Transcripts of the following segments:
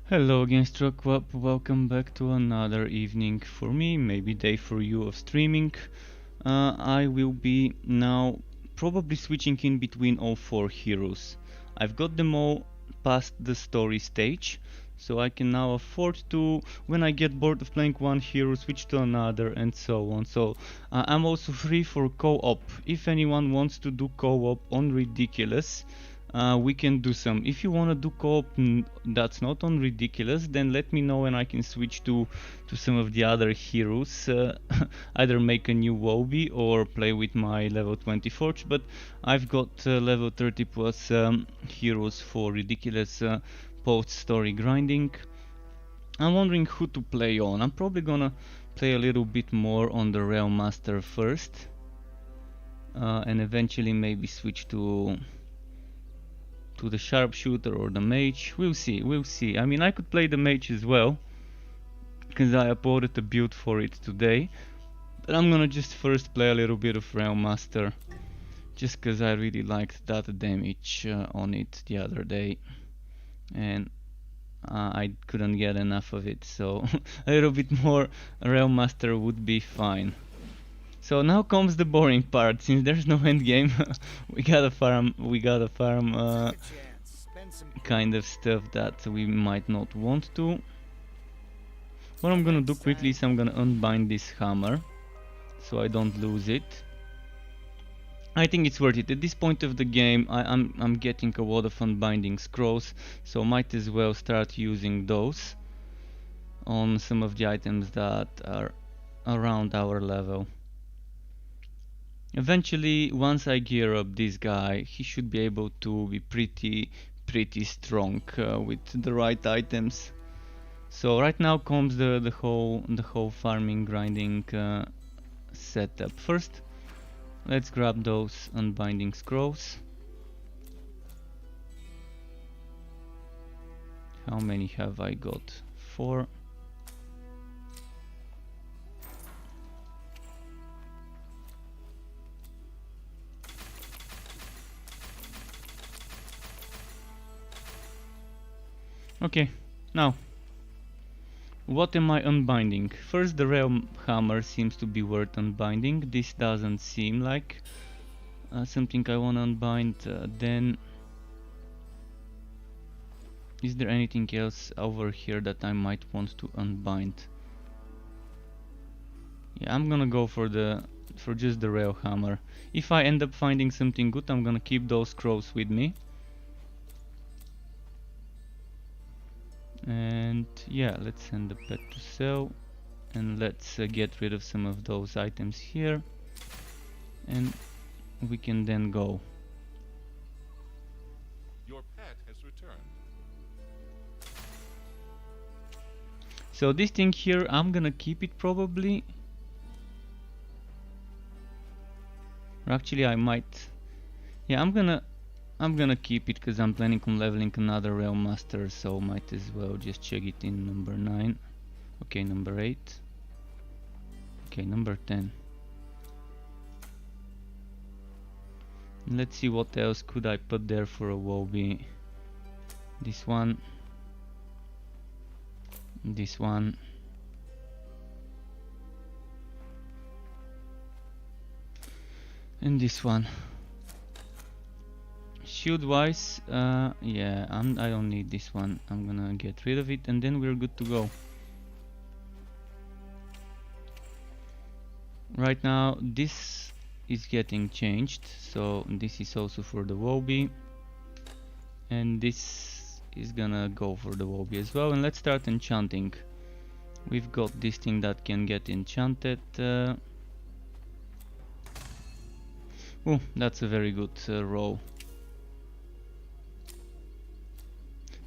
Hello again, Struckwap. Welcome back to another evening for me, maybe day for you of streaming. I will be now probably switching in between all four heroes. I've got them all past the story stage, so I can now afford to, when I get bored of playing one hero, switch to another and so on. So I'm also free for co-op. If anyone wants to do co-op on Ridiculous, we can do some. If you want to do co-op that's not on Ridiculous, then let me know and I can switch to some of the other heroes. Either make a new Wobby or play with my level 20 Forge, but I've got level 30 plus heroes for Ridiculous post-story grinding. I'm wondering who to play on. I'm probably gonna play a little bit more on the Realm Master first, and eventually maybe switch to the sharpshooter or the mage. We'll see. I mean, I could play the mage as well, because I uploaded a build for it today. But I'm gonna just first play a little bit of Realm Master, just because I really liked that damage on it the other day, and I couldn't get enough of it, so a little bit more Realm Master would be fine. So now comes the boring part. Since there's no end game, we gotta farm kind of stuff that we might not want to. What I'm gonna do quickly is I'm gonna unbind this hammer so I don't lose it. I think it's worth it. At this point of the game, I'm getting a lot of unbinding scrolls, so might as well start using those on some of the items that are around our level. Eventually, once I gear up this guy, he should be able to be pretty strong with the right items. So right now comes the whole farming grinding setup. First, let's grab those unbinding scrolls. How many have I got? 4. Okay, now, what am I unbinding? First, the Realm Hammer seems to be worth unbinding. This doesn't seem like something I want to unbind. Then, is there anything else over here that I might want to unbind? Yeah, I'm gonna go for just the Rail Hammer. If I end up finding something good, I'm gonna keep those scrolls with me. And yeah, let's send the pet to sell, and let's get rid of some of those items here, and we can then go. Your pet has returned. So this thing here, I'm gonna keep it probably. Or actually I might. Yeah, I'm gonna keep it because I'm planning on leveling another Realm Master, so might as well just check it in number 9. Okay, number 8. Okay, number 10. Let's see what else could I put there for a Wobby. This one. This one. And this one. Shield wise, yeah, I don't need this one. I'm gonna get rid of it and then we're good to go. Right now this is getting changed, so this is also for the Wobby, and this is gonna go for the Wobby as well. And let's start enchanting. We've got this thing that can get enchanted. Oh, that's a very good roll.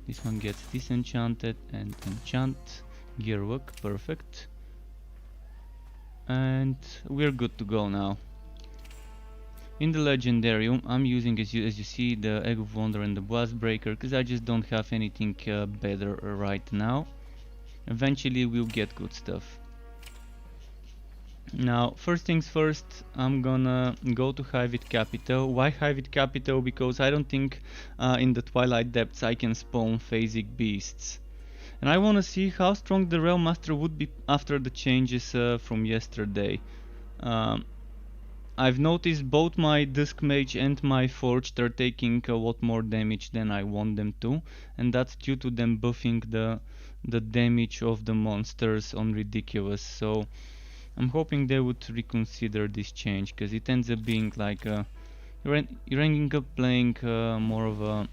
This one gets disenchanted and enchant. Gearwork, perfect. And we're good to go now. In the Legendarium, I'm using, as you see, the Egg of Wonder and the Blast Breaker, because I just don't have anything better right now. Eventually we'll get good stuff. Now, first things first, I'm gonna go to Hive Capital. Why Hive Capital? Because I don't think in the Twilight Depths I can spawn phasic beasts. And I want to see how strong the Realm Master would be after the changes from yesterday. Um, I've noticed both my Dusk Mage and my Forged are taking a lot more damage than I want them to, and that's due to them buffing the damage of the monsters on ridiculous. So I'm hoping they would reconsider this change, because it ends up being like you're ending up playing more of a,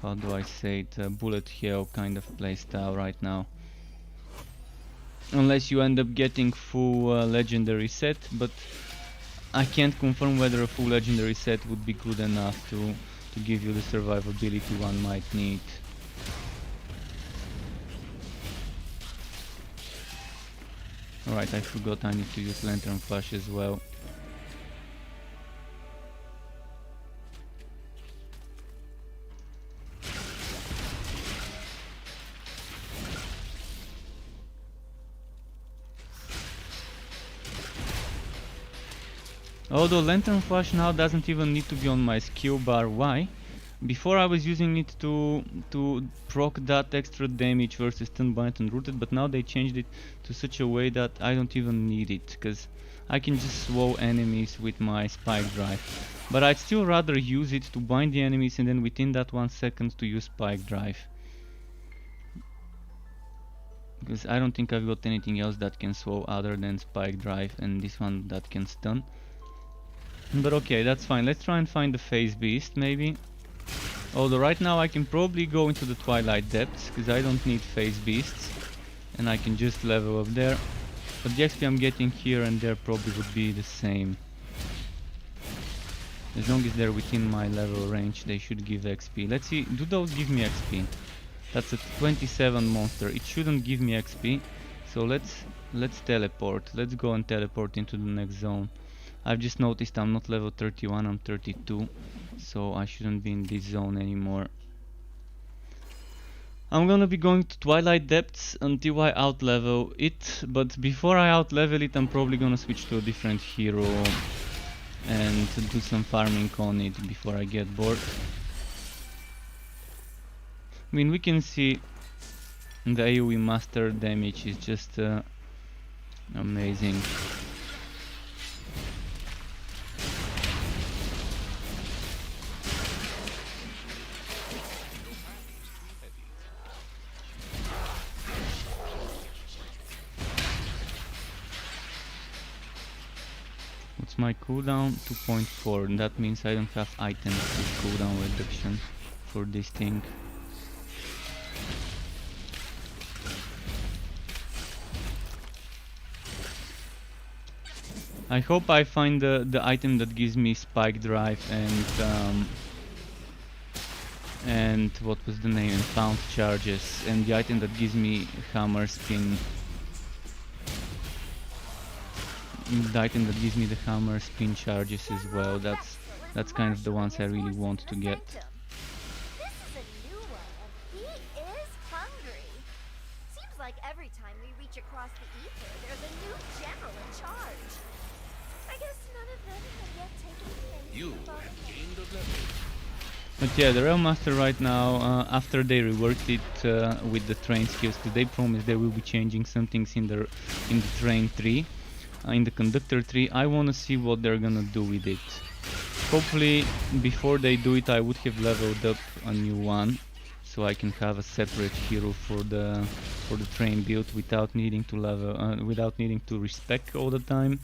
how do I say it, a bullet hell kind of playstyle right now. Unless you end up getting full legendary set, but I can't confirm whether a full legendary set would be good enough to give you the survivability one might need. Alright, I forgot I need to use Lantern Flash as well. Although Lantern Flash now doesn't even need to be on my skill bar. Why? Before I was using it to proc that extra damage versus Stun Bind and Rooted, but now they changed it to such a way that I don't even need it, because I can just slow enemies with my Spike Drive. But I'd still rather use it to bind the enemies and then within that 1 second to use Spike Drive. Because I don't think I've got anything else that can slow other than Spike Drive, and this one that can stun. But okay, that's fine. Let's try and find the Phase Beast, maybe. Although right now I can probably go into the Twilight Depths, because I don't need Phase Beasts. And I can just level up there. But the XP I'm getting here and there probably would be the same. As long as they're within my level range, they should give XP. Let's see, do those give me XP? That's a 27 monster. It shouldn't give me XP. So let's teleport. Let's go and teleport into the next zone. I've just noticed I'm not level 31, I'm 32, so I shouldn't be in this zone anymore. I'm gonna be going to Twilight Depths until I outlevel it, but before I outlevel it I'm probably gonna switch to a different hero and do some farming on it before I get bored. I mean, we can see the AoE master damage is just amazing. What's my cooldown? 2.4, and that means I don't have items with cooldown reduction for this thing. I hope I find the item that gives me Spike Drive and what was the name, and Found Charges, and the item that gives me Hammer Spin. The item that gives me the Hammer Spin Charges as well. That's kind of the ones I really want to get. This is a new one, and he is hungry. Seems like every time we reach across the ether, there's a new general in charge. I guess none of them have yet taken things. You have gained a level. But yeah, the Realm Master right now, after they reworked it with the train skills, because they promised they will be changing some things in the train tree, in the conductor tree, I want to see what they're gonna do with it. Hopefully before they do it I would have leveled up a new one, so I can have a separate hero for the train build without needing to level, without needing to respec all the time.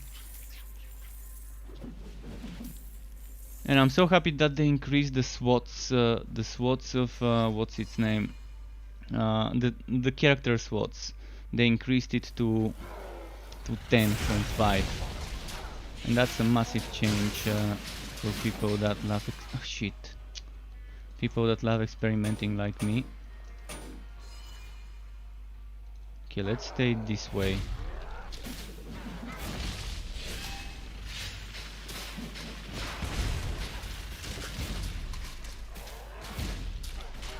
And I'm so happy that they increased the SWATs of what's its name, the character SWATs. They increased it to 10 from 5, and that's a massive change for people that love people that love experimenting like me. Okay, let's stay this way.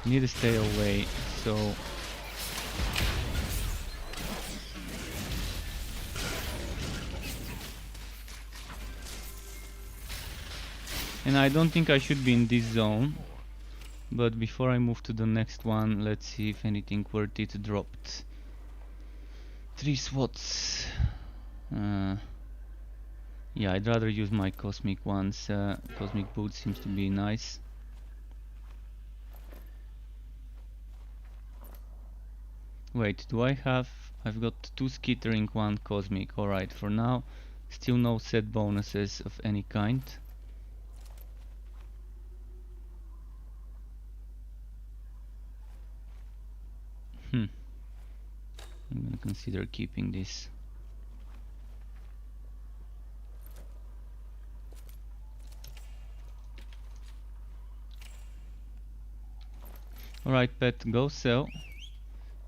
Need to stay away, so and I don't think I should be in this zone, But before I move to the next one, let's see if anything worth it dropped. 3 SWATs. Yeah, I'd rather use my cosmic ones. Cosmic boot seems to be nice. Wait, do I have... I've got 2 skittering, 1 cosmic. Alright, for now, still no set bonuses of any kind. I'm gonna consider keeping this. Alright, pet, go sell.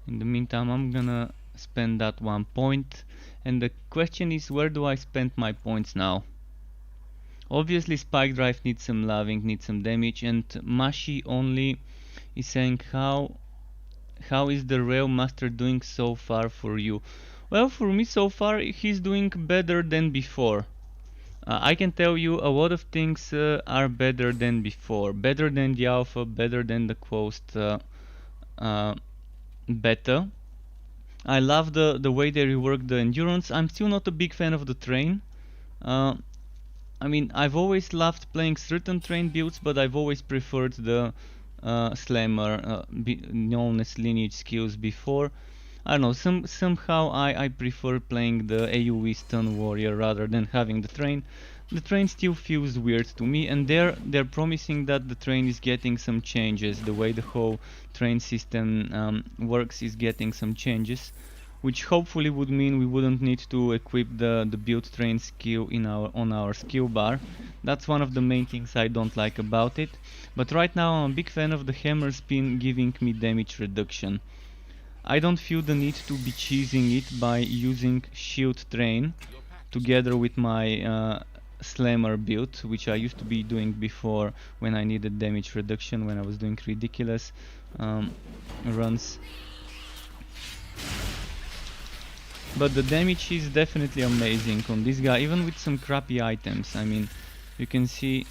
In the meantime, I'm gonna spend that 1 point. And the question is, where do I spend my points now? Obviously, Spike Drive needs some loving, needs some damage, and Mashi only is saying how is the Rail Master doing so far for you? Well, for me so far he's doing better than before. I can tell you a lot of things are better than before. Better than the alpha, better than the closed beta. I love the way they rework the endurance. I'm still not a big fan of the train. I mean, I've always loved playing certain train builds, but I've always preferred the Slammer, known as lineage skills before. I don't know, somehow I prefer playing the AoE stun warrior rather than having the train. The train still feels weird to me, and they're promising that the train is getting some changes. The way the whole train system works is getting some changes, which hopefully would mean we wouldn't need to equip the build train skill on our skill bar. That's one of the main things I don't like about it. But right now I'm a big fan of the hammer spin giving me damage reduction. I don't feel the need to be cheesing it by using shield train together with my slammer build, which I used to be doing before when I needed damage reduction, when I was doing ridiculous runs. But the damage is definitely amazing on this guy, even with some crappy items. I mean, you can see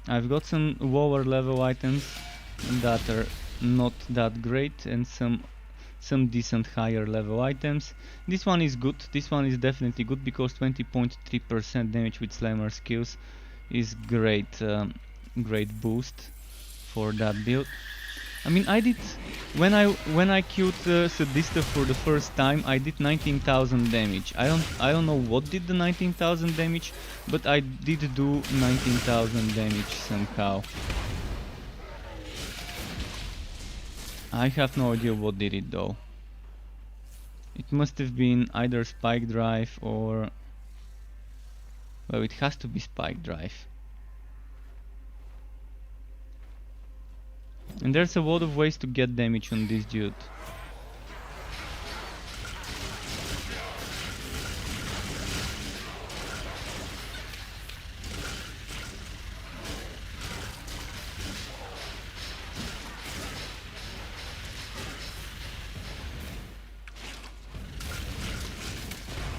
I've got some lower level items that are not that great, and some decent higher level items. This one is good. This one is definitely good because 20.3% damage with slammer skills is great, great boost for that build. I mean, I did when I killed Sadista for the first time, I did 19,000 damage. I don't know what did the 19,000 damage, but I did do 19,000 damage somehow. I have no idea what did it though. It must have been either Spike Drive or... well, it has to be Spike Drive. And there's a lot of ways to get damage on this dude.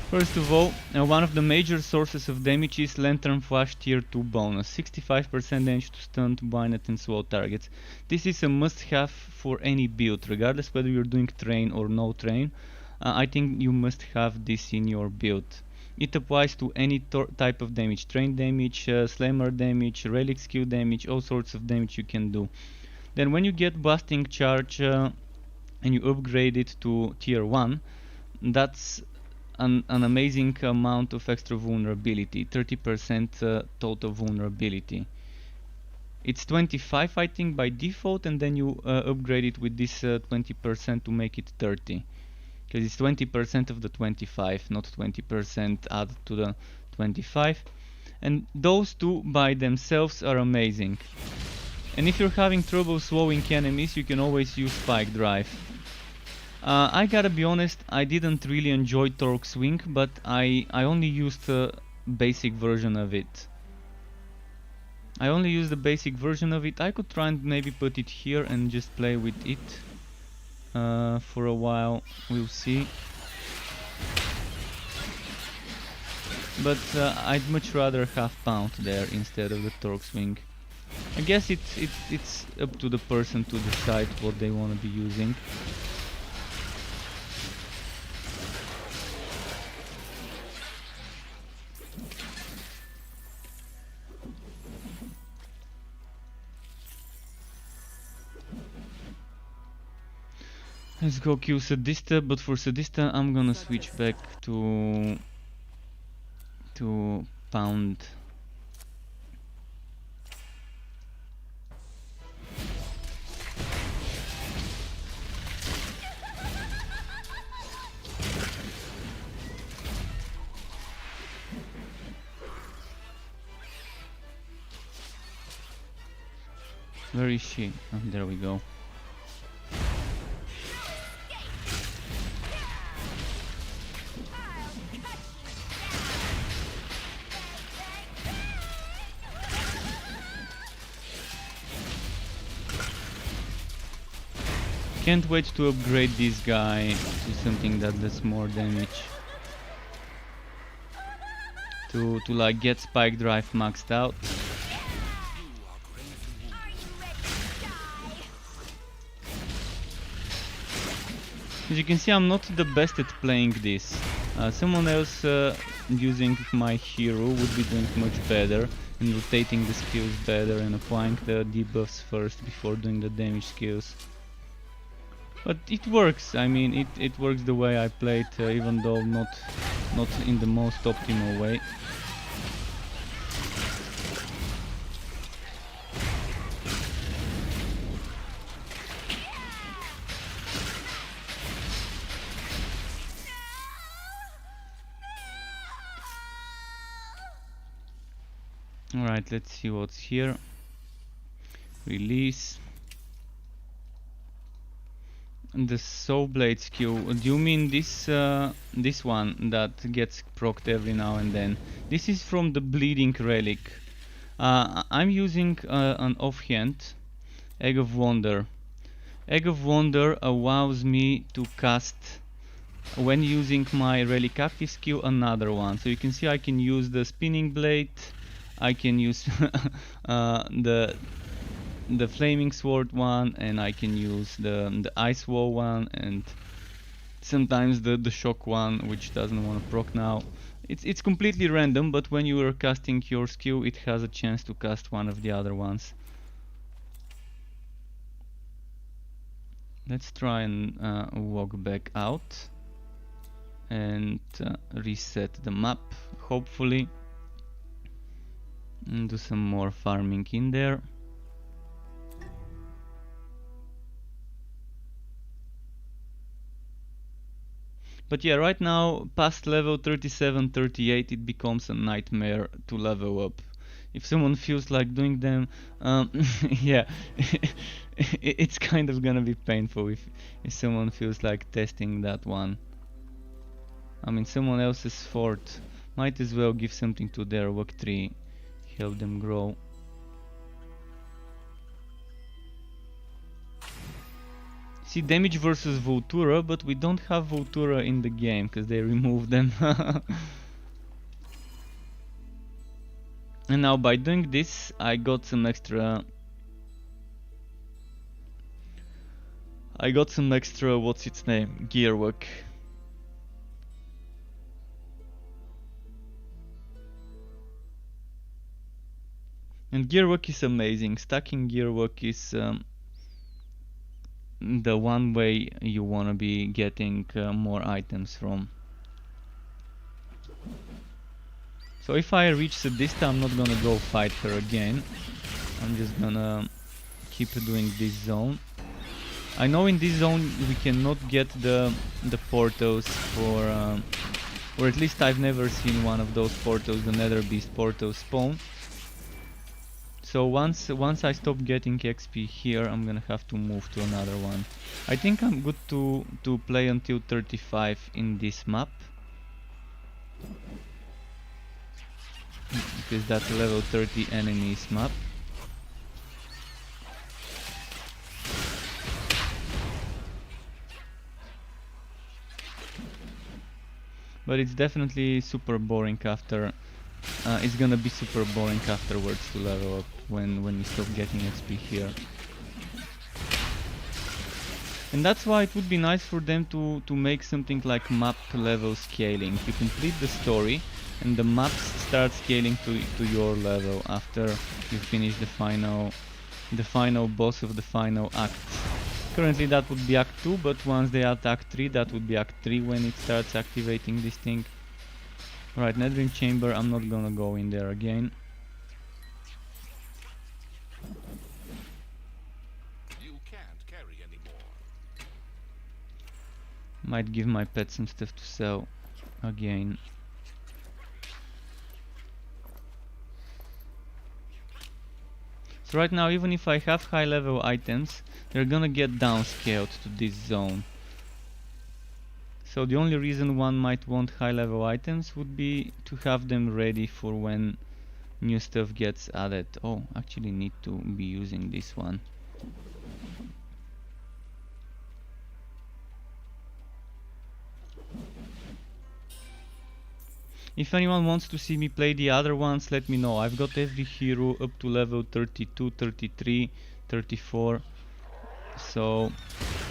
First of all, one of the major sources of damage is Lantern Flash tier 2 bonus, 65% damage to stunned, blinded and slow targets. This is a must-have for any build, regardless whether you're doing train or no train. I think you must have this in your build. It applies to any type of damage, train damage, slammer damage, relic skill damage, all sorts of damage you can do. Then when you get blasting charge and you upgrade it to tier 1, that's an amazing amount of extra vulnerability, 30% total vulnerability. It's 25 I think by default, and then you upgrade it with this 20% to make it 30. Because it's 20% of the 25, not 20% added to the 25. And those two by themselves are amazing. And if you're having trouble slowing enemies, you can always use Spike Drive. I gotta be honest, I didn't really enjoy Torque Swing, but I only used the basic version of it. I could try and maybe put it here and just play with it for a while, we'll see. But I'd much rather have Pound there instead of the Torque Swing. I guess it's up to the person to decide what they want to be using. Let's go kill Sadista, but for Sadista I'm gonna switch back to Pound. Where is she? Oh, there we go. Can't wait to upgrade this guy to something that does more damage. To like get Spike Drive maxed out. As you can see, I'm not the best at playing this. Someone else using my hero would be doing much better and rotating the skills better and applying the debuffs first before doing the damage skills. But it works. I mean, it works the way I play it, even though not in the most optimal way. Alright, let's see what's here. Release. The Soul Blade skill. Do you mean this this one that gets procced every now and then? This is from the Bleeding Relic. I'm using an offhand Egg of Wonder. Egg of Wonder allows me to cast, when using my Relic active skill, another one. So you can see I can use the Spinning Blade, I can use the Flaming Sword one, and I can use the Ice Wall one, and sometimes the Shock one, which doesn't want to proc now. It's completely random, but when you are casting your skill, it has a chance to cast one of the other ones. Let's try and walk back out and reset the map, hopefully, and do some more farming in there. But yeah, right now, past level 37, 38, it becomes a nightmare to level up. If someone feels like doing them, yeah, it's kind of gonna be painful if someone feels like testing that one. I mean, someone else's fort, might as well give something to their work tree, help them grow. See, damage versus Voltura, but we don't have Voltura in the game because they removed them. And now by doing this, I got some extra. What's its name? Gear work. And gear work is amazing. Stacking gear work is the one way you wanna be getting more items from. So if I reach Sadista, I'm not gonna go fight her again. I'm just gonna keep doing this zone. I know in this zone we cannot get the portals for, or at least I've never seen one of those portals, the Nether Beast portal spawn. So once I stop getting XP here, I'm gonna have to move to another one. I think I'm good to play until 35 in this map, because that's a level 30 enemies map. But it's definitely super boring after it's gonna be super boring afterwards to level up when you stop getting XP here. And that's why it would be nice for them to make something like map level scaling. You complete the story and the maps start scaling to your level after you finish the final boss of the final act. Currently that would be Act 2, but once they add Act 3, that would be Act 3 when it starts activating this thing. Right, Netherring Chamber, I'm not gonna go in there again. You can't carry anymore. Might give my pet some stuff to sell again. So right now, even if I have high level items, they're gonna get downscaled to this zone. So the only reason one might want high level items would be to have them ready for when new stuff gets added. Oh, actually need to be using this one. If anyone wants to see me play the other ones, let me know. I've got every hero up to level 32, 33, 34. So,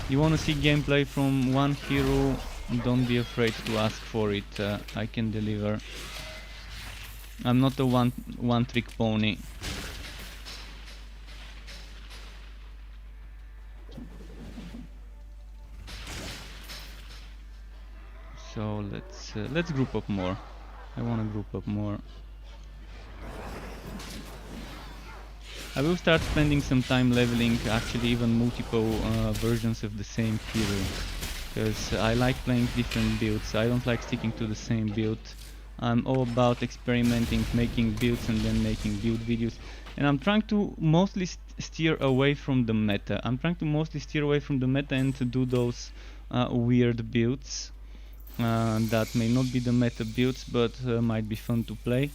you wanna see gameplay from one hero, don't be afraid to ask for it. I can deliver. I'm not a one trick pony. So let's group up more. I wanna group up more. I will start spending some time leveling actually even multiple versions of the same hero. Because I like playing different builds. I don't like sticking to the same build. I'm all about experimenting, making builds and then making build videos. And I'm trying to mostly steer away from the meta. I'm trying to mostly steer away from the meta and to do those weird builds. That may not be the meta builds, but might be fun to play.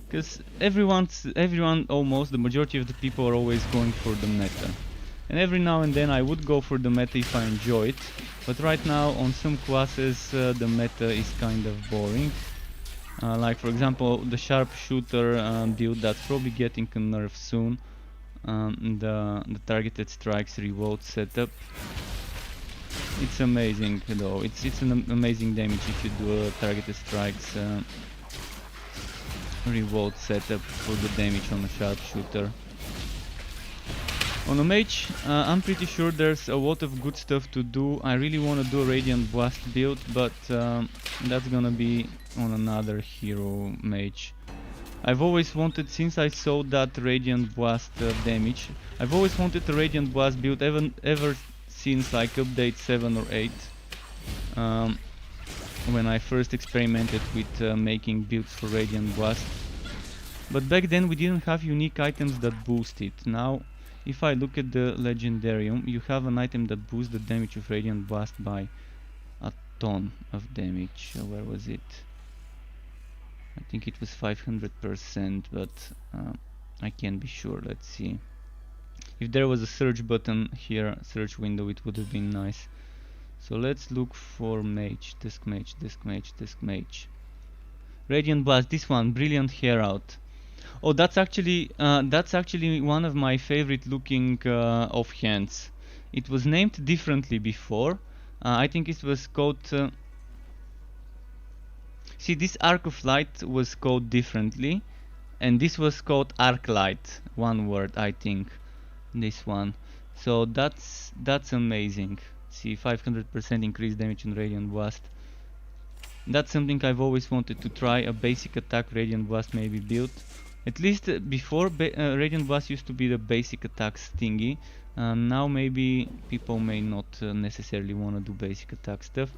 Because everyone almost, the majority of the people are always going for the meta. And every now and then I would go for the meta if I enjoy it. But right now on some classes the meta is kind of boring. Like for example the sharpshooter build that's probably getting a nerf soon. The targeted strikes reload setup. It's amazing though. It's an amazing damage if you do a targeted strikes reload setup for the damage on a sharpshooter. On a mage, I'm pretty sure there's a lot of good stuff to do. I really want to do a Radiant Blast build, but that's gonna be on another hero mage. I've always wanted, since I saw that Radiant Blast damage, I've always wanted a Radiant Blast build ever since like update 7 or 8. When I first experimented with making builds for Radiant Blast. But back then we didn't have unique items that boost it. Now, if I look at the Legendarium, you have an item that boosts the damage of Radiant Blast by a ton of damage. Where was it? I think it was 500%, but I can't be sure. Let's see. If there was a search button here, search window, it would have been nice. So let's look for mage, disc mage, disc mage, disc mage. Radiant Blast, this one, Brilliant Hair Out. Oh, that's actually one of my favorite looking offhands. It was named differently before. I think it was called. See, this Arc of Light was called differently, and this was called Arc Light. One word, I think. This one. So that's amazing. See, 500% increased damage in Radiant Blast. That's something I've always wanted to try. A basic attack Radiant Blast maybe built. At least before, Radiant Blast used to be the basic attack stingy. Now maybe people may not necessarily want to do basic attack stuff.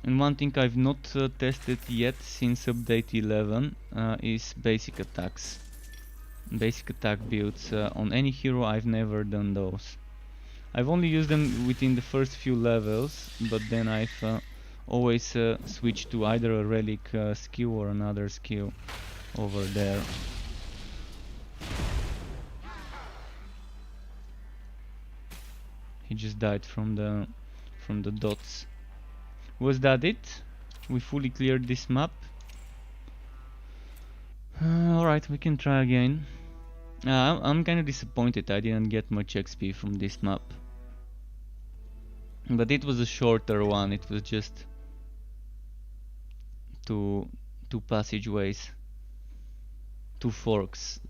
And one thing I've not tested yet since update 11 is basic attacks. Basic attack builds. On any hero I've never done those. I've only used them within the first few levels, but then I've always switch to either a relic skill or another skill over there. He just died from the dots. Was that it? We fully cleared this map. Alright, we can try again. I'm kind of disappointed I didn't get much XP from this map. But it was a shorter one, it was just two passageways. Two forks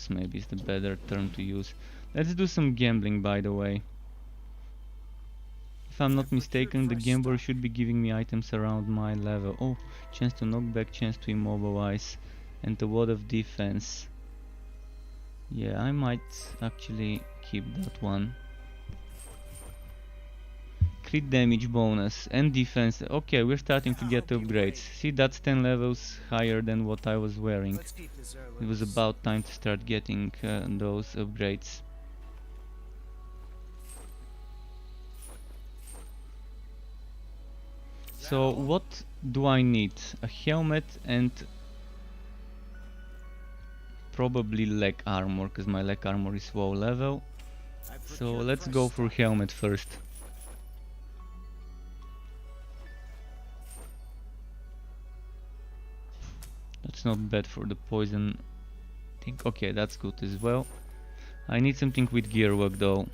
maybe is the better term to use. Let's do some gambling, by the way. If I'm not mistaken, the gambler should be giving me items around my level. Oh, chance to knock back, chance to immobilize, and a lot of defense. Yeah, I might actually keep that one. Crit damage bonus and defense. Okay, we're starting to get upgrades. See, that's 10 levels higher than what I was wearing. It was about time to start getting those upgrades. So what do I need? A helmet and probably leg armor, because my leg armor is low level. So let's go for helmet first. That's not bad for the poison thing. Okay, that's good as well. I need something with gearwork though.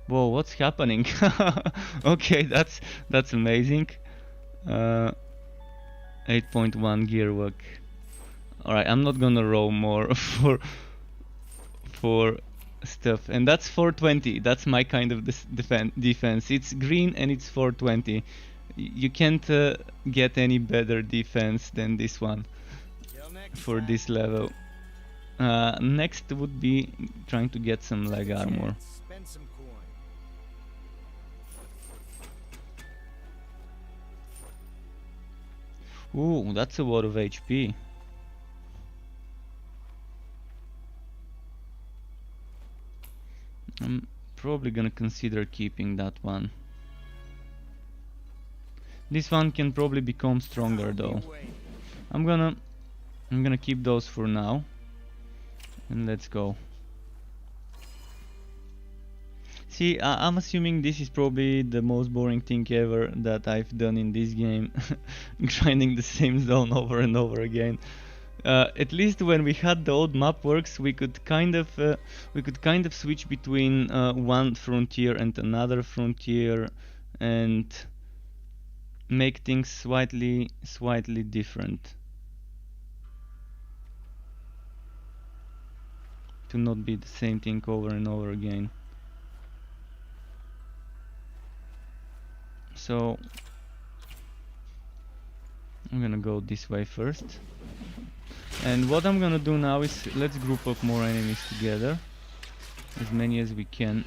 Whoa, what's happening? Okay, that's amazing. 8.1 gearwork. Alright, I'm not gonna roll more for stuff. And that's 420. That's my kind of defense. It's green and it's 420. You can't get any better defense than this one for this level. Next would be trying to get some leg armor. Ooh, that's a lot of HP. I'm probably gonna consider keeping that one. This one can probably become stronger though. I'm gonna keep those for now. And let's go. See, I'm assuming this is probably the most boring thing ever that I've done in this game. Grinding the same zone over and over again. At least when we had the old map works, we could kind of switch between one frontier and another frontier and make things slightly different. To not be the same thing over and over again. So I'm gonna go this way first. And what I'm gonna do now is let's group up more enemies together, as many as we can.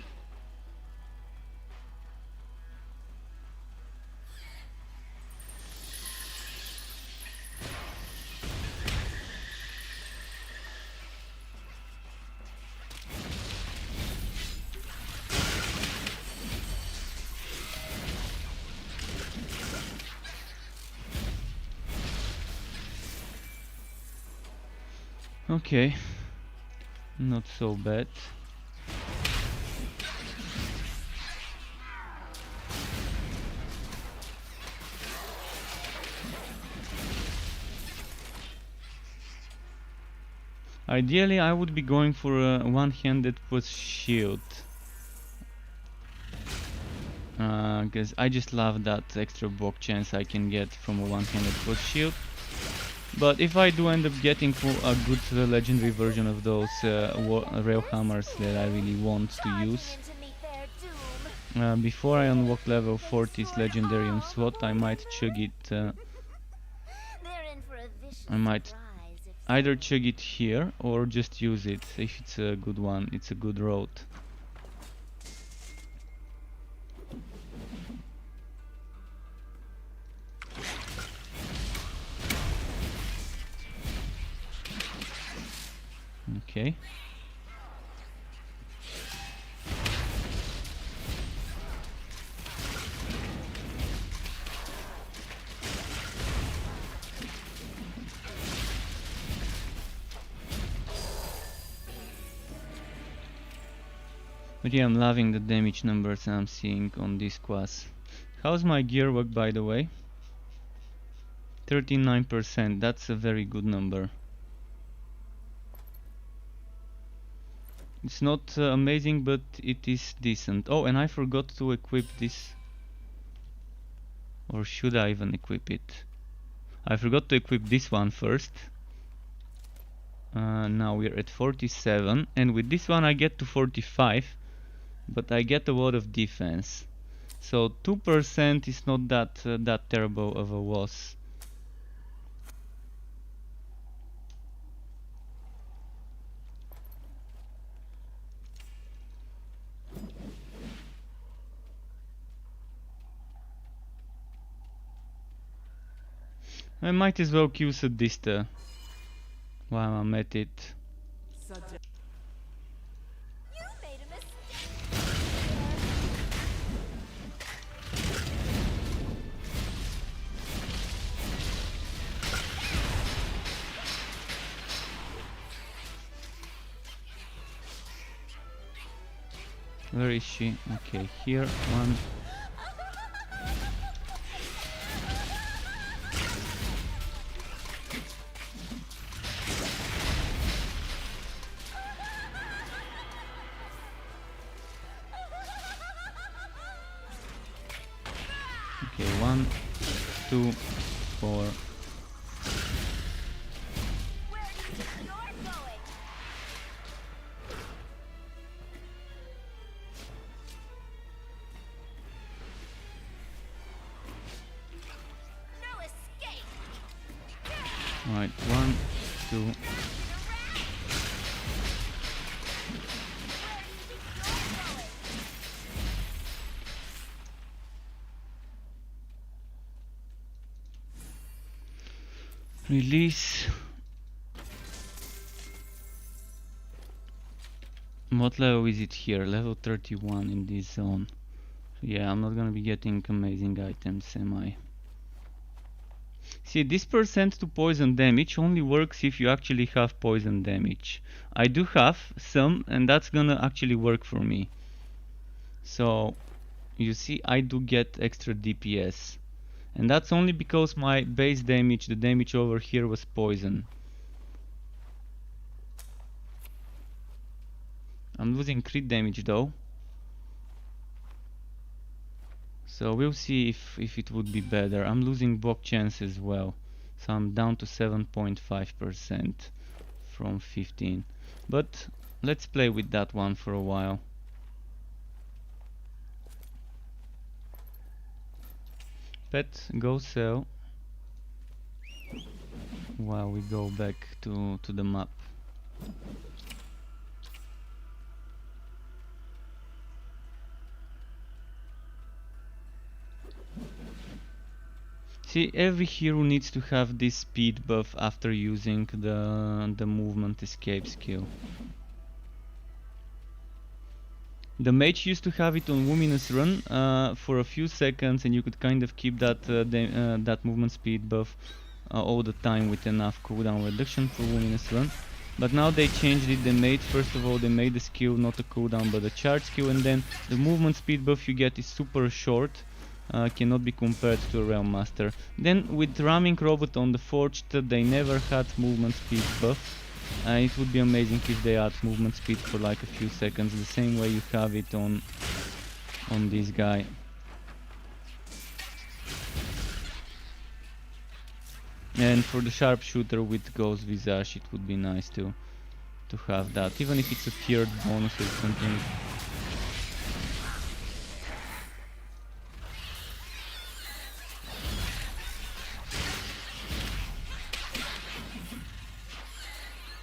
Okay, not so bad. Ideally, I would be going for a one-handed push shield. Because I just love that extra block chance I can get from a one-handed push shield. But if I do end up getting a good legendary version of those rail hammers that I really want to use, before I unlock level 40's legendarium slot, I might chug it. I might either chug it here or just use it if it's a good one. It's a good road. Okay. But yeah, I'm loving the damage numbers I'm seeing on this class. How's my gear work, by the way? 39%, that's a very good number. It's not amazing, but it is decent. Oh, and I forgot to equip this. Or should I even equip it? I forgot to equip this one first. Now we're at 47, and with this one I get to 45, but I get a lot of defense. So 2% is not that terrible of a loss. I might as well use a Dista while I'm at it. You made a mistake. Where is she? Okay, here, one. Okay, 1, 2, 4. Where do you think you're going? No escape. Alright, 1, 2. Release. What level is it here? Level 31 in this zone. Yeah, I'm not gonna be getting amazing items, am I? See, this percent to poison damage only works if you actually have poison damage. I do have some, and that's gonna actually work for me. So, you see, I do get extra DPS. And that's only because my base damage, the damage over here, was poison. I'm losing crit damage though. So we'll see if it would be better. I'm losing block chance as well. So I'm down to 7.5% from 15. But let's play with that one for a while. Pet, go sell. While we go back to the map. See, every hero needs to have this speed buff after using the movement escape skill. The mage used to have it on Luminous Run for a few seconds, and you could kind of keep that movement speed buff all the time with enough cooldown reduction for Luminous Run. But now they changed it. They made, first of all, they made the skill not a cooldown but a charge skill, and then the movement speed buff you get is super short. Cannot be compared to a Realm Master. Then with Ramming Robot on the Forged, they never had movement speed buff. It would be amazing if they add movement speed for like a few seconds, the same way you have it on this guy. And for the Sharpshooter with Ghost Visage, it would be nice to have that, even if it's a tiered bonus or something.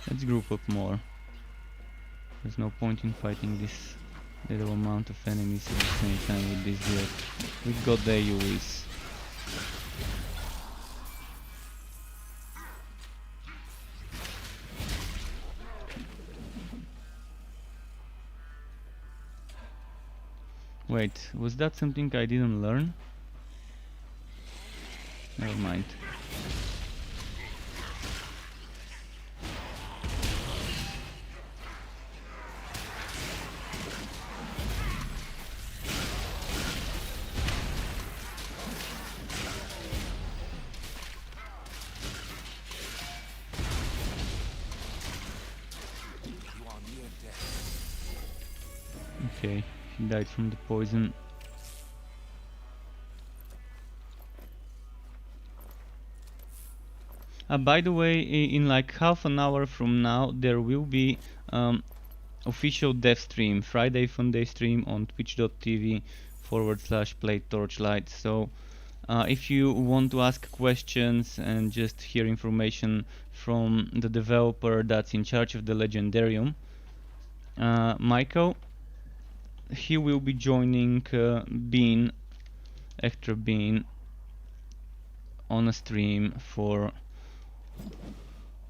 Let's group up more. There's no point in fighting this little amount of enemies at the same time with this build. We've got the AoEs. Wait, was that something I didn't learn? Never mind. You are near death. Okay, he died from the poison. By the way, in like half an hour from now, there will be official dev stream, Friday Fun Day stream on twitch.tv/play Torchlight. So if you want to ask questions and just hear information from the developer that's in charge of the Legendarium, Michael, he will be joining Bean, Extra Bean, on a stream for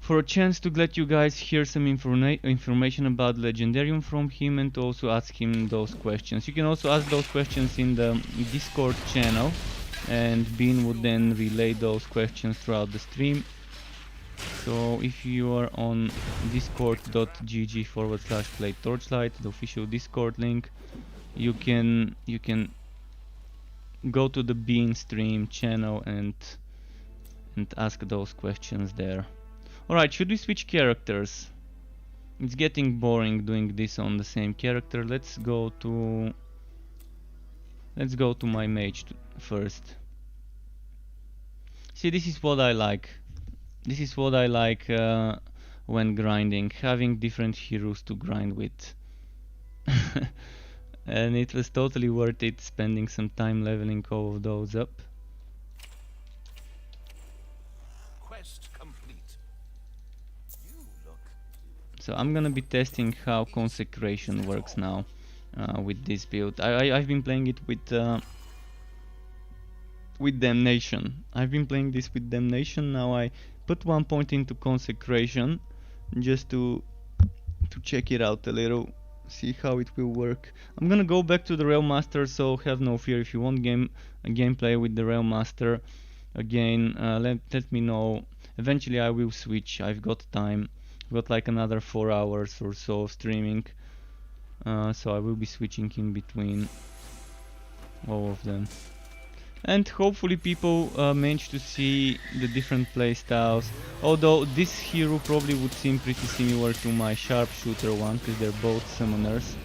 a chance to let you guys hear some information about Legendarium from him and to also ask him those questions. You can also ask those questions in the Discord channel, and Bean would then relay those questions throughout the stream. So if you are on discord.gg/play Torchlight, the official Discord link, you can go to the Bean stream channel and ask those questions there. Alright, should we switch characters? It's getting boring doing this on the same character. Let's go to my mage first. See, this is what I like. This is what I like when grinding, having different heroes to grind with. And it was totally worth it spending some time leveling all of those up. Quest complete. You look. So I'm gonna be testing how consecration works now with this build. I've been playing it with damnation. I've been playing this with damnation. Now I put 1 point into consecration just to check it out a little, see how it will work. I'm gonna go back to the Railmaster, so have no fear. If you want gameplay with the Railmaster again, let me know. Eventually I will switch. I've got time. I've got like another 4 hours or so of streaming, so I will be switching in between all of them. And hopefully people manage to see the different playstyles. Although this hero probably would seem pretty similar to my sharpshooter one, because they're both summoners.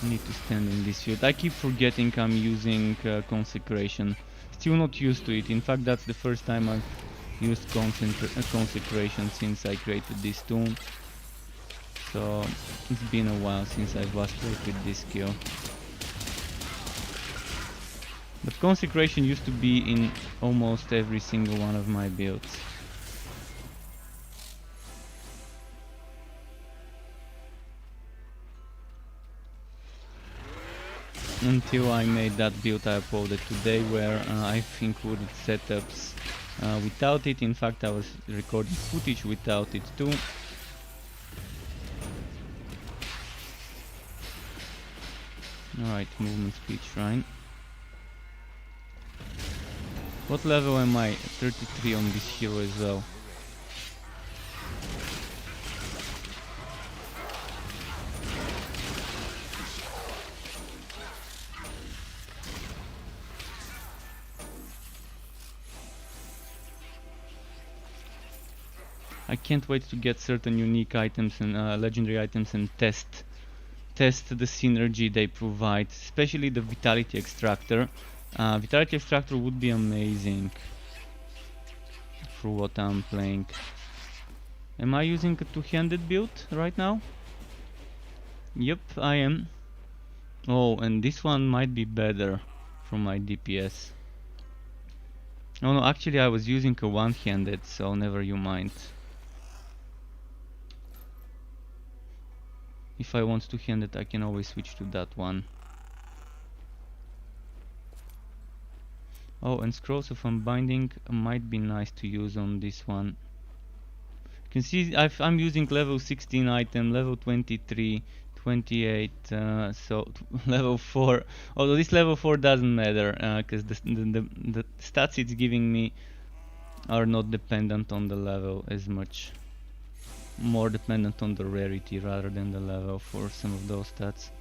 I need to stand in this field. I keep forgetting I'm using consecration. Still not used to it. In fact, that's the first time I've used consecration since I created this tool. So it's been a while since I've last played with this skill. But consecration used to be in almost every single one of my builds. Until I made that build I uploaded today, where I've included setups without it. In fact, I was recording footage without it too. Alright, movement speed shrine. What level am I? 33 on this hero as well. I can't wait to get certain unique items and legendary items and test the synergy they provide, especially the Vitality Extractor. Vitality Extractor would be amazing for what I'm playing. Am I using a two-handed build right now? Yep, I am. Oh, and this one might be better for my DPS. Oh no, actually I was using a one-handed, so never you mind. If I want two-handed, I can always switch to that one. Oh, and Scrolls of Unbinding might be nice to use on this one. You can see I'm using level 16 item, level 23, 28, so level 4. Although this level 4 doesn't matter, because the stats it's giving me are not dependent on the level as much. More dependent on the rarity rather than the level for some of those stats.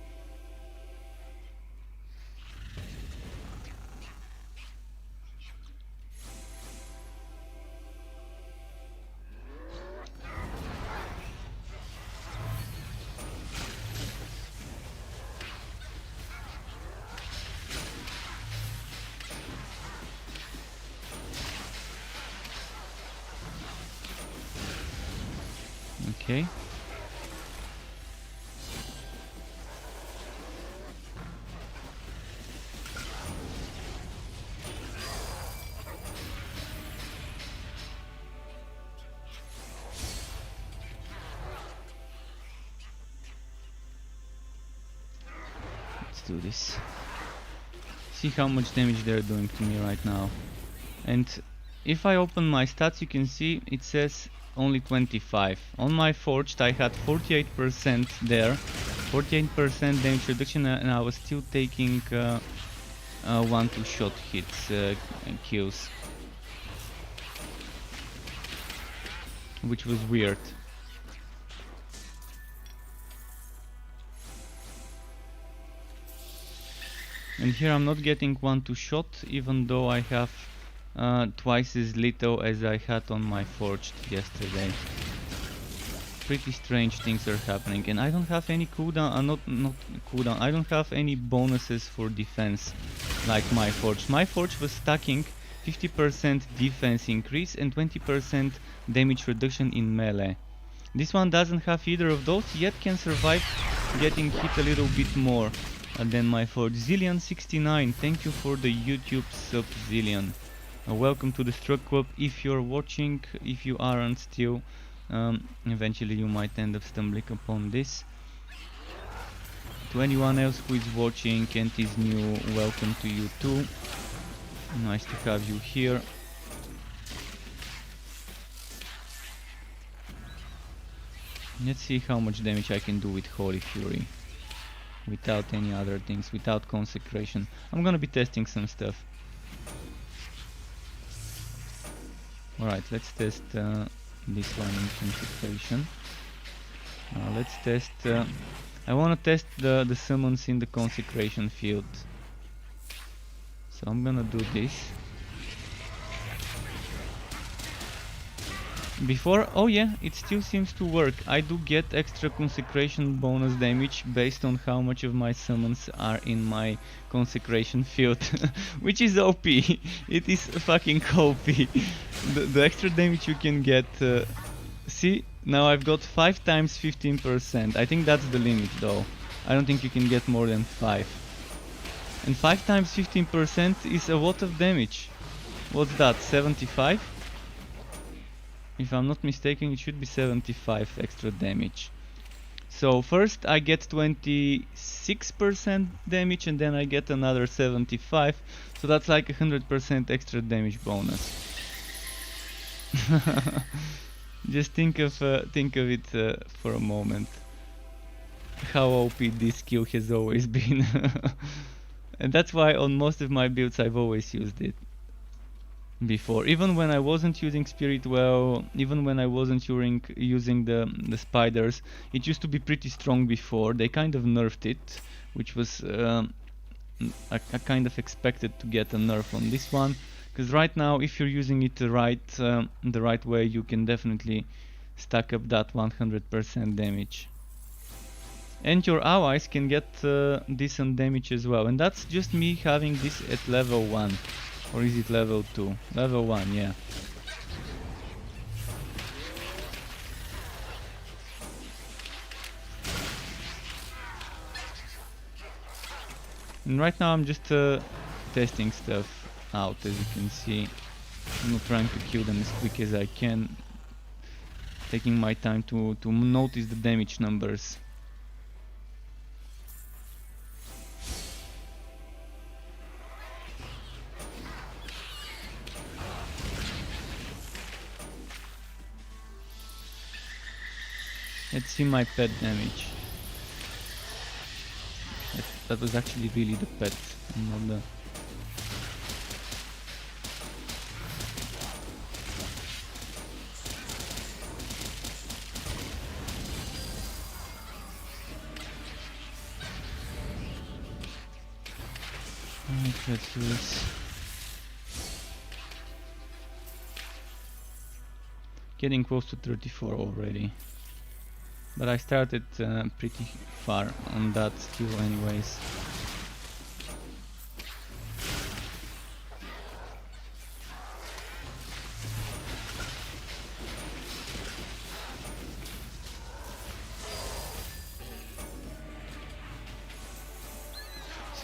Okay. Let's do this. See how much damage they're doing to me right now. And if I open my stats, you can see it says only 25. On my forged I had 48% there, 48% damage reduction, and I was still taking 1-2 shot hits and kills, which was weird. And here I'm not getting 1-2 shot, even though I have twice as little as I had on my forged yesterday. Pretty strange things are happening, and I don't have any cooldown, not cooldown, I don't have any bonuses for defense like my forge. My forge was stacking 50% defense increase and 20% damage reduction in melee. This one doesn't have either of those, yet can survive getting hit a little bit more than my forge. Zillion69, thank you for the YouTube sub, Zillion. Welcome to the Struck Club if you're watching. If you aren't still, eventually you might end up stumbling upon this. To anyone else who is watching and is new, welcome to you too. Nice to have you here. Let's see how much damage I can do with Holy Fury. Without any other things, without consecration. I'm gonna be testing some stuff. Alright, let's test this one in consecration. Let's test... I wanna test the summons in the consecration field. So I'm gonna do this. Before, oh yeah, it still seems to work. I do get extra consecration bonus damage based on how much of my summons are in my consecration field, which is OP. It is fucking OP. The extra damage you can get. See, now I've got 5 times 15%. I think that's the limit though. I don't think you can get more than 5. And 5 times 15% is a lot of damage. What's that, 75? If I'm not mistaken, it should be 75 extra damage. So first I get 26% damage and then I get another 75. So that's like 100% extra damage bonus. Just think of it for a moment. How OP this skill has always been. And that's why on most of my builds I've always used it. Before, even when I wasn't using Spirit well, even when I wasn't using the spiders, it used to be pretty strong before. They kind of nerfed it, which was I kind of expected to get a nerf on this one, because right now if you're using it the right way, you can definitely stack up that 100% damage. And your allies can get decent damage as well, and that's just me having this at level 1. Or is it level 2? Level 1, yeah. And right now I'm just testing stuff out, as you can see. I'm not trying to kill them as quick as I can. Taking my time to notice the damage numbers. Let's see my pet damage. That was actually really the pet, not the... Alright, let's do this. Getting close to 34 already. But I started pretty far on that skill anyways.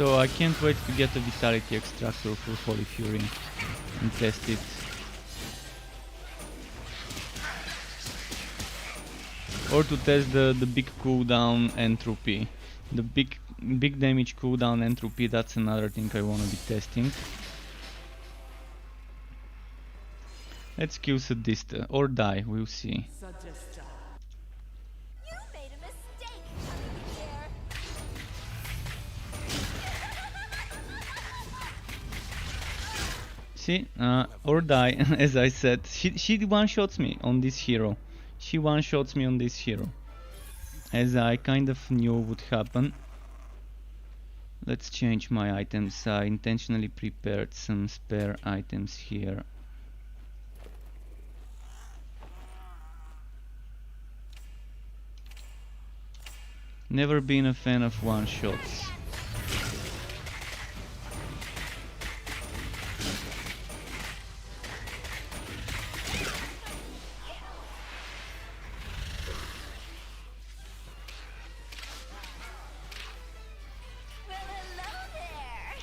So I can't wait to get a Vitality Extractor for Holy Fury and test it. Or to test the big cooldown entropy. The big damage cooldown entropy, that's another thing I wanna be testing. Let's kill Sadista or die, we'll see. You made a mistake coming here. See, or die, as I said. She one-shots me on this hero. She one-shots me on this hero. As I kind of knew would happen. Let's change my items. I intentionally prepared some spare items here. Never been a fan of one-shots. Well, hello there.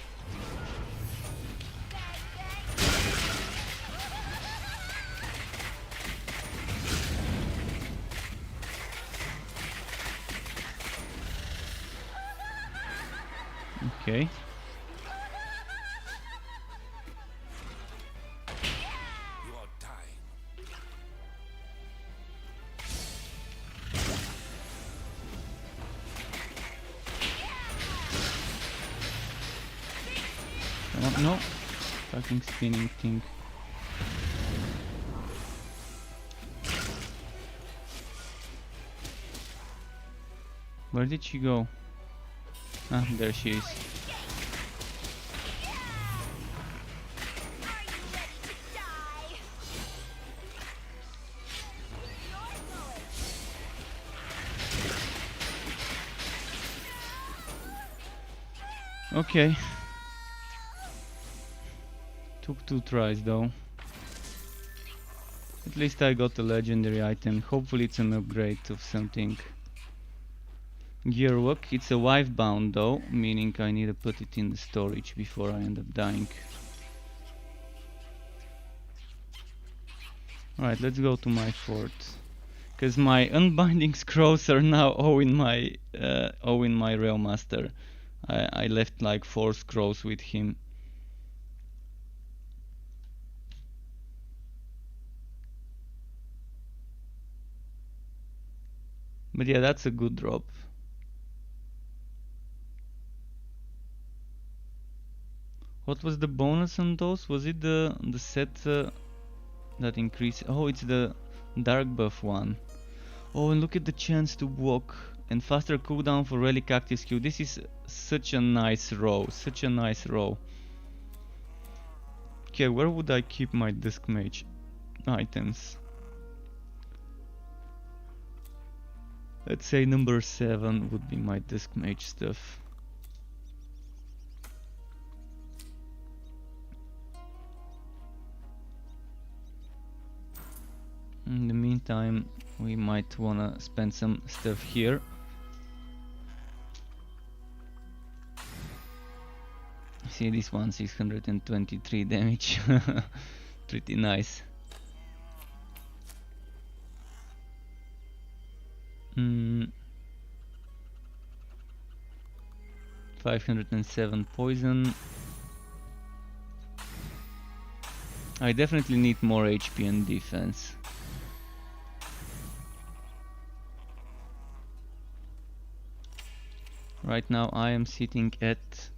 Bang, Okay. You are dying. Come on, no. Fucking spinning thing. Where did she go? Ah, there she is. Are you ready to die? You're going. Okay. Took 2 tries though. At least I got a legendary item. Hopefully it's an upgrade of something. Gearlock. It's a wife bound though, meaning I need to put it in the storage before I end up dying. Alright, let's go to my fort. Cause my unbinding scrolls are now all in my Rail Master. I left like 4 scrolls with him. But yeah, that's a good drop. What was the bonus on those? Was it the set that increased? Oh, it's the dark buff one. Oh, and look at the chance to walk and faster cooldown for relic active skill. This is such a nice row, such a nice row. Okay, where would I keep my disc mage items? Let's say number 7 would be my disc mage stuff. In the meantime, we might wanna spend some stuff here. See, this one 623 damage. Pretty nice. 507 poison. I definitely need more HP and defense. Right now I am sitting at...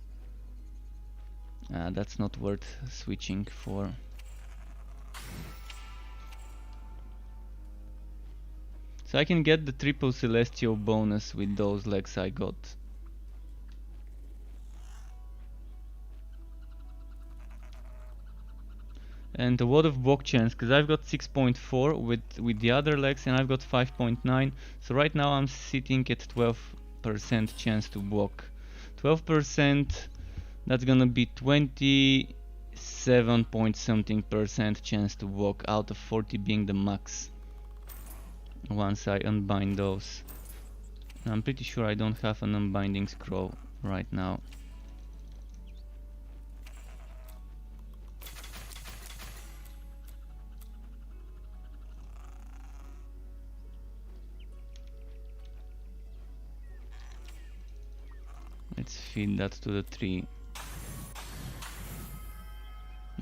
that's not worth switching for. So I can get the triple celestial bonus with those legs I got. And a lot of walk chance, because I've got 6.4 with the other legs and I've got 5.9. So right now I'm sitting at 12% chance to walk. 12%, that's gonna be 27 point something percent chance to walk out of 40 being the max. Once I unbind those. I'm pretty sure I don't have an unbinding scroll right now. Let's feed that to the tree.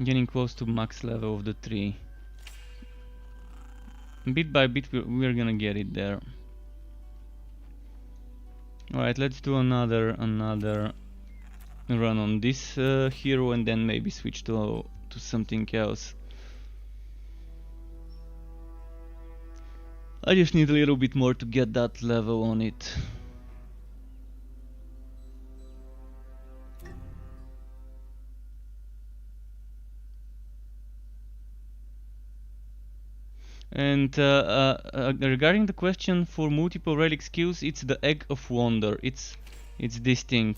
Getting close to max level of the tree. Bit by bit we're gonna get it there. Alright, let's do another run on this hero and then maybe switch to something else. I just need a little bit more to get that level on it. And regarding the question for multiple relic skills, it's the Egg of Wonder. It's this thing.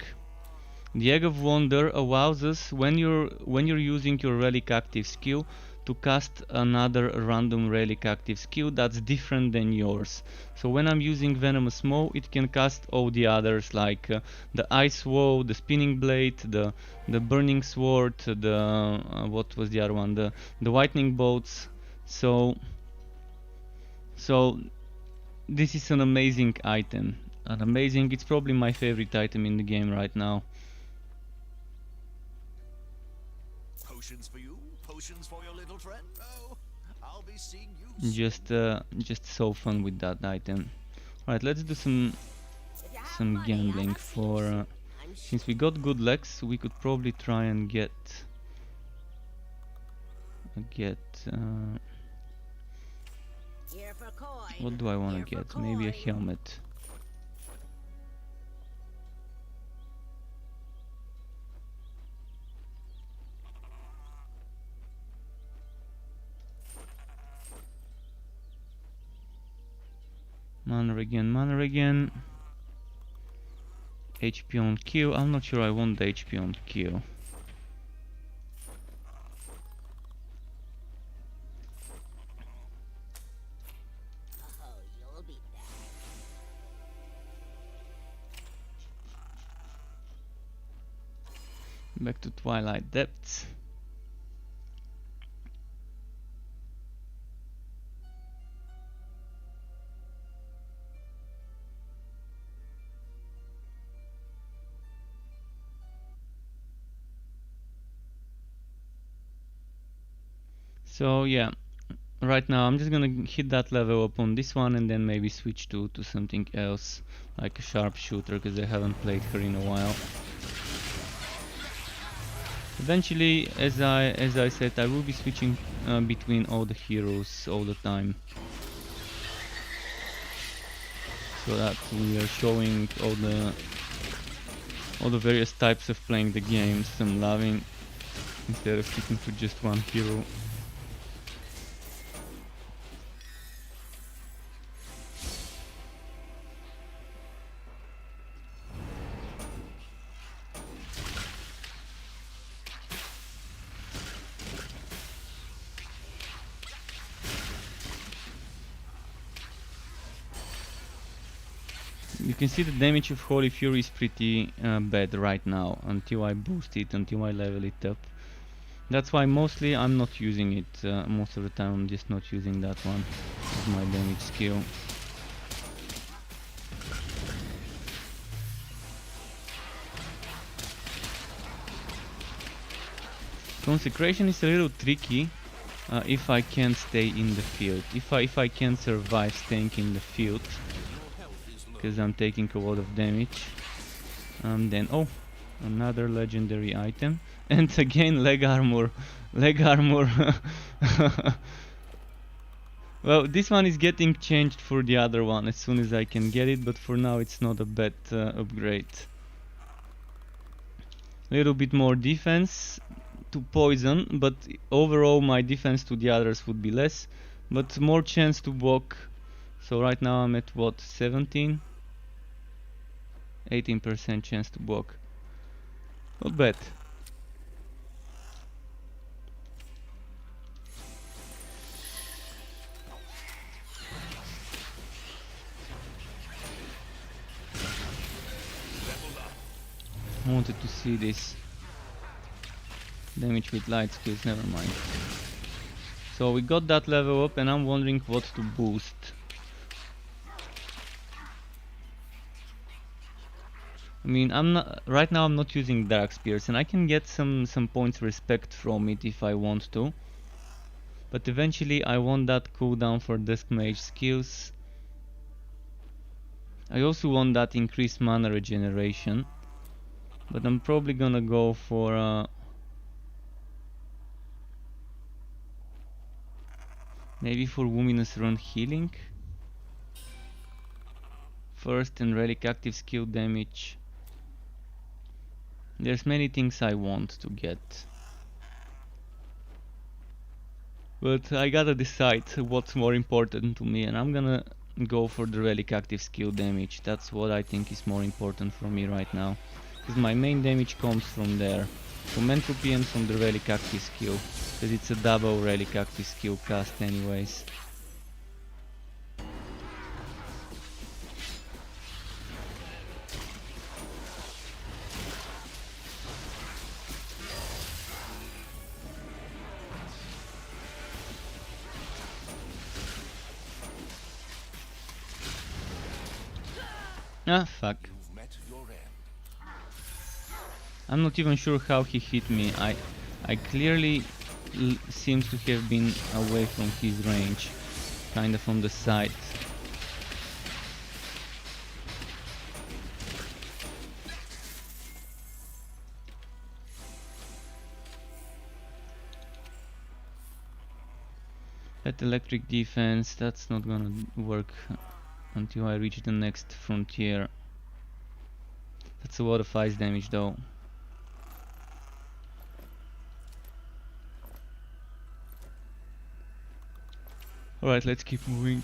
The Egg of Wonder allows us, when you're using your relic active skill, to cast another random relic active skill that's different than yours. So when I'm using Venomous Maw, it can cast all the others, like the Ice Wall, the Spinning Blade, the Burning Sword, the what was the other one? The Lightning Bolts. So this is an amazing item. It's probably my favorite item in the game right now. Potions for you, potions for your little friend. Oh, I'll be seeing you. Just so fun with that item. Alright, let's do some gambling for since we got good legs, we could probably try and get what do I want to get? Maybe a helmet. Mana regen. HP on kill. I'm not sure I want the HP on kill. Back to Twilight Depths. So yeah, right now I'm just gonna hit that level up on this one and then maybe switch to something else, like a sharpshooter, because I haven't played her in a while. Eventually, as I said, I will be switching between all the heroes all the time, so that we are showing all the various types of playing the game, some loving, instead of sticking to just one hero. You can see the damage of Holy Fury is pretty bad right now, until I boost it, until I level it up. That's why mostly I'm not using it. Most of the time I'm just not using that one as my damage skill. Consecration is a little tricky if I can't stay in the field. If I can survive staying in the field, because I'm taking a lot of damage. Then another legendary item, and again leg armor. Well, this one is getting changed for the other one as soon as I can get it, but for now it's not a bad upgrade. A little bit more defense to poison, but overall my defense to the others would be less, but more chance to block. So right now I'm at what, 17? 18% chance to block. Not bad. I wanted to see this damage with light skills, never mind. So we got that level up and I'm wondering what to boost. mean, I'm not right now. I'm not using Dark Spears, and I can get some points respect from it if I want to. But eventually, I want that cooldown for Dusk Mage skills. I also want that increased mana regeneration. But I'm probably gonna go for maybe for Luminous Run healing first, and Relic active skill damage. There's many things I want to get, but I gotta decide what's more important to me, and I'm gonna go for the Relic active skill damage. That's what I think is more important for me right now, because my main damage comes from there, from Entropy and from the Relic active skill, because it's a double Relic active skill cast anyways. Ah, fuck. You've met your end. I'm not even sure how he hit me. I clearly seems to have been away from his range, kind of on the side. That electric defense, that's not gonna work until I reach the next frontier. That's a lot of ice damage though. Alright, let's keep moving.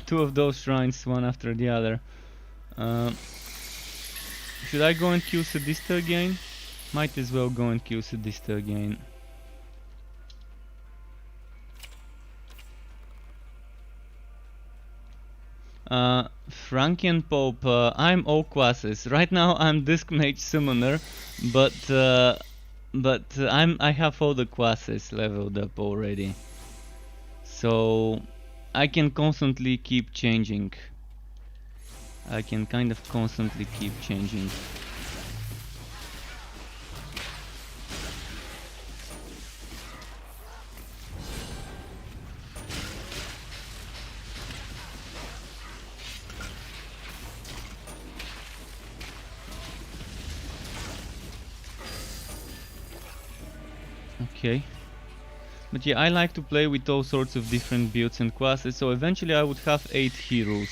Two of those shrines, one after the other. Should I go and kill Sadista again? Might as well go and kill Sadista again. Frankian Pope, I'm all classes. Right now I'm Disc Mage Summoner, but I have all the classes leveled up already. So I can constantly keep changing. I can kind of constantly keep changing. Okay. But yeah, I like to play with all sorts of different builds and classes, so eventually I would have 8 heroes.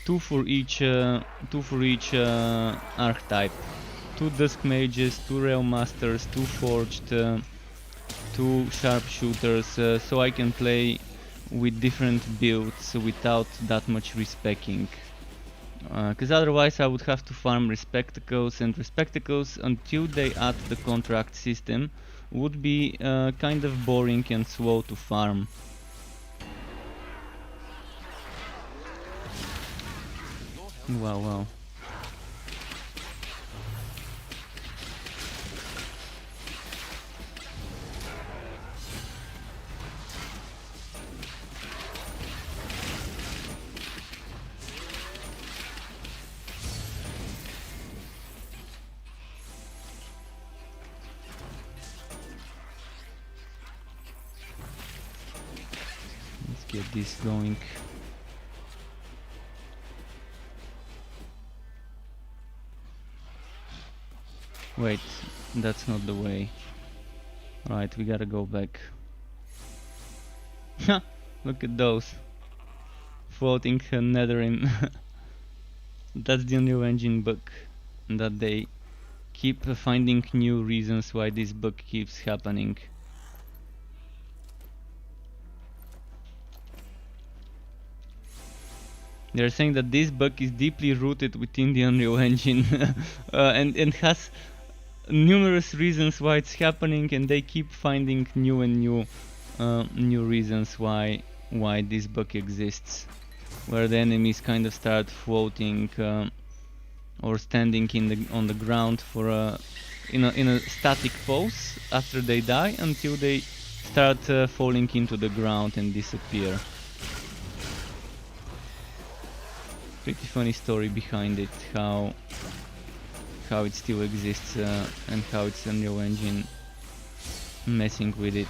Two for each archetype. 2 Dusk Mages, 2 Realm Masters, 2 Forged, 2 Sharpshooters, so I can play with different builds without that much respecking. Because otherwise I would have to farm Respectacles, and Respectacles, until they add the contract system, would be kind of boring and slow to farm. Wow. Let's get this going. Wait, that's not the way. Right, we gotta go back. Look at those. Floating Netherim. That's the new engine bug. That they keep finding new reasons why this bug keeps happening. They're saying that this bug is deeply rooted within the Unreal Engine and has numerous reasons why it's happening, and they keep finding new and new reasons why this bug exists, where the enemies kind of start floating or standing on the ground for in a static pose after they die until they start falling into the ground and disappear. Pretty funny story behind it, how it still exists and how it's Unreal Engine messing with it.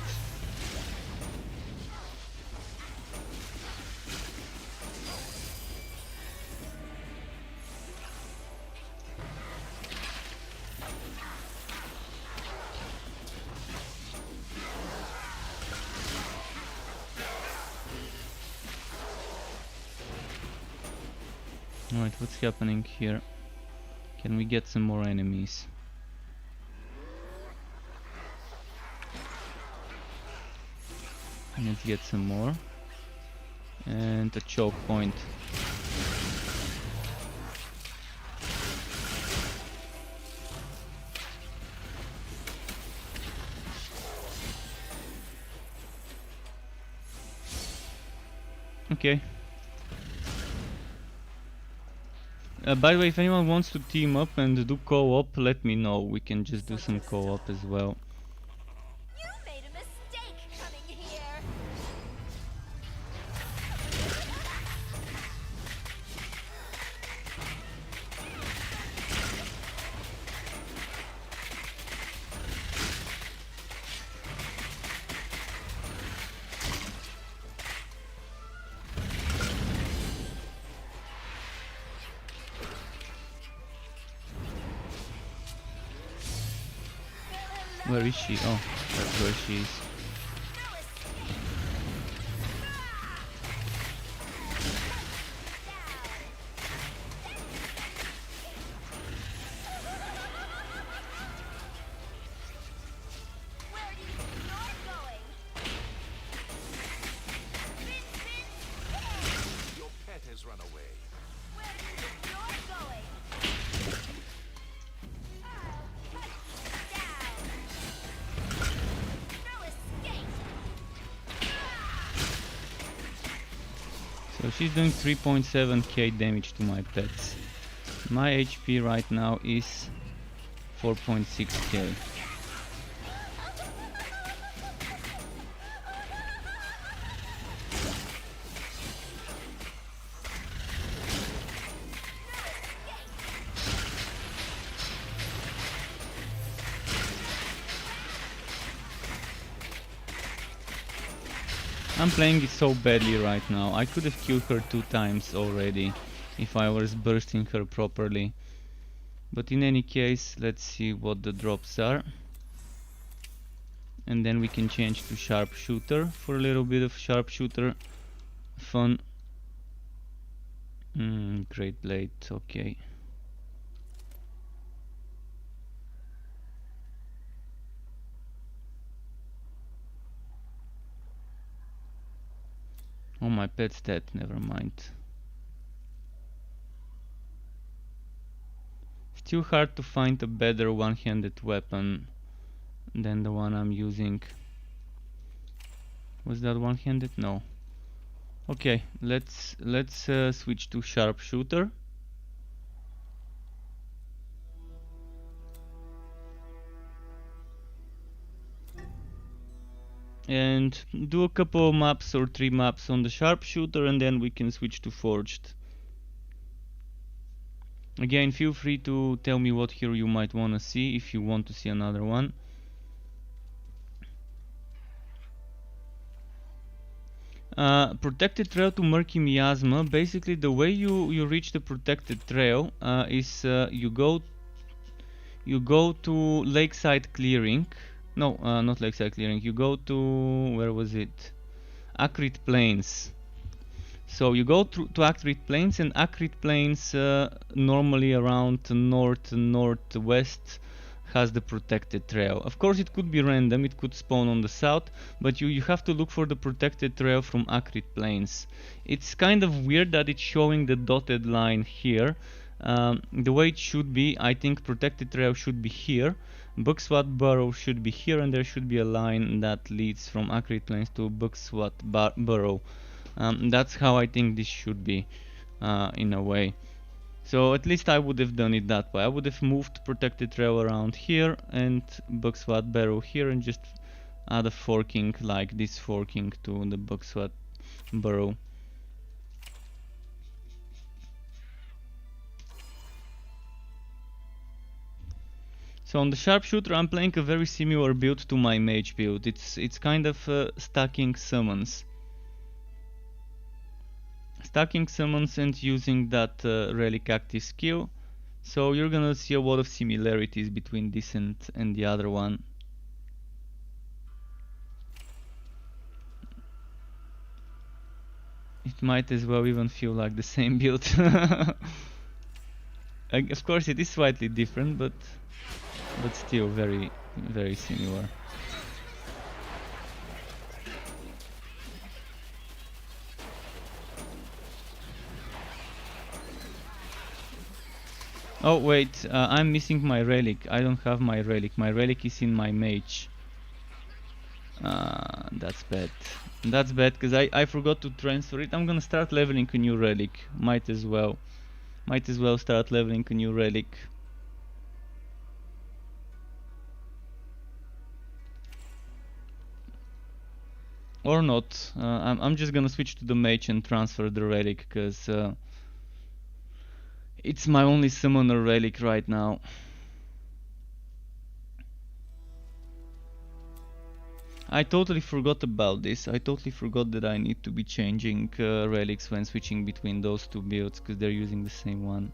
Alright, what's happening here? Can we get some more enemies? Let's get some more. And a choke point. Okay. By the way, if anyone wants to team up and do co-op, let me know. We can just do some co-op as well. You made a mistake coming here. Where is she? Oh, that's where she is. Your pet has run away. So she's doing 3.7k damage to my pets. My HP right now is 4.6k. I'm playing it so badly right now. I could have killed her 2 times already if I was bursting her properly. But in any case, let's see what the drops are. And then we can change to sharpshooter for a little bit of sharpshooter fun. Great blade, okay. Oh, my pet's dead, never mind. Still hard to find a better one-handed weapon than the one I'm using. Was that one-handed? No. Okay, let's switch to sharpshooter. And do a couple of maps or 3 maps on the sharpshooter, and then we can switch to forged. Again, feel free to tell me what hero you might want to see if you want to see another one. Protected trail to Murky Miasma. Basically, the way you reach the protected trail is you go to Lakeside Clearing. No, not Lakeside Clearing. You go to, where was it? Acrid Plains. So you go to Acrid Plains, and Acrid Plains normally around northwest has the protected trail. Of course it could be random, it could spawn on the south, but you have to look for the protected trail from Acrid Plains. It's kind of weird that it's showing the dotted line here. The way it should be, I think protected trail should be here, Bugswat Burrow should be here, and there should be a line that leads from Acrid Plains to Bugswat Burrow. That's how I think this should be, in a way. So at least I would have done it that way. I would have moved protected trail around here and Bugswat Barrow here and just add a forking like this forking to the Bugswat Burrow. So on the sharpshooter I'm playing a very similar build to my mage build. It's kind of stacking summons. Stacking summons and using that relic active skill, so you're gonna see a lot of similarities between this and the other one. It might as well even feel like the same build. Of course it is slightly different, but still very, very similar. Oh wait, I'm missing my relic. I don't have my relic. My relic is in my mage. That's bad. That's bad because I forgot to transfer it. I'm gonna start leveling a new relic. Might as well. Might as well start leveling a new relic. Or not. I'm just gonna switch to the mage and transfer the relic because it's my only summoner relic right now. I totally forgot about this. I totally forgot that I need to be changing relics when switching between those two builds because they're using the same one.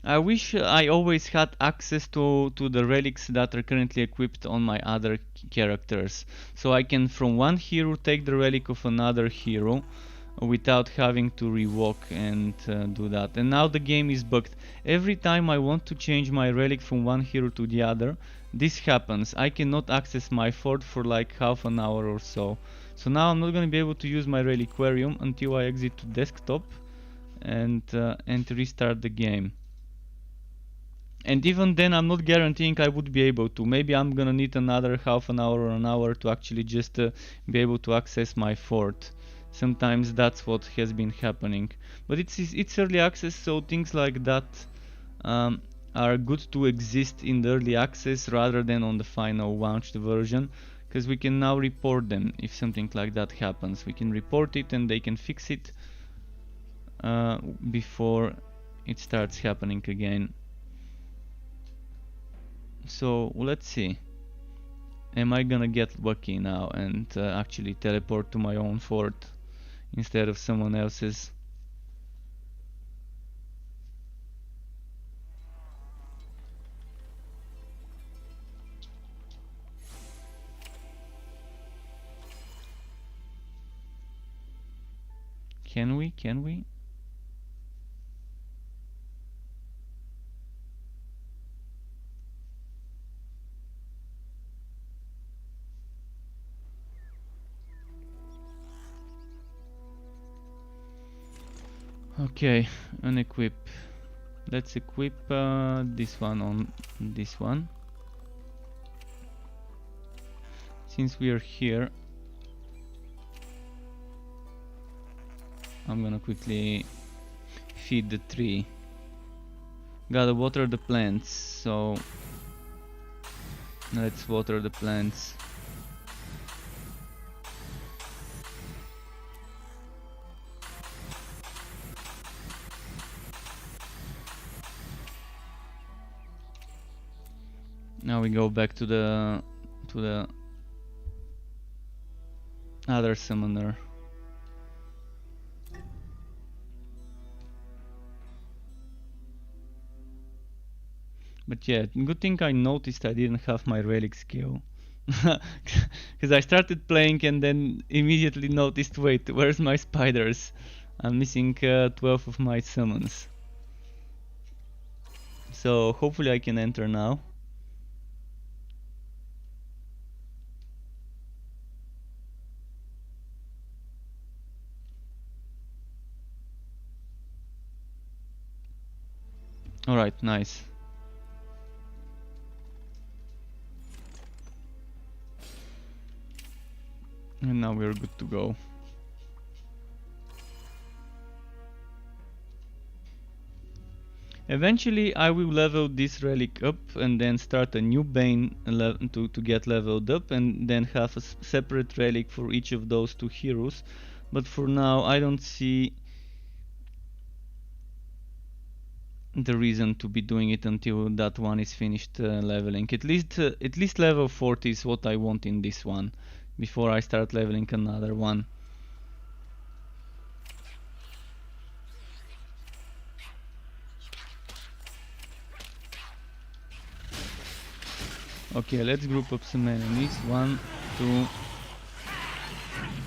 I wish I always had access to the relics that are currently equipped on my other characters. So I can from one hero take the relic of another hero without having to rewalk and do that. And now the game is bugged. Every time I want to change my relic from one hero to the other, this happens. I cannot access my fort for like half an hour or so. So now I'm not going to be able to use my reliquarium until I exit to desktop and restart the game. And even then I'm not guaranteeing I would be able to. Maybe I'm gonna need another half an hour or an hour to actually just be able to access my fort. Sometimes that's what has been happening. But it's early access, so things like that are good to exist in the early access rather than on the final launched version, because we can now report them if something like that happens. We can report it and they can fix it before it starts happening again. So let's see. Am I gonna get lucky now and actually teleport to my own fort instead of someone else's? Can we? Can we? Okay, unequip. Let's equip this one on this one. Since we are here, I'm gonna quickly feed the tree. Gotta water the plants, so let's water the plants. Now we go back to the other summoner. But yeah, good thing I noticed I didn't have my relic skill. Because I started playing and then immediately noticed, wait, where's my spiders? I'm missing 12 of my summons. So hopefully I can enter now. Alright, nice. And now we're good to go. Eventually I will level this relic up and then start a new Bane to get leveled up, and then have a separate relic for each of those two heroes. But for now I don't see the reason to be doing it until that one is finished leveling. At least level 40 is what I want in this one, before I start leveling another one. Okay, let's group up some enemies. 1, 2,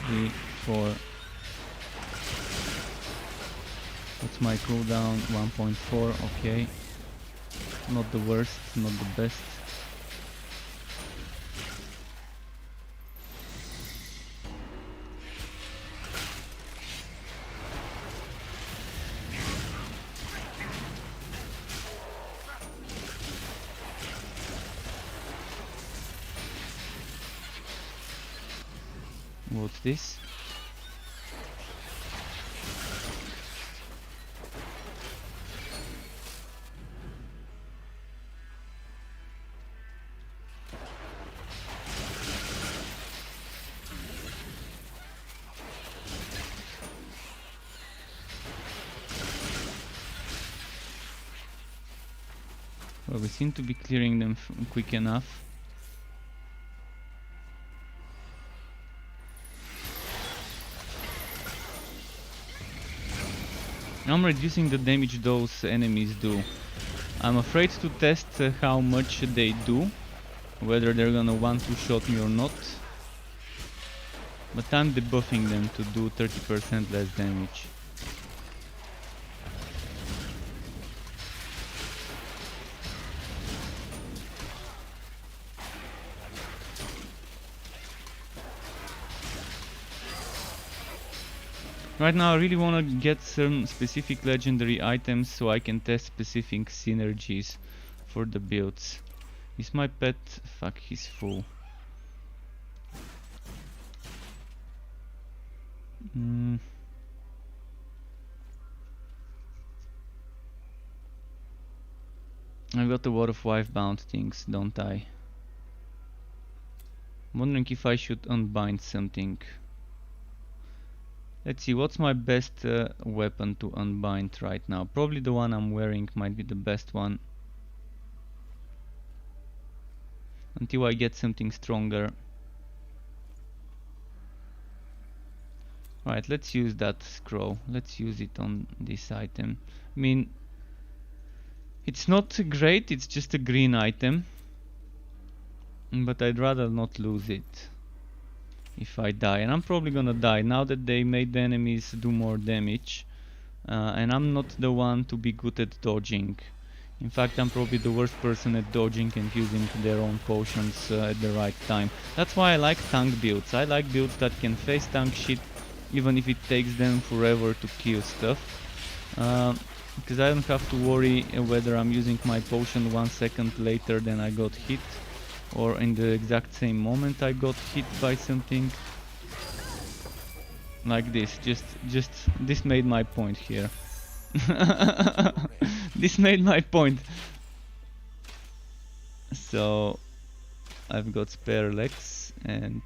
3, 4. What's my cooldown? 1.4, okay. Not the worst, not the best. What's this? Well, we seem to be clearing them quick enough. I'm reducing the damage those enemies do. I'm afraid to test how much they do, whether they're gonna want to shot me or not. But I'm debuffing them to do 30% less damage. Right now I really want to get some specific legendary items so I can test specific synergies for the builds. Is my pet? Fuck, he's full. I got a lot of wife bound things, don't I? I'm wondering if I should unbind something. Let's see, what's my best weapon to unbind right now? Probably the one I'm wearing might be the best one. Until I get something stronger. Alright, let's use that scroll. Let's use it on this item. I mean, it's not great, it's just a green item. But I'd rather not lose it if I die, and I'm probably gonna die now that they made the enemies do more damage, and I'm not the one to be good at dodging. In fact, I'm probably the worst person at dodging and using their own potions at the right time. That's why I like tank builds. I like builds that can face tank shit even if it takes them forever to kill stuff, because I don't have to worry whether I'm using my potion 1 second later than I got hit, or in the exact same moment I got hit by something. Like this, just this made my point here. This made my point. So I've got spare legs, and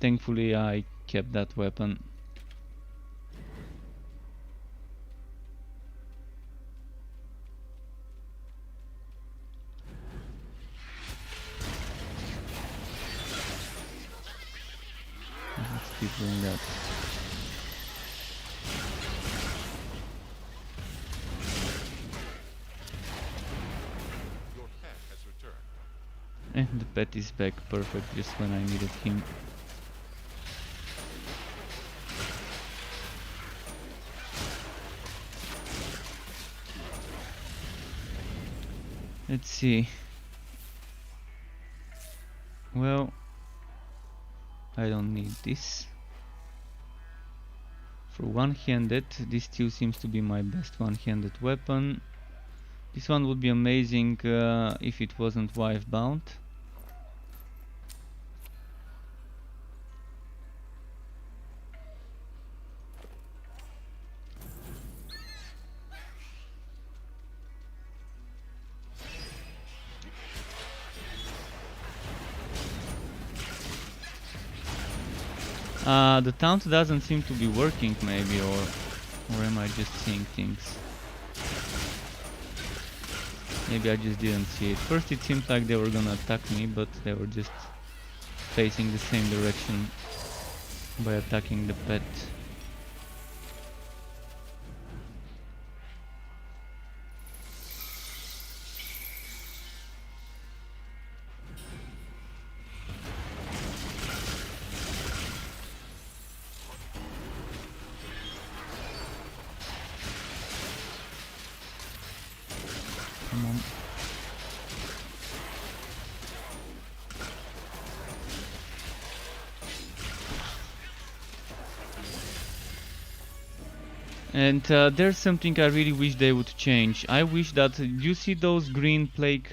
thankfully I kept that weapon. Let's keep doing that. Your pet has returned. The pet is back, perfect, just when I needed him. Let's see. Well, I don't need this. For one-handed, this still seems to be my best one-handed weapon. This one would be amazing if it wasn't wife-bound. The taunt doesn't seem to be working, maybe, or am I just seeing things? Maybe I just didn't see it. First it seemed like they were gonna attack me, but they were just facing the same direction by attacking the pet. Come on. And there's something I really wish they would change. I wish that you see those green plague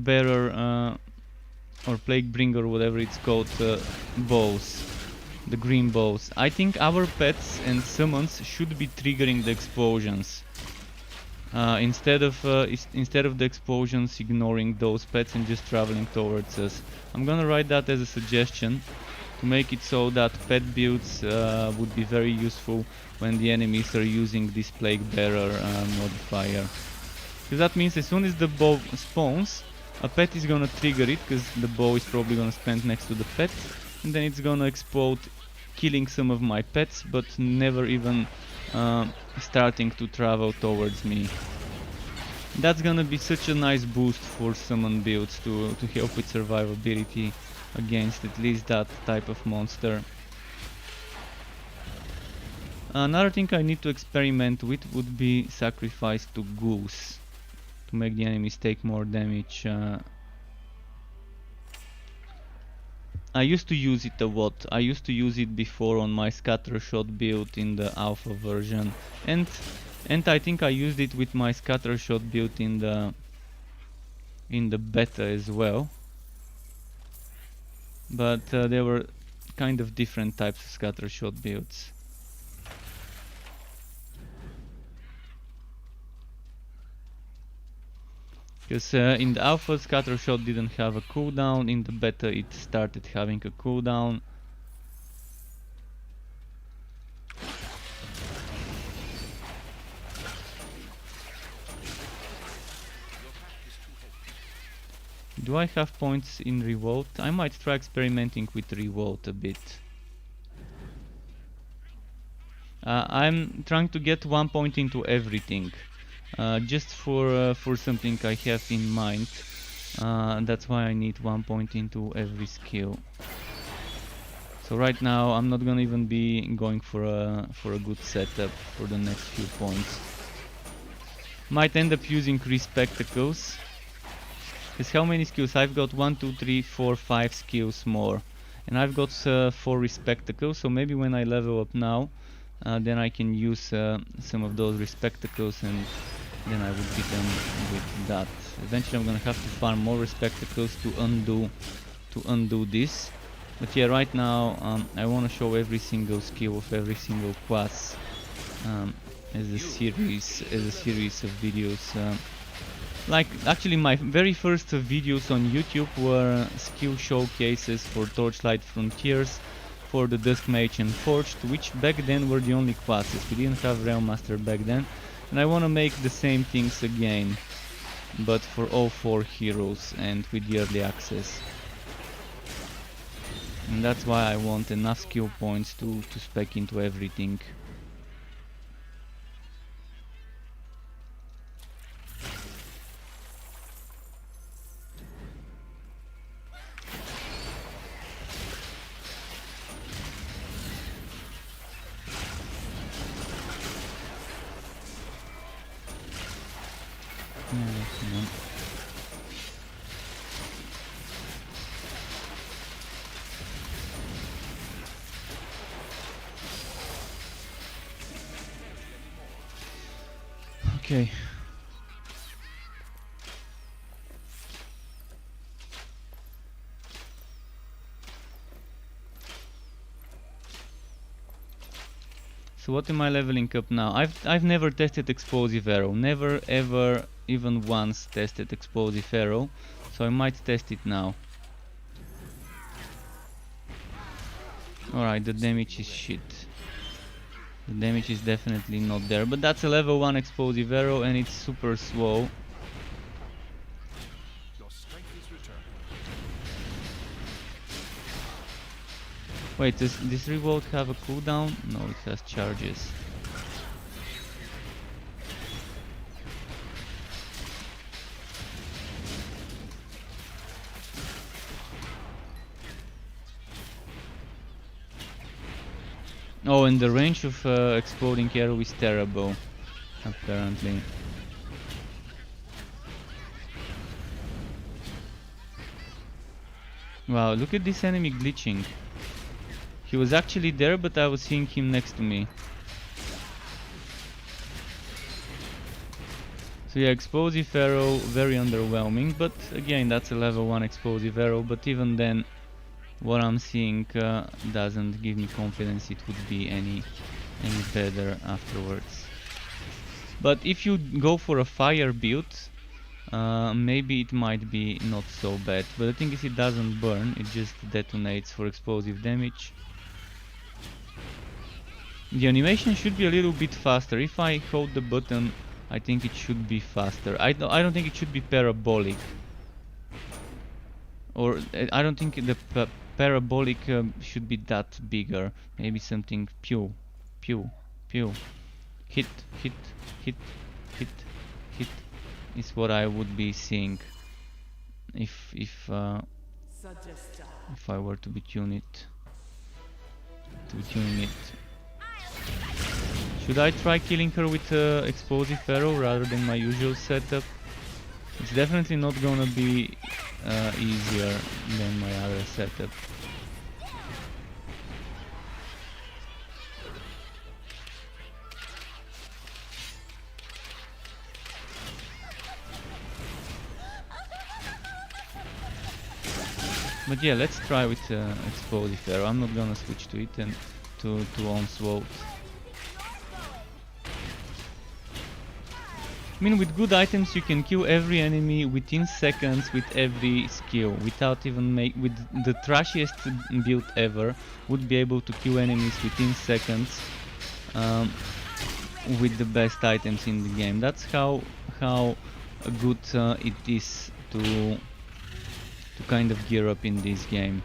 bearer or plague bringer, whatever it's called, bows, the green bows. I think our pets and summons should be triggering the explosions. Instead of the explosions ignoring those pets and just traveling towards us. I'm gonna write that as a suggestion to make it so that pet builds would be very useful when the enemies are using this plague bearer modifier. Because that means as soon as the bow spawns, a pet is gonna trigger it, because the bow is probably gonna spawn next to the pet, and then it's gonna explode, killing some of my pets, but never even starting to travel towards me. That's gonna be such a nice boost for summon builds to help with survivability against at least that type of monster. Another thing I need to experiment with would be sacrifice to ghouls to make the enemies take more damage. I used to use it a lot. I used to use it before on my scatter shot build in the alpha version, and I think I used it with my scatter shot build in the beta as well. But there were kind of different types of scatter shot builds. Because in the alpha, scatter shot didn't have a cooldown, in the beta it started having a cooldown. Do I have points in Revolt? I might try experimenting with Revolt a bit. I'm trying to get 1 point into everything. Just for something I have in mind. That's why I need 1 point into every skill. So right now I'm not gonna even be going for a good setup for the next few points. Might end up using Respectacles. Because how many skills? I've got 1, 2, 3, 4, 5 skills more. And I've got 4 Respectacles, so maybe when I level up now, then I can use some of those Respectacles, and then I would beat them with that. Eventually I'm gonna have to farm more Respectacles to undo this. But yeah, right now I wanna show every single skill of every single class as a series of videos. Like, actually my very first videos on YouTube were skill showcases for Torchlight Frontiers, for the Dusk Mage and Forged, which back then were the only classes. We didn't have Realm Master back then, and I want to make the same things again, but for all 4 heroes and with the early access. And that's why I want enough skill points to spec into everything. come on. Okay. So what am I leveling up now? I've never tested explosive arrow. Never ever even once tested explosive arrow. So I might test it now. Alright, the damage is shit. The damage is definitely not there, but that's a level 1 explosive arrow and it's super slow. Your strength is returning. Wait, does this revolt have a cooldown? No, it has charges. Oh, and the range of exploding arrow is terrible, apparently. Wow, look at this enemy glitching. He was actually there, but I was seeing him next to me. So yeah, explosive arrow, very underwhelming, but again, that's a level 1 explosive arrow, but even then, what I'm seeing doesn't give me confidence it would be any better afterwards. But if you go for a fire build, maybe it might be not so bad. But the thing is, it doesn't burn, it just detonates for explosive damage. The animation should be a little bit faster. If I hold the button, I think it should be faster. I don't think it should be parabolic. Or I don't think the parabolic should be that bigger. Maybe something pew, pew, pew. Hit, hit, hit, hit, hit is what I would be seeing if I were to be tuning it. Should I try killing her with explosive arrow rather than my usual setup? It's definitely not gonna be easier than my other setup. But yeah, let's try with explosive arrow. I'm not gonna switch to it and to onslaught. I mean, with good items you can kill every enemy within seconds with every skill, without even with the trashiest build ever, would be able to kill enemies within seconds with the best items in the game. That's how good it is to kind of gear up in this game.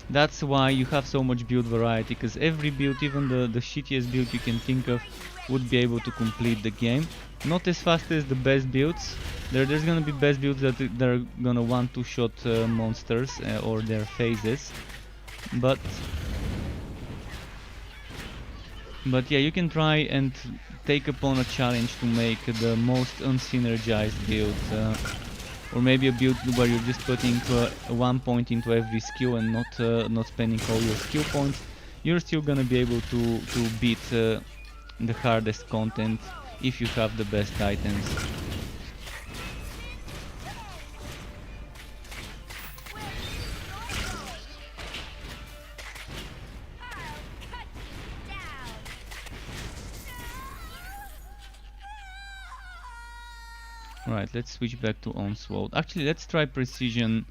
That's why you have so much build variety, because every build, even the shittiest build you can think of, would be able to complete the game. Not as fast as the best builds. There's gonna be best builds that they're gonna want to shot monsters or their phases, but yeah, you can try and take upon a challenge to make the most unsynergized build, or maybe a build where you're just putting 1 point into every skill and not spending all your skill points. You're still gonna be able to beat the hardest content if you have the best items. Right, let's switch back to onslaught. Actually, let's try precision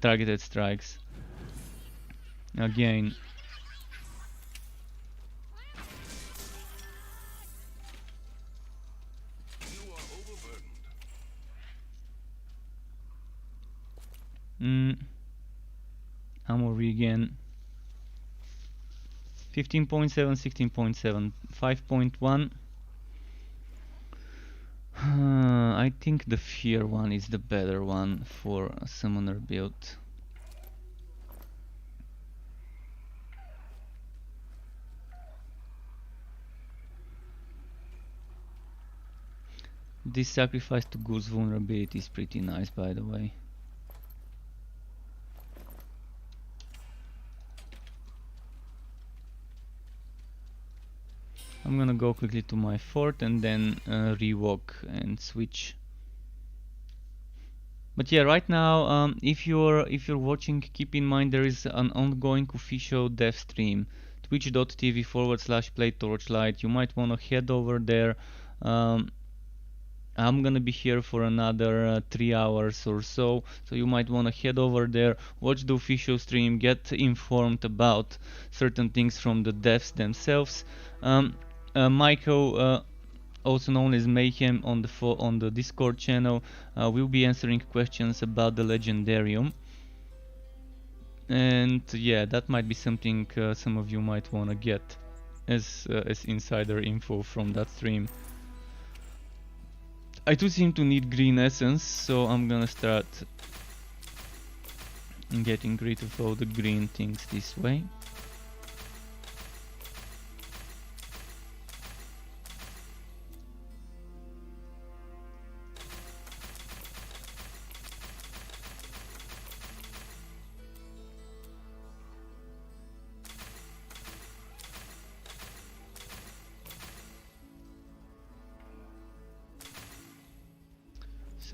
targeted strikes again. Ammo regen 15.7, 16.7, 5.1. I think the fear one is the better one for a summoner build. This sacrifice to Goose vulnerability is pretty nice, by the way. I'm gonna go quickly to my fort and then rewalk and switch. But yeah, right now, if you're watching, keep in mind there is an ongoing official dev stream, twitch.tv/play Torchlight. You might wanna head over there. I'm gonna be here for another 3 hours or so, so you might wanna head over there, watch the official stream, get informed about certain things from the devs themselves. Michael, also known as Mayhem on the Discord channel, will be answering questions about the Legendarium. And yeah, that might be something some of you might wanna get as insider info from that stream. I do seem to need green essence, so I'm gonna start getting rid of all the green things this way.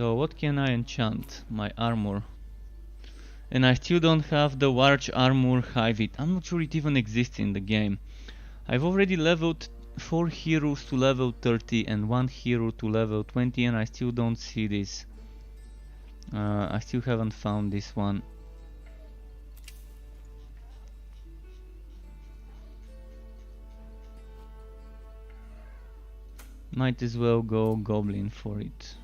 So what can I enchant? My armor. And I still don't have the large armor Hivit. I'm not sure it even exists in the game. I've already leveled 4 heroes to level 30 and 1 hero to level 20, and I still don't see this. I still haven't found this one. Might as well go goblin for it.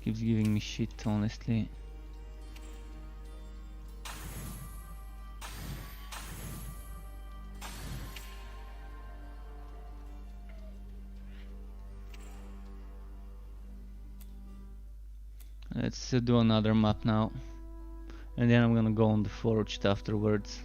Keeps giving me shit, honestly. Let's do another map now, and then I'm gonna go on the forged afterwards.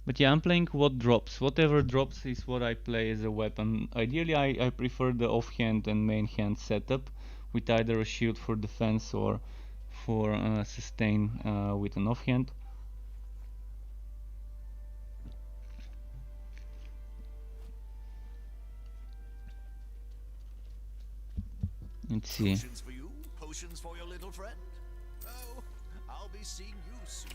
But yeah, I'm playing what drops. Whatever drops is what I play as a weapon. Ideally, I prefer the offhand and main hand setup, with either a shield for defense or for sustain with an offhand. Let's see. Potions for you, potions for your little friend. Oh, I'll be seeing you soon.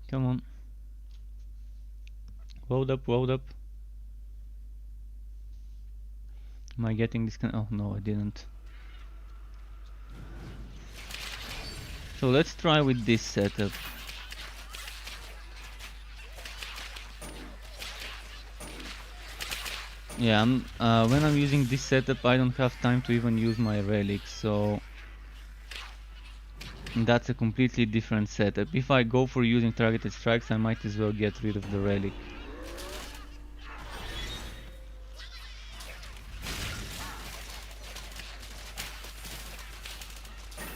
Come on. Load up, load up. Am I getting this kind? Oh no, I didn't. So let's try with this setup. Yeah, when I'm using this setup, I don't have time to even use my relics, so that's a completely different setup. If I go for using targeted strikes, I might as well get rid of the relic.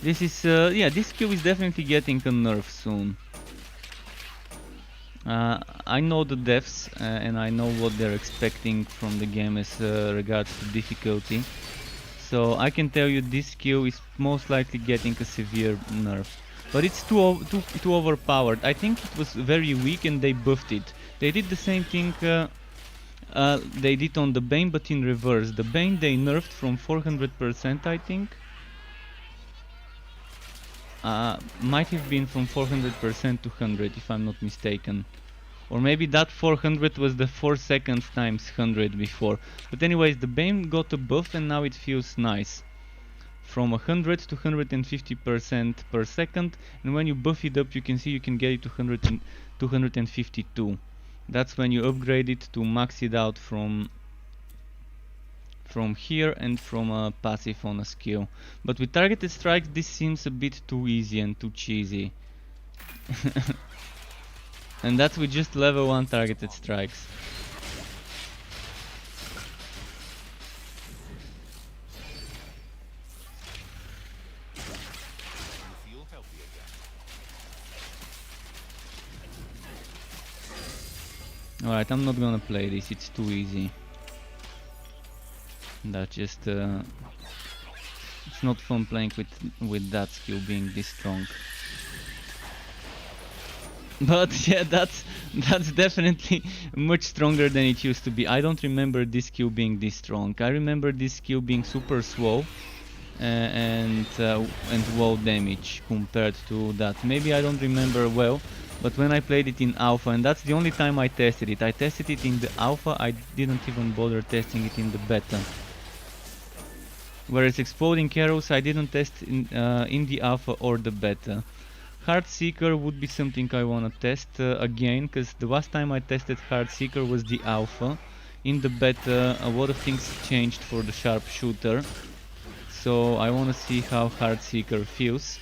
This is, yeah, this skill is definitely getting a nerf soon. I know the devs and I know what they're expecting from the game as regards to difficulty. So I can tell you this skill is most likely getting a severe nerf. But it's too overpowered. I think it was very weak and they buffed it. They did the same thing they did on the Bane, but in reverse. The Bane they nerfed from 400%, I think. Might have been from 400% to 100 if I'm not mistaken. Or maybe that 400 was the 4 seconds times 100 before. But anyways, the Bane got a buff and now it feels nice. From 100 to 150% per second, and when you buff it up you can see you can get it to 252. That's when you upgrade it to max it out from here and from a passive on a skill. But with targeted strikes this seems a bit too easy and too cheesy. And that's with just level 1 targeted strikes. Alright, I'm not gonna play this, it's too easy. That just it's not fun playing with that skill being this strong. But yeah, that's definitely much stronger than it used to be. I don't remember this skill being this strong. I remember this skill being super slow and low damage compared to that. Maybe I don't remember well, but when I played it in alpha, and that's the only time I tested it. I tested it in the alpha, I didn't even bother testing it in the beta. Whereas exploding arrows I didn't test in the alpha or the beta. Heartseeker would be something I wanna test again, because the last time I tested Heartseeker was the alpha. In the beta a lot of things changed for the sharpshooter, so I wanna see how Heartseeker feels.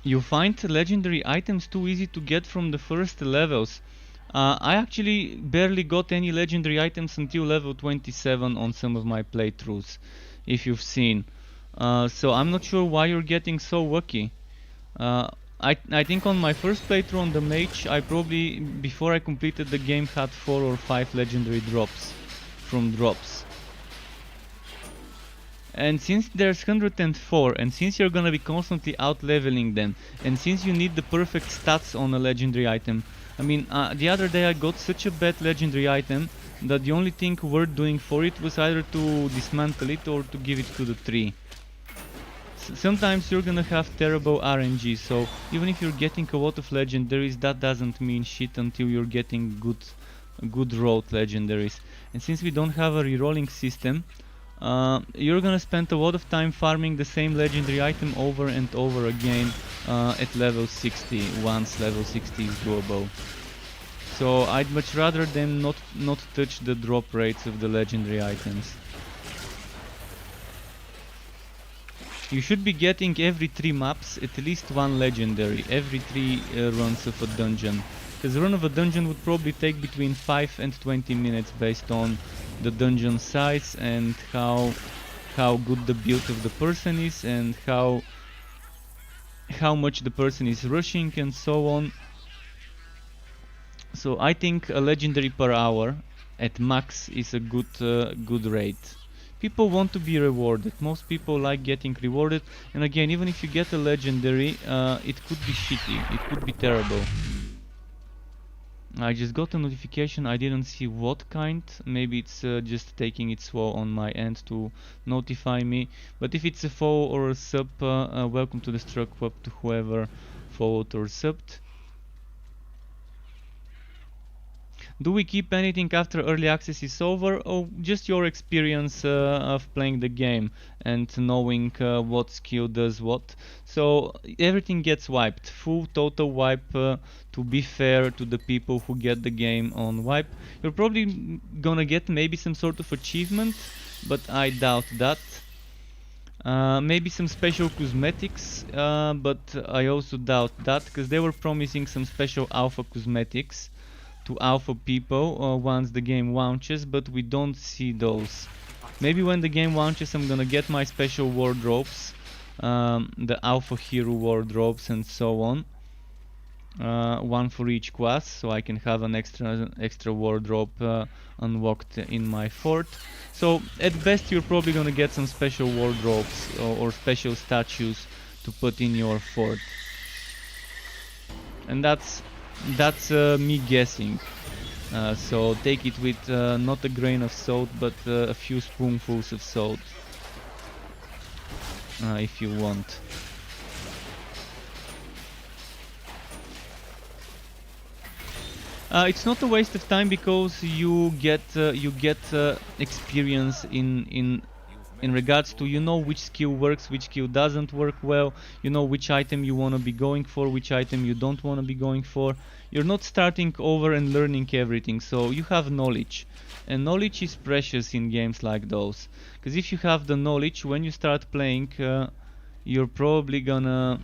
You find legendary items too easy to get from the first levels. I actually barely got any legendary items until level 27 on some of my playthroughs, if you've seen. So I'm not sure why you're getting so lucky. I think on my first playthrough on the mage, I probably, before I completed the game, had 4 or 5 legendary drops from drops. And since there's 104, and since you're gonna be constantly out-leveling them, and since you need the perfect stats on a legendary item, I mean, the other day I got such a bad legendary item that the only thing worth doing for it was either to dismantle it or to give it to the tree. Sometimes you're gonna have terrible RNG, so even if you're getting a lot of legendaries, that doesn't mean shit until you're getting good road legendaries. And since we don't have a rerolling system, you're gonna spend a lot of time farming the same legendary item over and over again at level 60, once level 60 is doable. So I'd much rather than not touch the drop rates of the legendary items. You should be getting every 3 maps at least 1 legendary, every 3 runs of a dungeon. Because a run of a dungeon would probably take between 5 and 20 minutes based on the dungeon size and how good the build of the person is and how much the person is rushing and so on. So I think a legendary per hour at max is a good rate. People want to be rewarded. Most people like getting rewarded, and again, even if you get a legendary, it could be shitty, it could be terrible. I just got a notification, I didn't see what kind. Maybe it's just taking it slow on my end to notify me. But if it's a follow or a sub, welcome to the Struck Club to whoever followed or subbed. Do we keep anything after early access is over, or just your experience of playing the game and knowing what skill does what? So everything gets wiped, full total wipe, to be fair to the people who get the game on wipe. You're probably gonna get maybe some sort of achievement, but I doubt that. Maybe some special cosmetics, but I also doubt that, because they were promising some special alpha cosmetics to alpha people once the game launches, but we don't see those. Maybe when the game launches I'm gonna get my special wardrobes, the alpha hero wardrobes and so on, one for each class, so I can have an extra wardrobe unlocked in my fort. So at best you're probably gonna get some special wardrobes or special statues to put in your fort, and that's me guessing, so take it with not a grain of salt, but a few spoonfuls of salt, if you want. It's not a waste of time because you get experience in in regards to, you know, which skill works, which skill doesn't work well, you know which item you want to be going for, which item you don't want to be going for. You're not starting over and learning everything, so you have knowledge. And knowledge is precious in games like those, because if you have the knowledge, when you start playing, you're probably gonna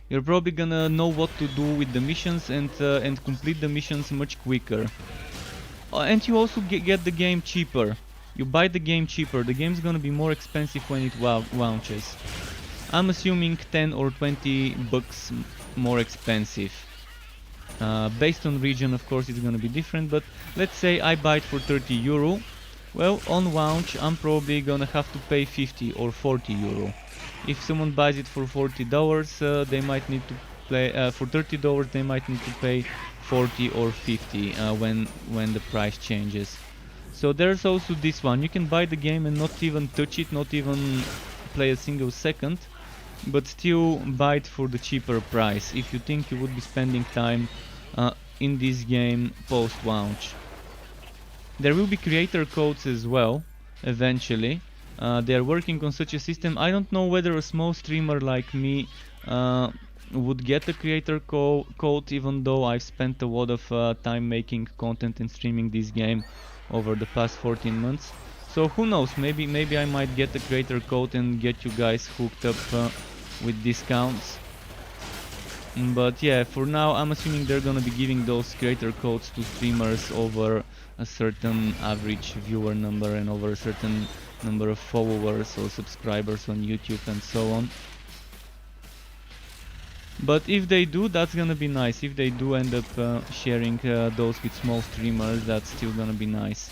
know what to do with the missions and complete the missions much quicker. And you also get the game cheaper. You buy the game cheaper. The game's gonna be more expensive when it launches. I'm assuming 10 or 20 bucks more expensive. Based on region, of course, it's gonna be different, but let's say I buy it for 30 euro. Well, on launch, I'm probably gonna have to pay 50 or 40 euro. If someone buys it for $40, they might need to play for $30. They might need to pay 40 or 50 when the price changes. So there's also this one. You can buy the game and not even touch it, not even play a single second, but still buy it for the cheaper price if you think you would be spending time in this game post-launch. There will be creator codes as well, eventually. They are working on such a system. I don't know whether a small streamer like me would get a creator code, even though I've spent a lot of time making content and streaming this game over the past 14 months. So who knows, maybe I might get a creator code and get you guys hooked up with discounts. But yeah, for now I'm assuming they're gonna be giving those creator codes to streamers over a certain average viewer number and over a certain number of followers or subscribers on YouTube and so on. But if they do, that's gonna be nice. If they do end up sharing those with small streamers, that's still gonna be nice.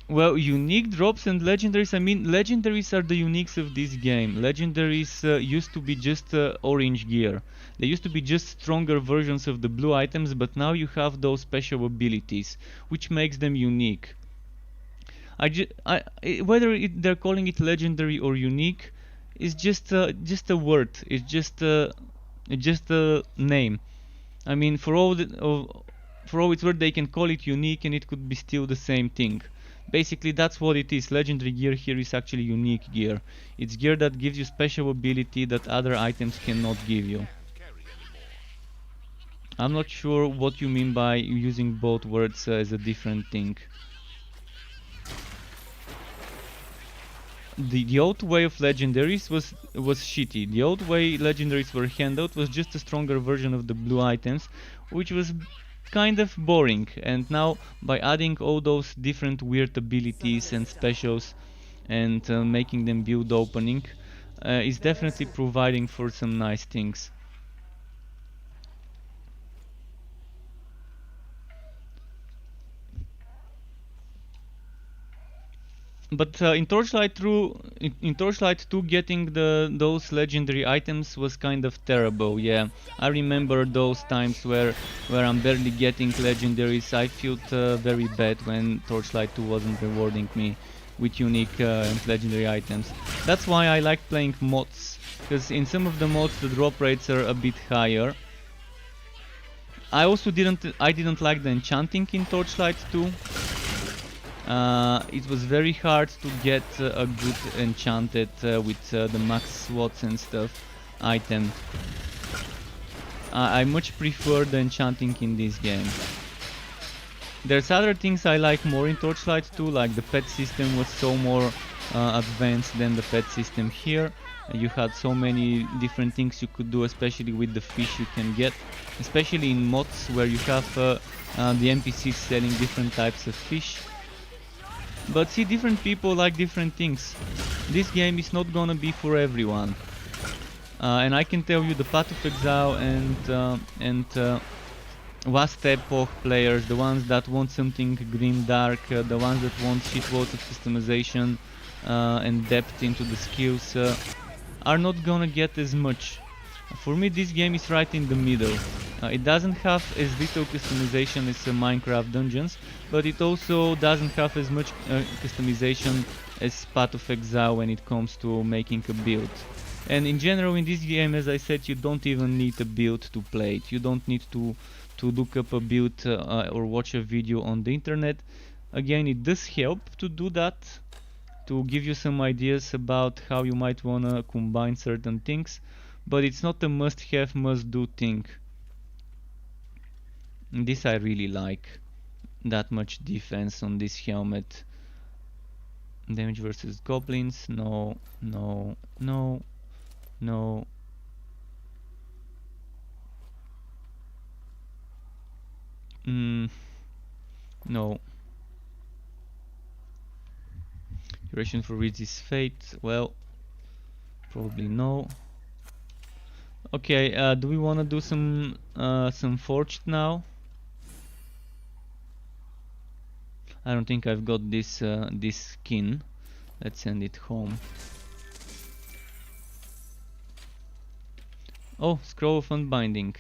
Well, unique drops and legendaries, I mean, legendaries are the uniques of this game. Legendaries used to be just orange gear. They used to be just stronger versions of the blue items, but now you have those special abilities, which makes them unique. Whether they're calling it legendary or unique is just a word. It's just a name. I mean, for all it's worth, they can call it unique and it could be still the same thing. Basically, that's what it is. Legendary gear here is actually unique gear. It's gear that gives you special ability that other items cannot give you. I'm not sure what you mean by using both words as a different thing. The old way of legendaries was shitty. The old way legendaries were handled was just a stronger version of the blue items, which was kind of boring. And now by adding all those different weird abilities and specials and making them build opening is definitely providing for some nice things. But in Torchlight 2, getting those legendary items was kind of terrible. Yeah, I remember those times where I'm barely getting legendaries. I felt very bad when Torchlight 2 wasn't rewarding me with unique and legendary items. That's why I like playing mods, because in some of the mods the drop rates are a bit higher. I also didn't like the enchanting in Torchlight 2. It was very hard to get a good enchanted with the max slots and stuff item. I much prefer the enchanting in this game. There's other things I like more in Torchlight 2, like the pet system was so more advanced than the pet system here. You had so many different things you could do, especially with the fish you can get, especially in mods where you have the NPCs selling different types of fish. But see, different people like different things. This game is not gonna be for everyone. And I can tell you, the Path of Exile and Last Epoch players, the ones that want something grim dark, the ones that want shitloads of customization and depth into the skills, are not gonna get as much. For me, this game is right in the middle. It doesn't have as little customization as Minecraft Dungeons, but it also doesn't have as much customization as Path of Exile when it comes to making a build. And in general in this game, as I said, you don't even need a build to play it. You don't need to look up a build or watch a video on the internet. Again, it does help to do that, to give you some ideas about how you might wanna combine certain things, but it's not a must-have, must-do thing. This I really like. That much defense on this helmet. Damage versus goblins. No, no, no, no. No. Duration for Rizzi's fate. Well, probably no. Okay, do we wanna do some forged now? I don't think I've got this this skin. Let's send it home. Oh, scroll of unbinding.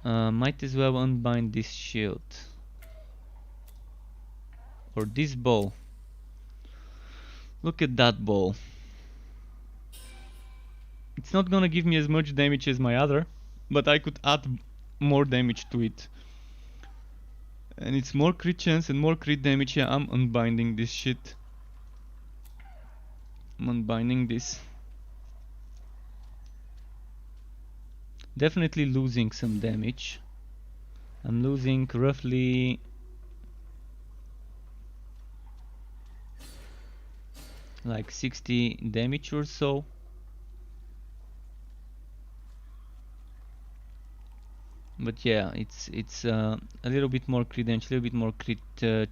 Might as well unbind this shield. Or this bow. Look at that bow. It's not gonna give me as much damage as my other, but I could add more damage to it. And it's more crit chance and more crit damage. Yeah, I'm unbinding this shit. I'm unbinding this. Definitely losing some damage. I'm losing roughly like 60 damage or so. But yeah, it's a little bit more crit damage, a little bit more crit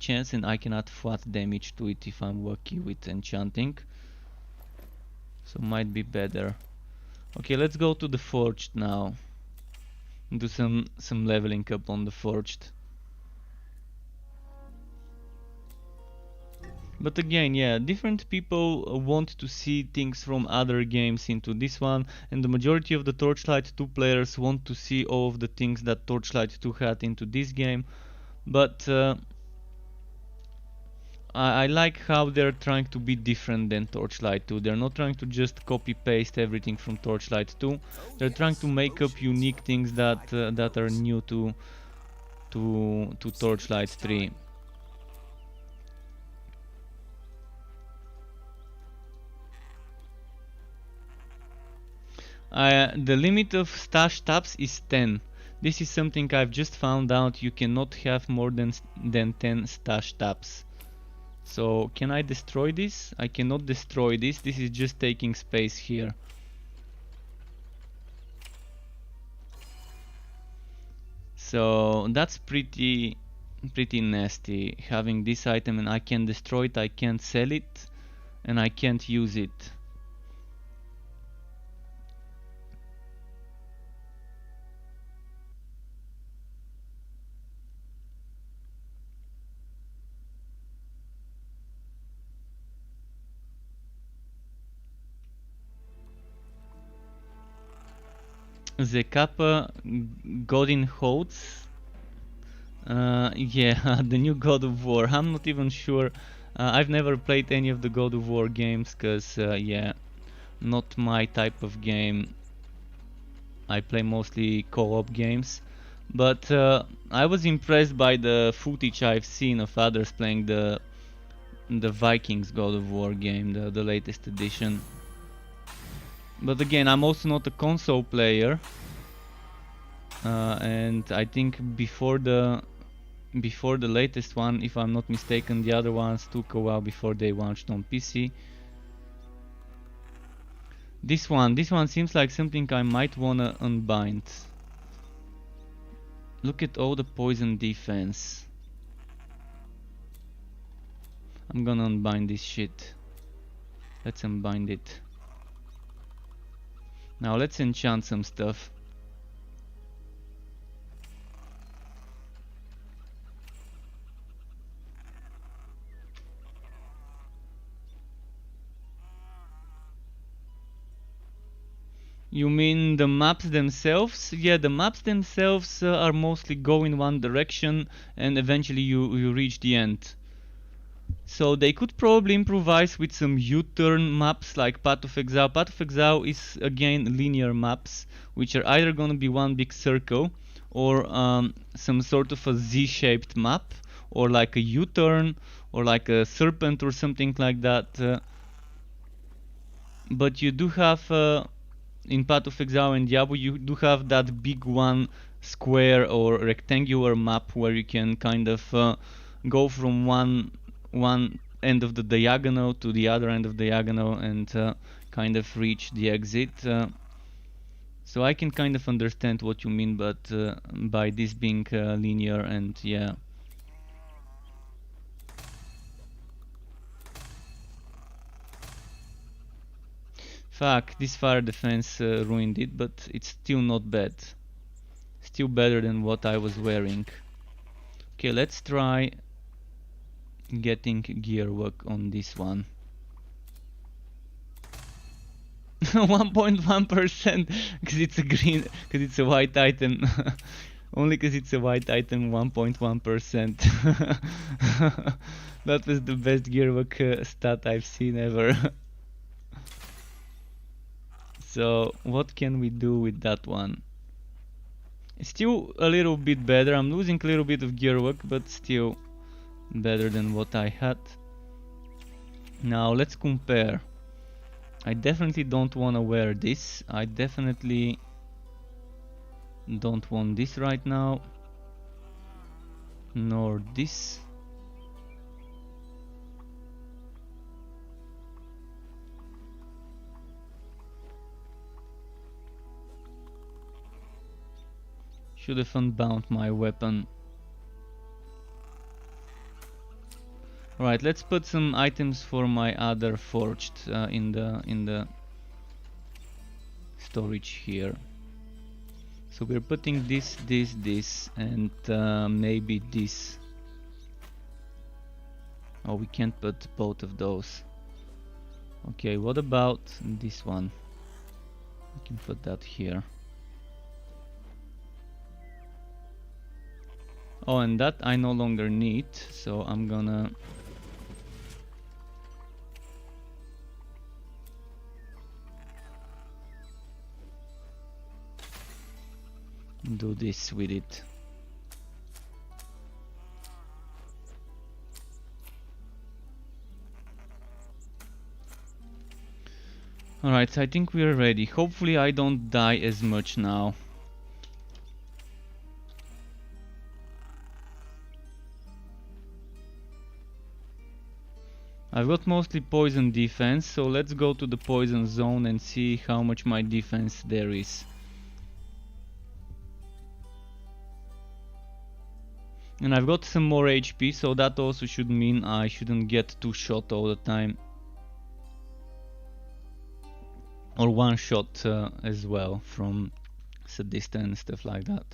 chance, and I can add flat damage to it if I'm lucky with enchanting. So might be better. Okay, let's go to the forged now. Do some leveling up on the forged. But again, yeah, different people want to see things from other games into this one, and the majority of the Torchlight 2 players want to see all of the things that Torchlight 2 had into this game. But I like how they're trying to be different than Torchlight 2. They're not trying to just copy paste everything from Torchlight 2. They're trying to make up unique things that that are new to Torchlight 3. The limit of stash tabs is 10. This is something I've just found out. You cannot have more than 10 stash tabs. So can I destroy this? I cannot destroy this. This is just taking space here. So that's pretty nasty, having this item and I can destroy it, I can't sell it, and I can't use it. The Kappa Godin Holds. Yeah, the new God of War. I'm not even sure. I've never played any of the God of War games, cause yeah, not my type of game. I play mostly co-op games. But I was impressed by the footage I've seen of others playing the Vikings God of War game, the latest edition. But again, I'm also not a console player, and I think before the latest one, if I'm not mistaken, the other ones took a while before they launched on PC. This one seems like something I might wanna unbind. Look at all the poison defense. I'm gonna unbind this shit. Let's unbind it. Now let's enchant some stuff. You mean the maps themselves? Yeah, the maps themselves are mostly go in one direction and eventually you reach the end. So they could probably improvise with some U-turn maps like Path of Exile. Path of Exile is again linear maps, which are either gonna be one big circle or some sort of a Z-shaped map, or like a U-turn, or like a serpent or something like that. But you do have in Path of Exile and Diablo, you do have that big one square or rectangular map where you can kind of go from one end of the diagonal to the other end of the diagonal and kind of reach the exit. So I can kind of understand what you mean, but by this being linear, and yeah. Fuck, this fire defense ruined it, but it's still not bad. Still better than what I was wearing. Okay, let's try getting gear work on this one. 1.1% because it's a green, because it's a white item. Only because it's a white item, 1.1%. That was the best gear work stat I've seen ever. So what can we do with that one? It's still a little bit better. I'm losing a little bit of gear work, but still better than what I had. Now let's compare. I definitely don't want to wear this. I definitely don't want this right now. Nor this. Should have unbound my weapon. Right, let's put some items for my other forged in the storage here. So we're putting this, and maybe this. Oh, we can't put both of those. Okay, what about this one? We can put that here. Oh, and that I no longer need, so I'm gonna do this with it. Alright, I think we're ready. Hopefully I don't die as much now. I've got mostly poison defense, so let's go to the poison zone and see how much my defense there is. And I've got some more HP, so that also should mean I shouldn't get two shot all the time. Or one shot as well from a distance, stuff like that.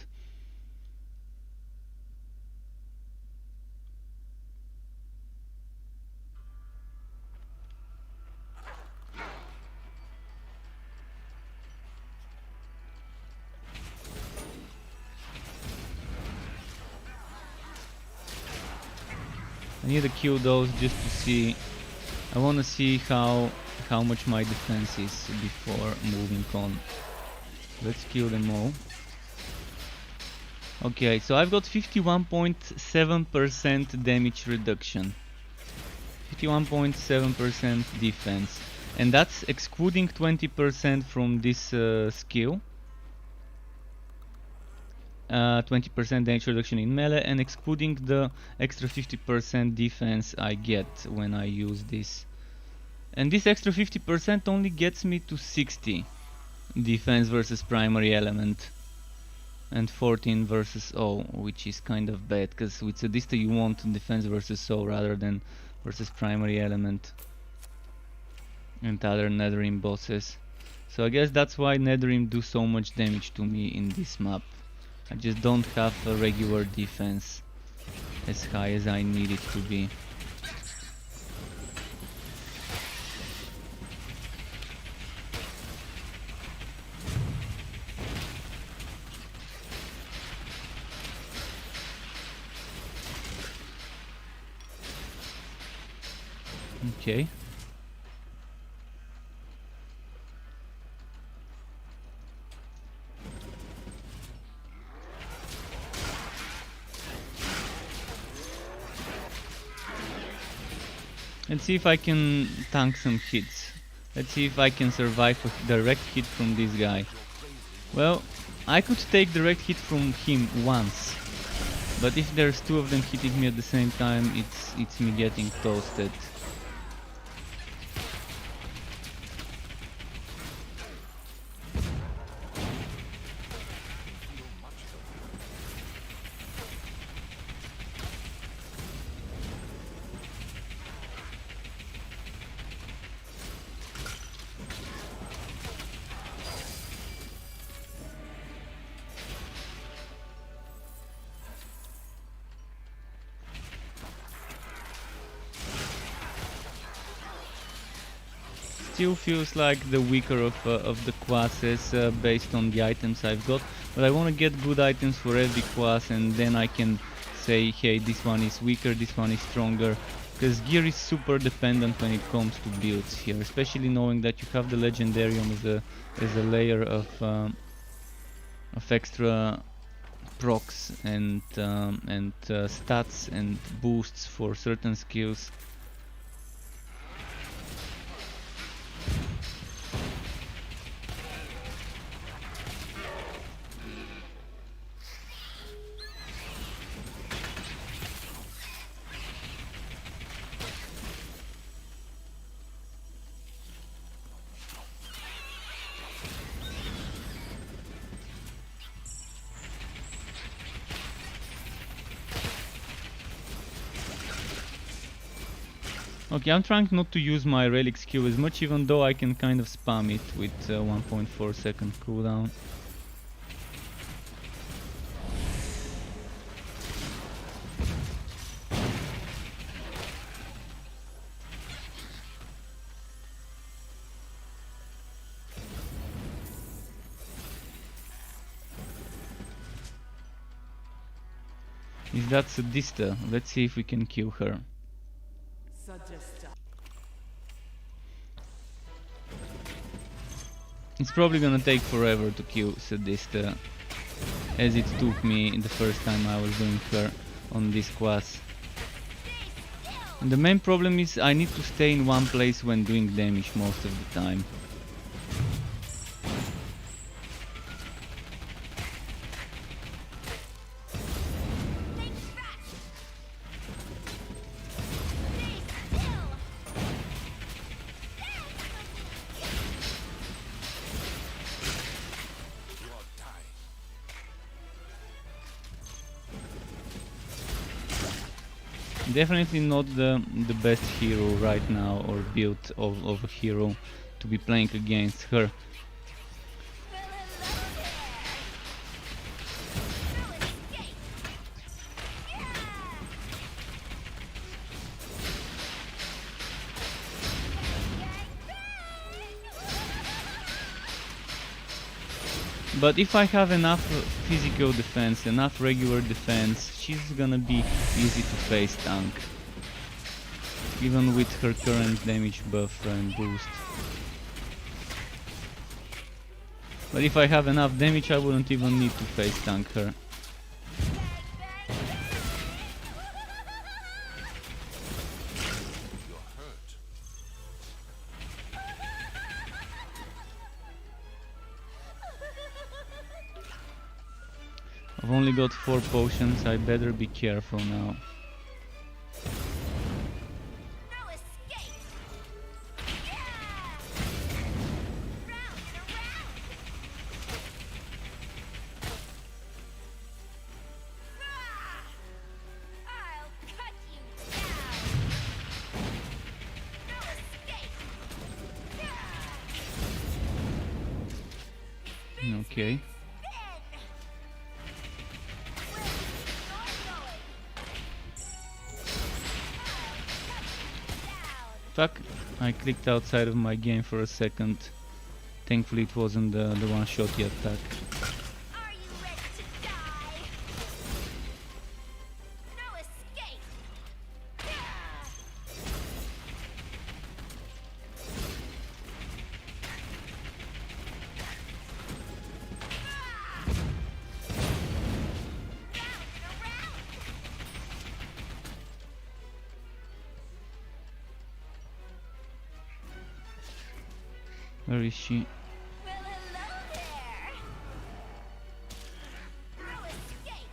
I need to kill those just to see. I want to see how much my defense is before moving on. Let's kill them all. Okay, so I've got 51.7% damage reduction. 51.7% defense. And that's excluding 20% from this skill. 20% damage reduction in melee, and excluding the extra 50% defense I get when I use this. And this extra 50% only gets me to 60 defense versus primary element and 14 versus O, which is kind of bad, because with Sadista you want defense versus O rather than versus primary element and other Netherrim bosses. So I guess that's why Netherrim do so much damage to me in this map. I just don't have a regular defense as high as I need it to be. Okay. Let's see if I can tank some hits. Let's see if I can survive a direct hit from this guy. Well, I could take direct hit from him once, but if there's two of them hitting me at the same time, it's me getting toasted. Still feels like the weaker of the classes based on the items I've got, but I want to get good items for every class, and then I can say, hey, this one is weaker, this one is stronger, because gear is super dependent when it comes to builds here, especially knowing that you have the Legendarium as a layer of extra procs and stats and boosts for certain skills. Okay, I'm trying not to use my relic skill as much, even though I can kind of spam it with 1.4 second cooldown. Is that Sadista? Let's see if we can kill her. It's probably gonna take forever to kill Sadista, as it took me the first time I was doing her on this class. And the main problem is I need to stay in one place when doing damage most of the time. Definitely not the best hero right now, or build of a hero to be playing against her. But if I have enough physical defense, enough regular defense, she's gonna be easy to face tank, even with her current damage buff and boost. But if I have enough damage, I wouldn't even need to face tank her. I've only got 4 potions, I better be careful now. Okay. Fuck, I clicked outside of my game for a second. Thankfully it wasn't the one-shot attack. Are you ready to die? No escape. Where is she? Well, hello there. No escape.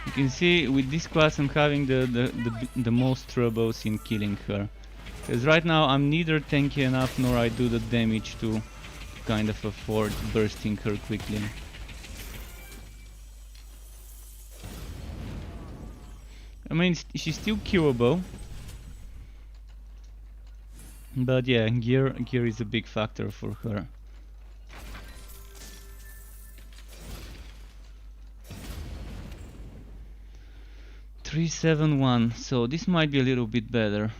You can see with this class I'm having the most troubles in killing her. Because right now I'm neither tanky enough nor I do the damage to kind of afford bursting her quickly. I mean, she's still killable. But yeah, gear is a big factor for her. $371, so this might be a little bit better.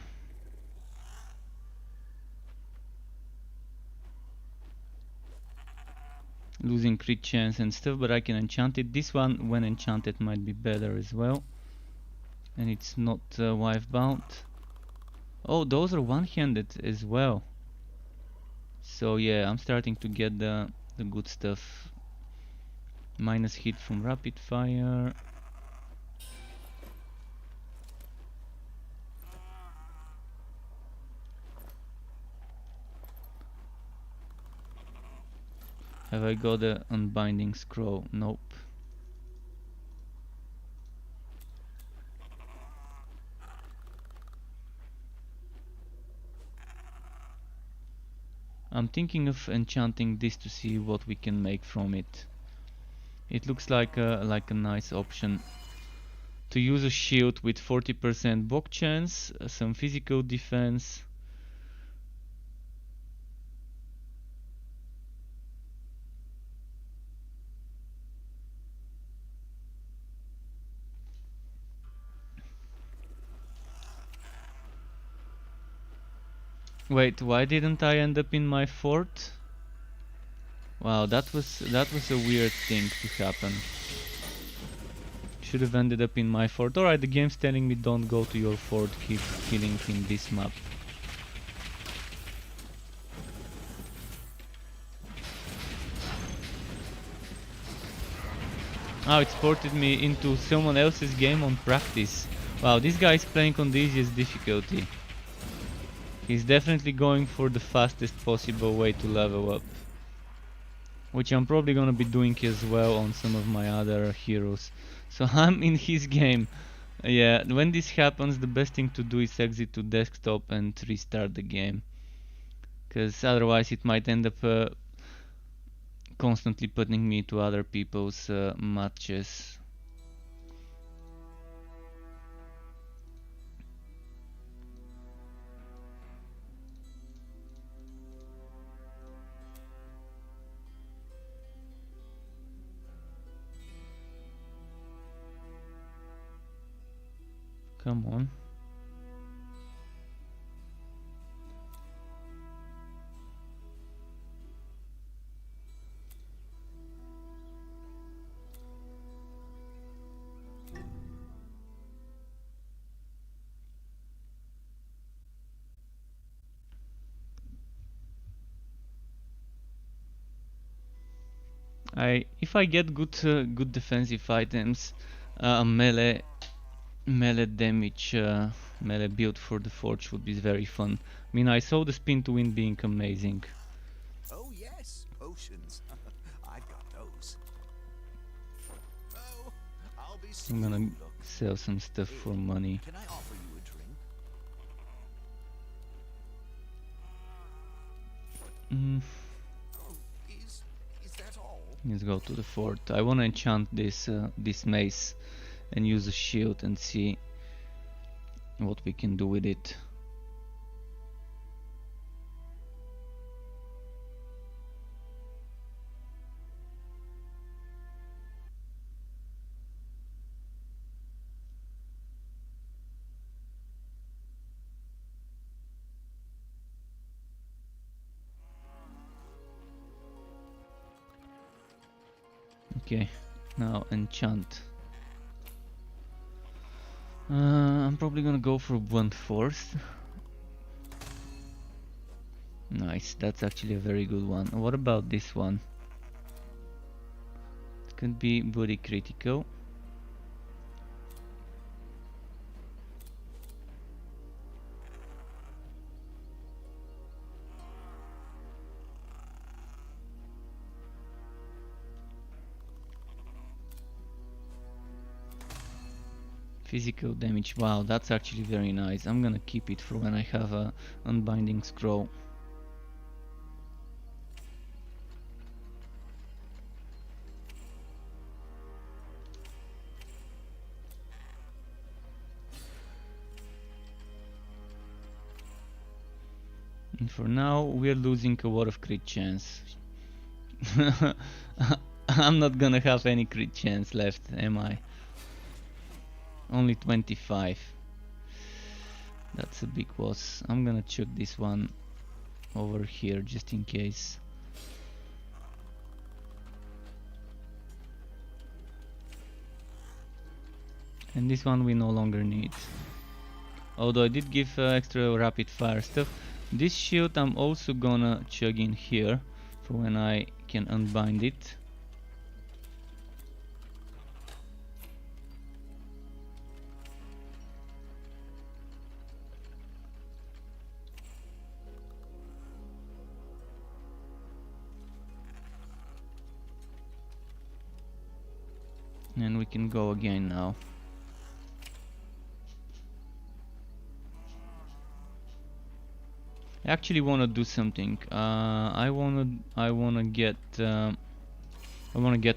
Losing crit chance and stuff, but I can enchant it. This one, when enchanted, might be better as well. And it's not wife bound. Oh, those are one-handed as well. So yeah, I'm starting to get the good stuff. Minus hit from rapid fire. Have I got the unbinding scroll? Nope. I'm thinking of enchanting this to see what we can make from it. It looks like a nice option. To use a shield with 40% block chance, some physical defense. Wait, why didn't I end up in my fort? Wow, that was a weird thing to happen. Should have ended up in my fort. Alright, the game's telling me don't go to your fort, keep killing in this map. Oh, it ported me into someone else's game on practice. Wow, this guy is playing on the easiest difficulty. He's definitely going for the fastest possible way to level up. Which I'm probably gonna be doing as well on some of my other heroes. So I'm in his game. Yeah, when this happens, the best thing to do is exit to desktop and restart the game. Because otherwise it might end up constantly putting me to other people's matches. Come on. If I get good defensive items, melee damage, melee build for the forge would be very fun. I mean, I saw the spin to win being amazing. Oh yes, potions. I've got those. Oh, I'll be I'm gonna Look, sell some stuff for money. can I offer you a drink? Mm, Oh, is that all? let's go to the fort. I wanna enchant this mace and use a shield and see what we can do with it. Okay, now enchant. I'm probably gonna go for 1/4. Nice, that's actually a very good one. What about this one? It could be body critical. Physical damage, wow, that's actually very nice. I'm gonna keep it for when I have a unbinding scroll. And for now, we're losing a lot of crit chance. I'm not gonna have any crit chance left, am I? Only 25. That's a big loss. I'm gonna chuck this one over here just in case. And this one we no longer need. Although I did give extra rapid fire stuff. This shield I'm also gonna chug in here for when I can unbind it. And we can go again now. I actually want to do something. I wanna get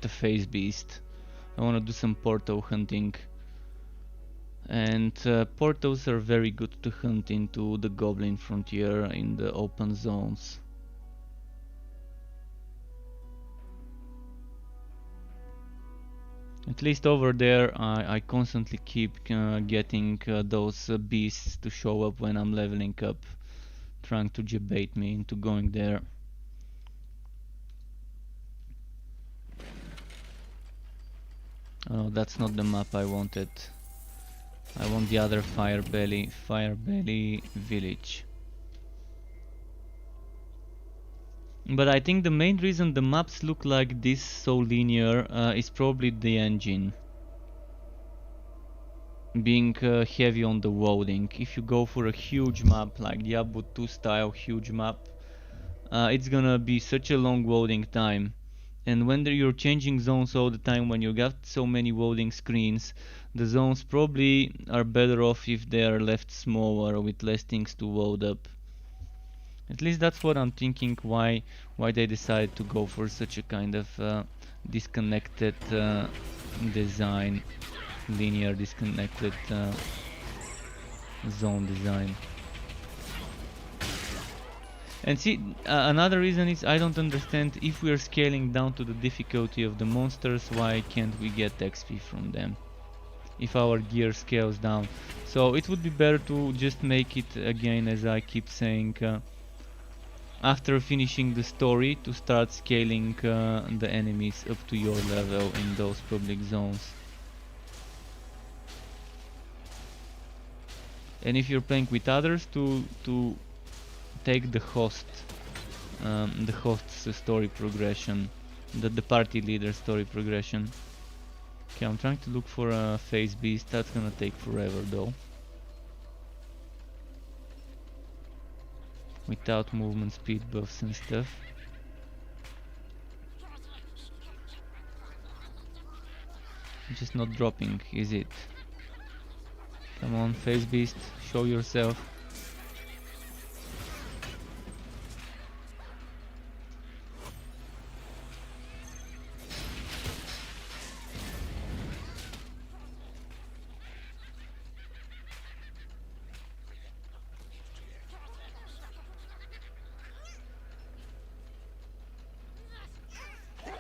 a phase beast. I wanna do some portal hunting. And portals are very good to hunt into the goblin frontier in the open zones. At least over there I constantly keep getting those beasts to show up when I'm leveling up, trying to debate me into going there. Oh, that's not the map I wanted. I want the other Firebelly village. But I think the main reason the maps look like this so linear is probably the engine being heavy on the loading. If you go for a huge map like Diablo 2 style huge map, it's gonna be such a long loading time. And when you're changing zones all the time, when you got so many loading screens, the zones probably are better off if they are left smaller with less things to load up. At least that's what I'm thinking, why they decided to go for such a kind of disconnected design, linear disconnected zone design. And see, another reason is I don't understand, if we are scaling down to the difficulty of the monsters, why can't we get XP from them if our gear scales down? So it would be better to just make it again, as I keep saying, after finishing the story, to start scaling the enemies up to your level in those public zones. And if you're playing with others, to take the host's story progression, the party leader story progression. Okay, I'm trying to look for a phase beast. That's gonna take forever though. Without movement speed buffs and stuff. Just not dropping, is it? Come on, phase beast, show yourself.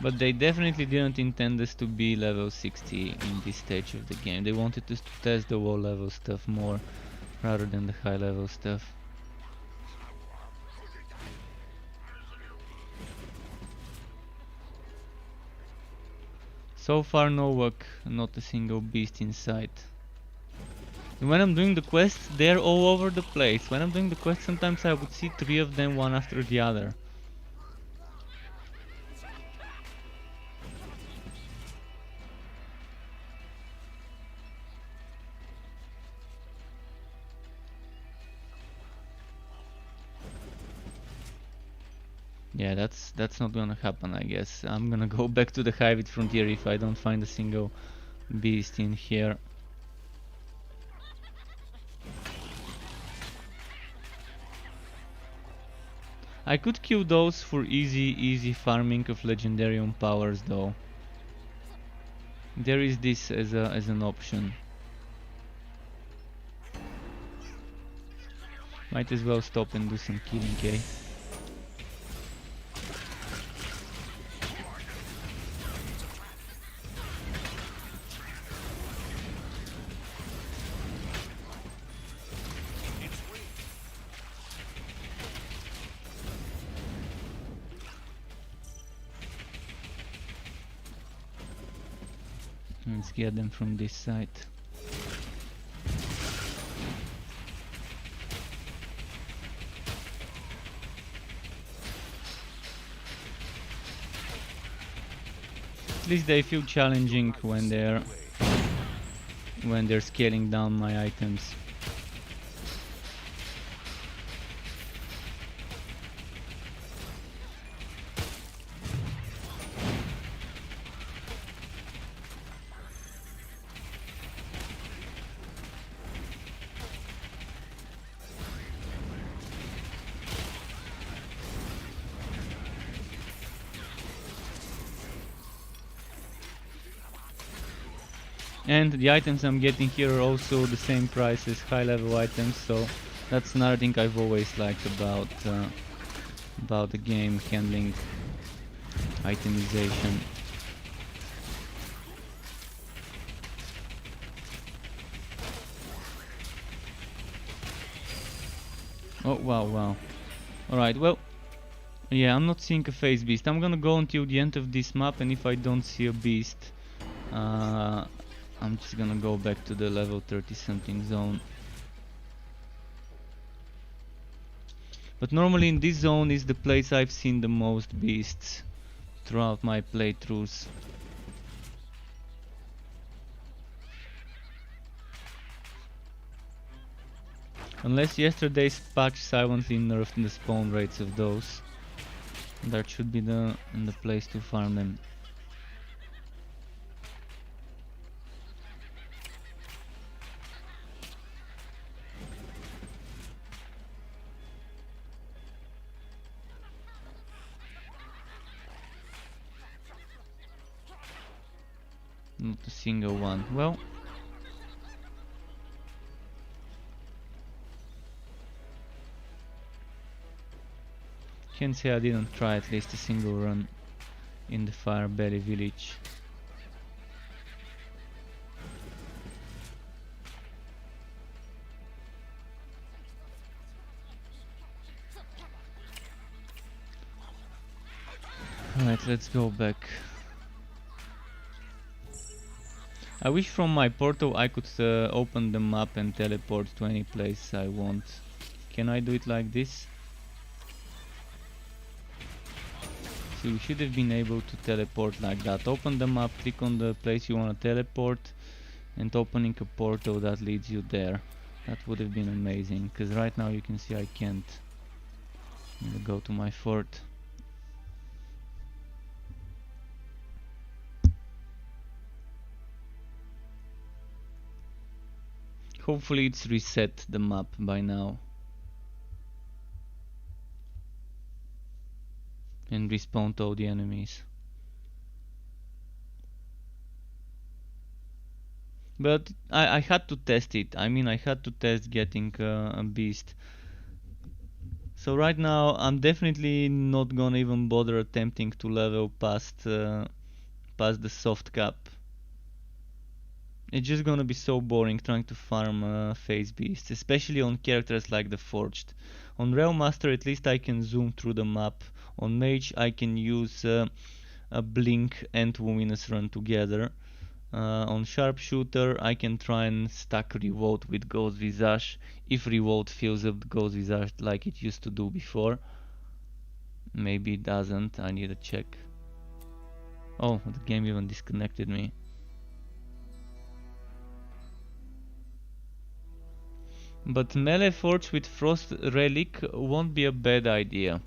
But they definitely didn't intend us to be level 60 in this stage of the game. They wanted us to test the low level stuff more rather than the high level stuff. So far no luck, not a single beast in sight. And when I'm doing the quests, they're all over the place. When I'm doing the quests, sometimes I would see 3 of them one after the other. Yeah, that's not gonna happen, I guess. I'm gonna go back to the Hive Frontier if I don't find a single beast in here. I could kill those for easy farming of Legendarium powers though. There is this as an option. Might as well stop and do some killing, eh? Let's get them from this side. At least they feel challenging when they're scaling down my items. And the items I'm getting here are also the same price as high level items, so that's another thing I've always liked about the game, handling itemization. Oh wow. Alright, well, yeah, I'm not seeing a phase beast. I'm gonna go until the end of this map, and if I don't see a beast, I'm just gonna go back to the level 30 something zone. But normally in this zone is the place I've seen the most beasts throughout my playthroughs. Unless yesterday's patch silently nerfed the spawn rates of those. That should be the place to farm them. Not a single one. Well, can't say I didn't try at least a single run in the Firebelly village. Alright, let's go back. I wish from my portal I could open the map and teleport to any place I want. Can I do it like this? So we should have been able to teleport like that. Open the map, click on the place you want to teleport, and opening a portal that leads you there. That would have been amazing, because right now you can see I can't. I'm gonna go to my fort. Hopefully it's reset the map by now. And respawned all the enemies. But I had to test it. I mean, I had to test getting a beast. So right now I'm definitely not gonna even bother attempting to level past the soft cap. It's just gonna be so boring trying to farm phase beasts, especially on characters like the Forged. On Realm Master at least I can zoom through the map. On Mage I can use Blink and Luminous run together. On Sharpshooter I can try and stack Revolt with Ghost Visage if Revolt fills up the Ghost Visage like it used to do before. Maybe it doesn't, I need to check. Oh, the game even disconnected me. But melee Forge with Frost Relic won't be a bad idea.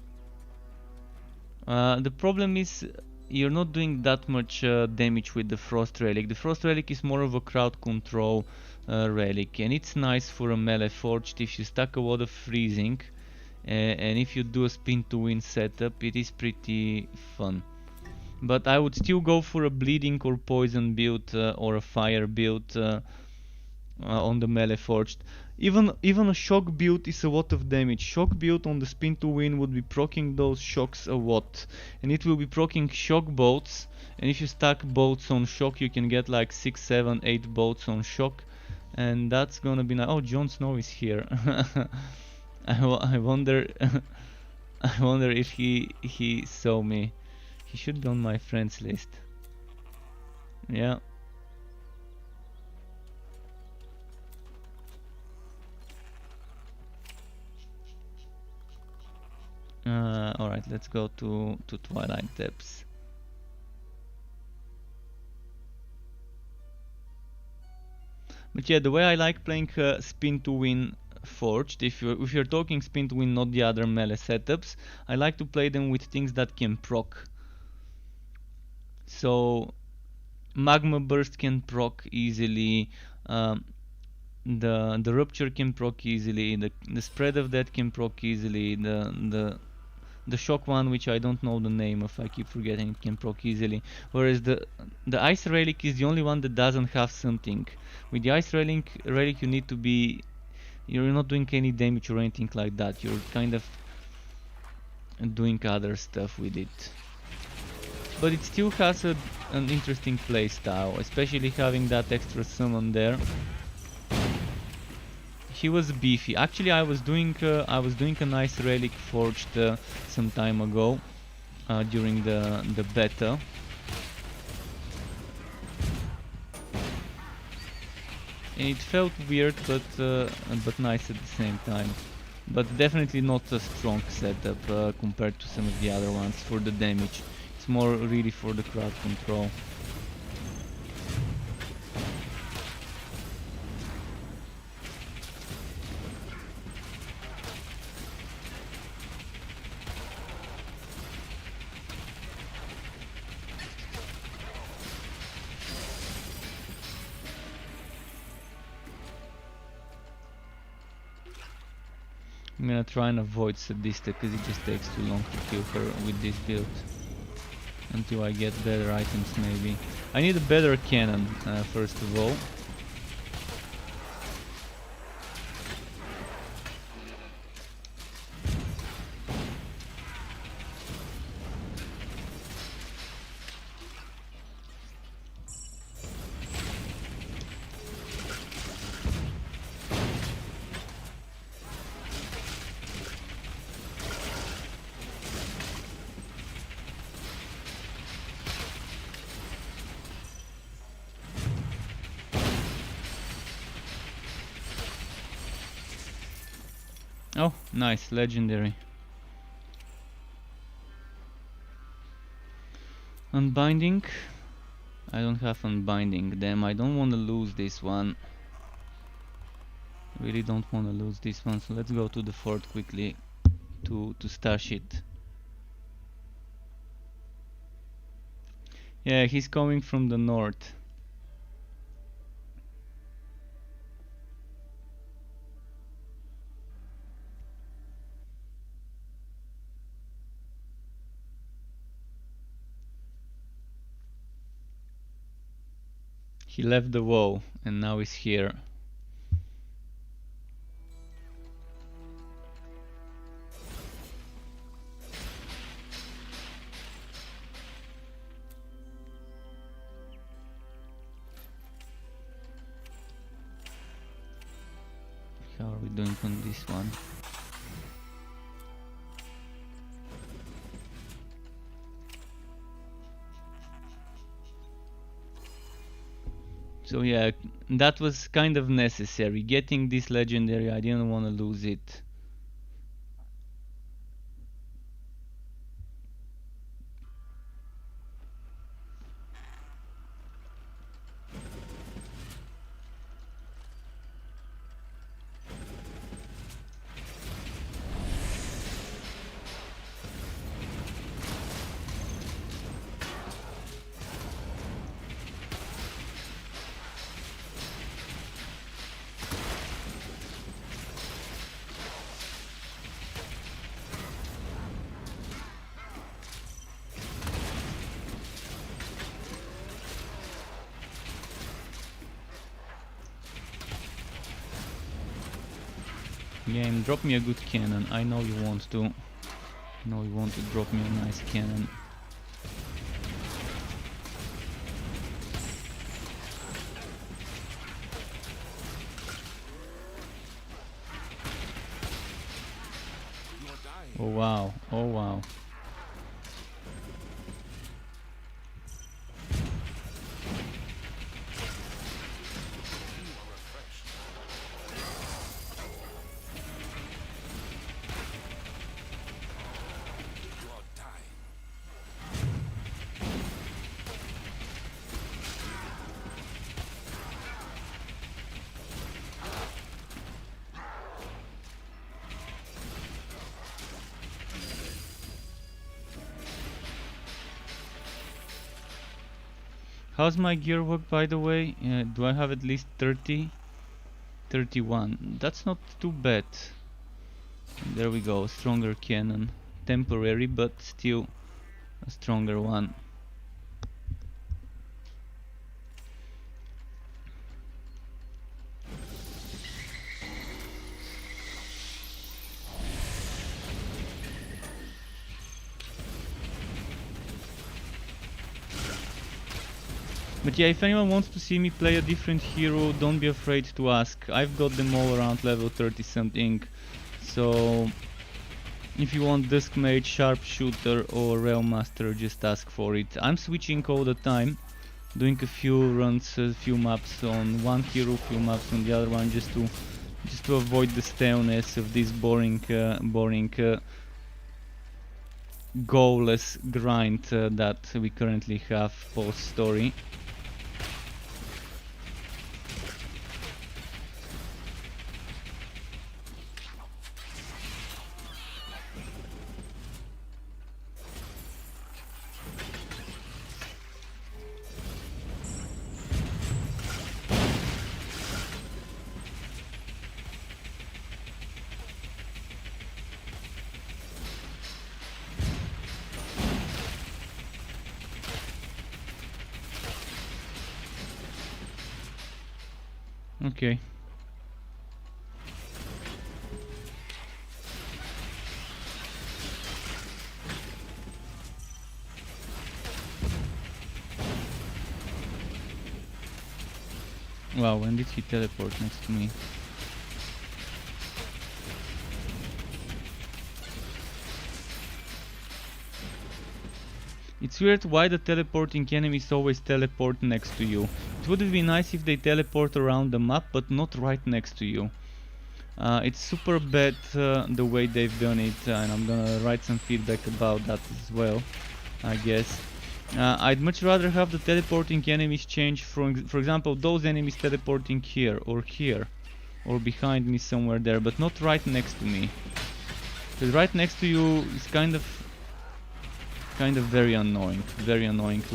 The problem is you're not doing that much damage with the Frost Relic. The Frost Relic is more of a crowd control relic, and it's nice for a melee Forged if you stack a lot of freezing, and if you do a spin to win setup, it is pretty fun. But I would still go for a bleeding or poison build or a fire build on the melee Forged. Even a shock build is a lot of damage. Shock build on the spin to win would be proccing those shocks a lot, and it will be proccing shock bolts, and if you stack bolts on shock you can get like 6, 7, 8 bolts on shock, and that's gonna be nice. Oh, Jon Snow is here. I wonder I wonder if he saw me. He should be on my friends list. Yeah. Alright, let's go to Twilight Depths. But yeah, the way I like playing spin to win Forged, if you're talking spin to win, not the other melee setups, I like to play them with things that can proc. So Magma Burst can proc easily, the Rupture can proc easily, the Spread of Death can proc easily, the Shock one, which I don't know the name of, I keep forgetting, it can proc easily. Whereas the Ice Relic is the only one that doesn't have something. With the Ice Relic you need to be, you're not doing any damage or anything like that, you're kind of doing other stuff with it. But it still has an interesting playstyle, especially having that extra summon there. He was beefy. Actually, I was doing a nice relic forged some time ago during the beta. And it felt weird, but nice at the same time. But definitely not a strong setup compared to some of the other ones for the damage. It's more really for the crowd control. I'm gonna try and avoid Sadista because it just takes too long to kill her with this build. Until I get better items maybe. I need a better cannon first of all. Oh, nice, legendary. Unbinding. I don't have unbinding. Damn, I don't want to lose this one. Really don't want to lose this one, so let's go to the fort quickly to stash it. Yeah, he's coming from the north. He left the wall and now he's here. How are we doing on this one? So yeah, that was kind of necessary. Getting this legendary, I didn't want to lose it. Game, drop me a good cannon. I know you want to. I know you want to drop me a nice cannon. Oh wow, oh wow. How's my gear work, by the way? Do I have at least 30? 31. That's not too bad. There we go, stronger cannon. Temporary, but still a stronger one. But yeah, if anyone wants to see me play a different hero, don't be afraid to ask. I've got them all around level 30 something. So if you want Dusk Mage, Sharpshooter or Realm Master, just ask for it. I'm switching all the time, doing a few runs, a few maps on one hero, few maps on the other one, just to avoid the staleness of this boring goalless grind that we currently have post story. Okay. Wow, when did he teleport next to me? It's weird why the teleporting enemies always teleport next to you. It would be nice if they teleport around the map, but not right next to you. It's super bad the way they've done it, and I'm gonna write some feedback about that as well, I guess. I'd much rather have the teleporting enemies change from, for example, those enemies teleporting here, or behind me somewhere there, but not right next to me. Because right next to you is kind of very annoying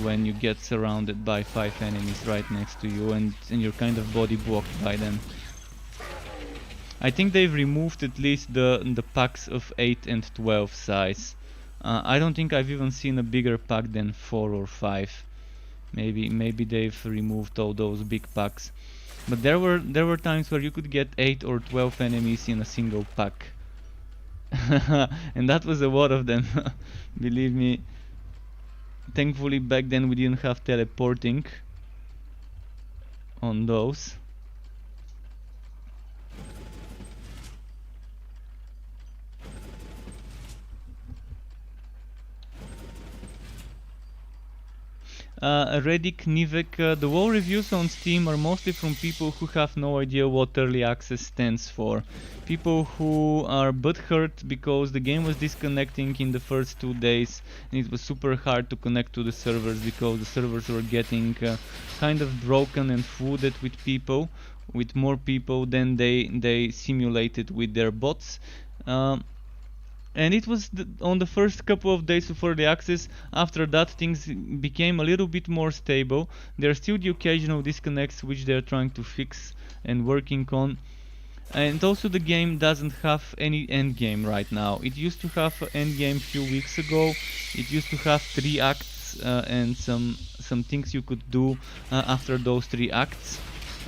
when you get surrounded by 5 enemies right next to you and you're kind of body blocked by them. I think they've removed at least the packs of 8 and 12 size. I don't think I've even seen a bigger pack than 4 or 5. Maybe they've removed all those big packs. But there were times where you could get 8 or 12 enemies in a single pack. And that was a lot of them. Believe me. Thankfully back then we didn't have teleporting on those. Redick, Nivek, the WoW reviews on Steam are mostly from people who have no idea what early access stands for. People who are butthurt because the game was disconnecting in the first 2 days and it was super hard to connect to the servers because the servers were getting kind of broken and flooded with more people than they simulated with their bots. And it was on the first couple of days of early access. After that, things became a little bit more stable. There are still the occasional disconnects which they are trying to fix and working on. And also the game doesn't have any endgame right now. It used to have an endgame few weeks ago. It used to have 3 acts and some things you could do after those 3 acts.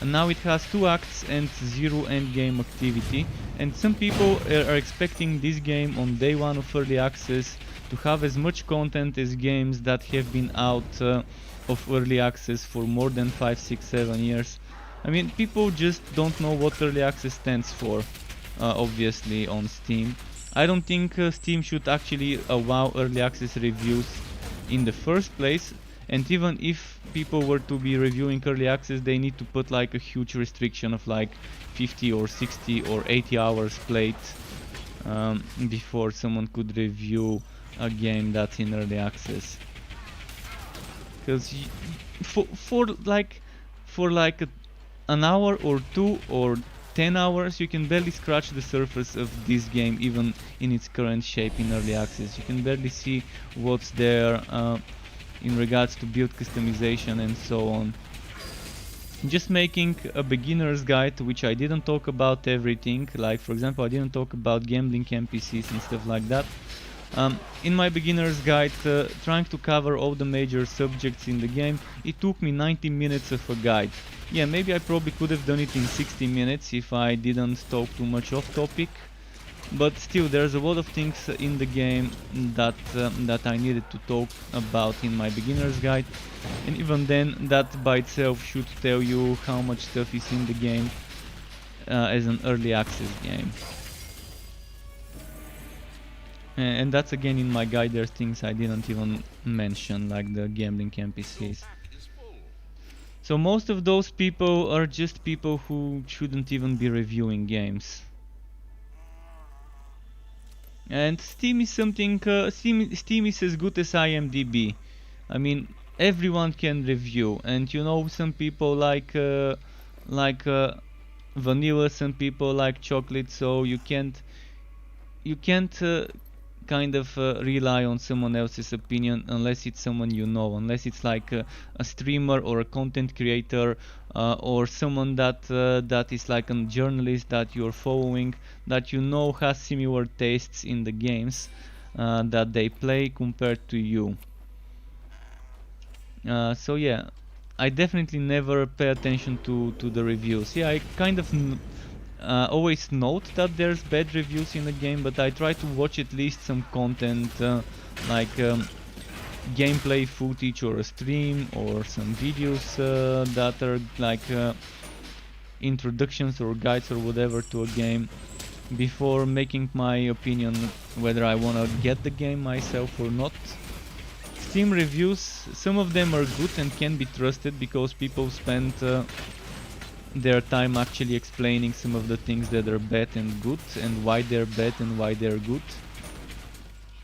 And now it has 2 acts and 0 endgame activity, and some people are expecting this game on day 1 of early access to have as much content as games that have been out of early access for more than 5, 6, 7 years. I mean, people just don't know what early access stands for, obviously, on Steam. I don't think Steam should actually allow early access reviews in the first place. And even if people were to be reviewing early access, they need to put like a huge restriction of like 50 or 60 or 80 hours played before someone could review a game that's in early access. Because for like an hour or 2 or 10 hours, you can barely scratch the surface of this game, even in its current shape in early access. You can barely see what's there. In regards to build customization and so on. Just making a beginner's guide, which I didn't talk about everything, like for example I didn't talk about gambling NPCs and stuff like that. In my beginner's guide, trying to cover all the major subjects in the game, it took me 90 minutes of a guide. Yeah, maybe I probably could have done it in 60 minutes if I didn't talk too much off topic. But still, there's a lot of things in the game that I needed to talk about in my beginner's guide, and even then, that by itself should tell you how much stuff is in the game as an early access game. And that's again in my guide. There's things I didn't even mention, like the gambling NPCs. So most of those people are just people who shouldn't even be reviewing games. And Steam is something, Steam is as good as IMDb. I mean, everyone can review, and you know, some people like vanilla, some people like chocolate, so you can't kind of rely on someone else's opinion unless it's someone you know, unless it's like a streamer or a content creator or someone that is like a journalist that you're following, that you know has similar tastes in the games that they play compared to you. So yeah, I definitely never pay attention to the reviews. Yeah, I kind of always note that there's bad reviews in the game, but I try to watch at least some content like gameplay footage or a stream or some videos that are like introductions or guides or whatever to a game before making my opinion whether I want to get the game myself or not. Steam reviews, some of them are good and can be trusted because people spend their time actually explaining some of the things that are bad and good and why they're bad and why they're good.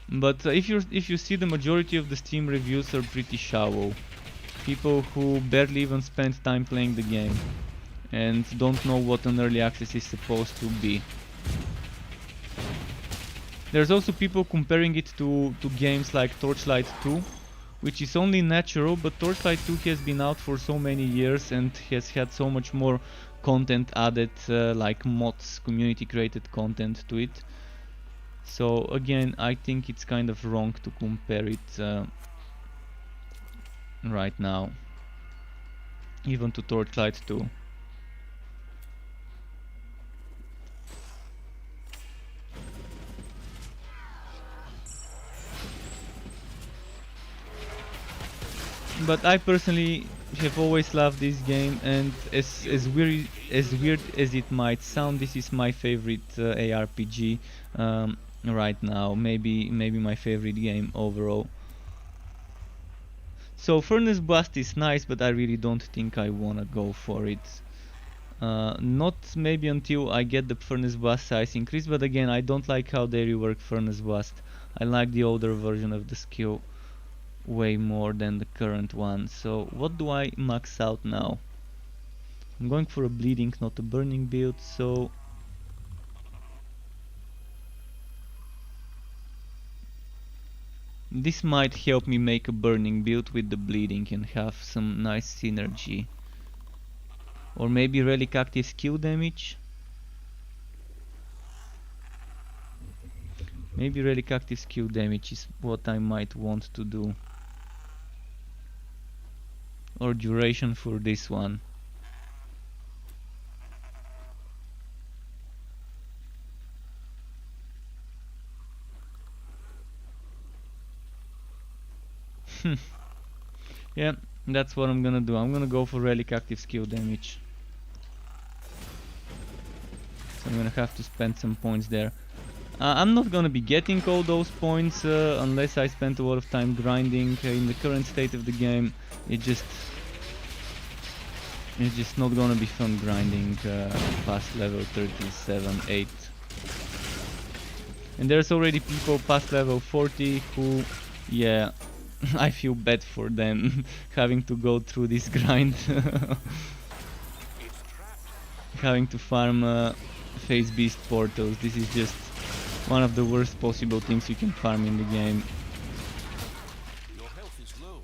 But if you see, the majority of the Steam reviews are pretty shallow. People who barely even spend time playing the game and don't know what an early access is supposed to be. There's also people comparing it to games like Torchlight 2, which is only natural, but Torchlight 2 has been out for so many years and has had so much more content added, like mods, community created content to it. So again, I think it's kind of wrong to compare it right now, even to Torchlight 2. But I personally have always loved this game, and as weird as it might sound, this is my favorite ARPG right now. Maybe my favorite game overall. So Furnace Blast is nice, but I really don't think I wanna go for it. Not maybe until I get the Furnace Blast size increase, but again, I don't like how they rework Furnace Blast. I like the older version of the skill way more than the current one. So what do I max out now? I'm going for a bleeding, not a burning build, so this might help me make a burning build with the bleeding and have some nice synergy. Or maybe relic active skill damage. Maybe relic active skill damage is what I might want to do. Or duration for this one. Yeah, that's what I'm gonna do. I'm gonna go for relic active skill damage. So I'm gonna have to spend some points there. I'm not gonna be getting all those points unless I spend a lot of time grinding. In the current state of the game, it's just not gonna be fun grinding past level 37, 8. And there's already people past level 40 who, yeah, I feel bad for them having to go through this grind. Having to farm phase beast portals. This is just one of the worst possible things you can farm in the game. Your health is low.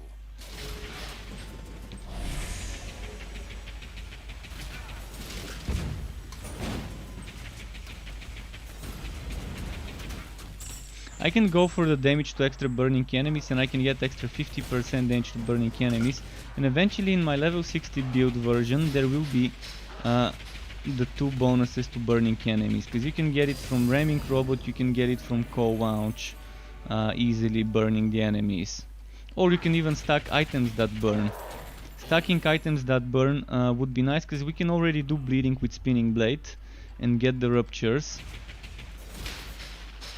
I can go for the damage to extra burning enemies, and I can get extra 50% damage to burning enemies, and eventually in my level 60 build version there will be the 2 bonuses to burning enemies, because you can get it from ramming robot, you can get it from coal launch, easily burning the enemies, or you can even stack items that burn. Stacking items that burn would be nice, because we can already do bleeding with spinning blade and get the ruptures.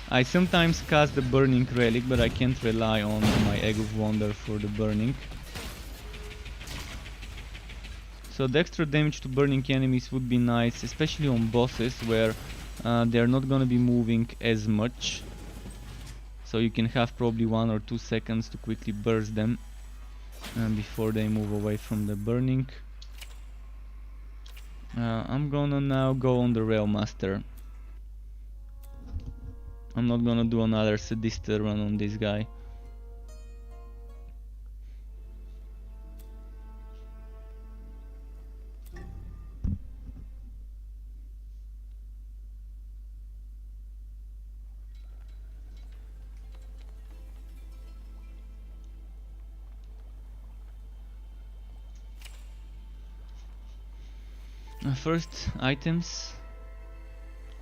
I sometimes cast the burning relic, but I can't rely on my egg of wonder for the burning. So the extra damage to burning enemies would be nice, especially on bosses where they're not gonna be moving as much. So you can have probably 1 or 2 seconds to quickly burst them before they move away from the burning. I'm gonna now go on the Rail Master. I'm not gonna do another Sadista run on this guy. First, items.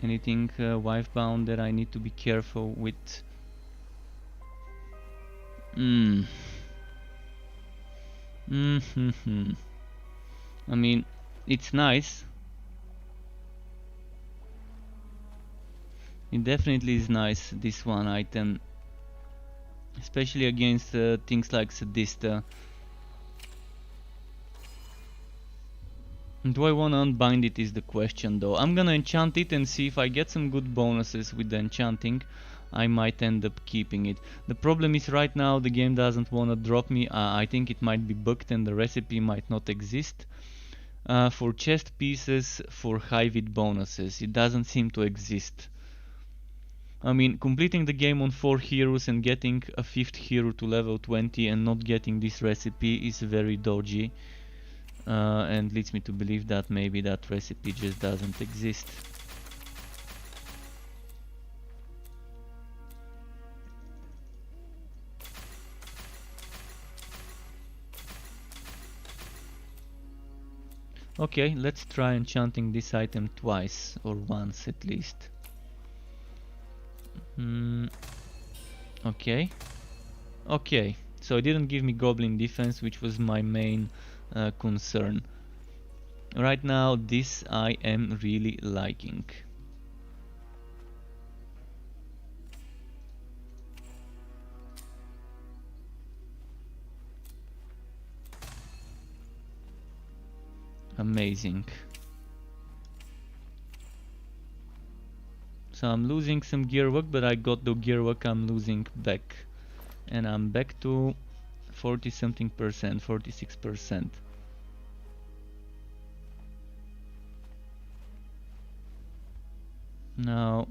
Anything wife bound that I need to be careful with. I mean, it's nice. It definitely is nice, this one item. Especially against things like Sadista. Do I wanna unbind it is the question though. I'm gonna enchant it and see if I get some good bonuses with the enchanting. I might end up keeping it. The problem is right now the game doesn't wanna drop me. I think it might be bugged and the recipe might not exist. For chest pieces for high vid bonuses, it doesn't seem to exist. I mean, completing the game on 4 heroes and getting a 5th hero to level 20 and not getting this recipe is very dodgy. And leads me to believe that maybe that recipe just doesn't exist. Okay, let's try enchanting this item twice, or once at least. Okay. Okay, so it didn't give me goblin defense, which was my main concern. Right now, this I am really liking. Amazing. So I'm losing some gear work, but I got the gear work I'm losing back. And I'm back to 40 something percent, 46%. Now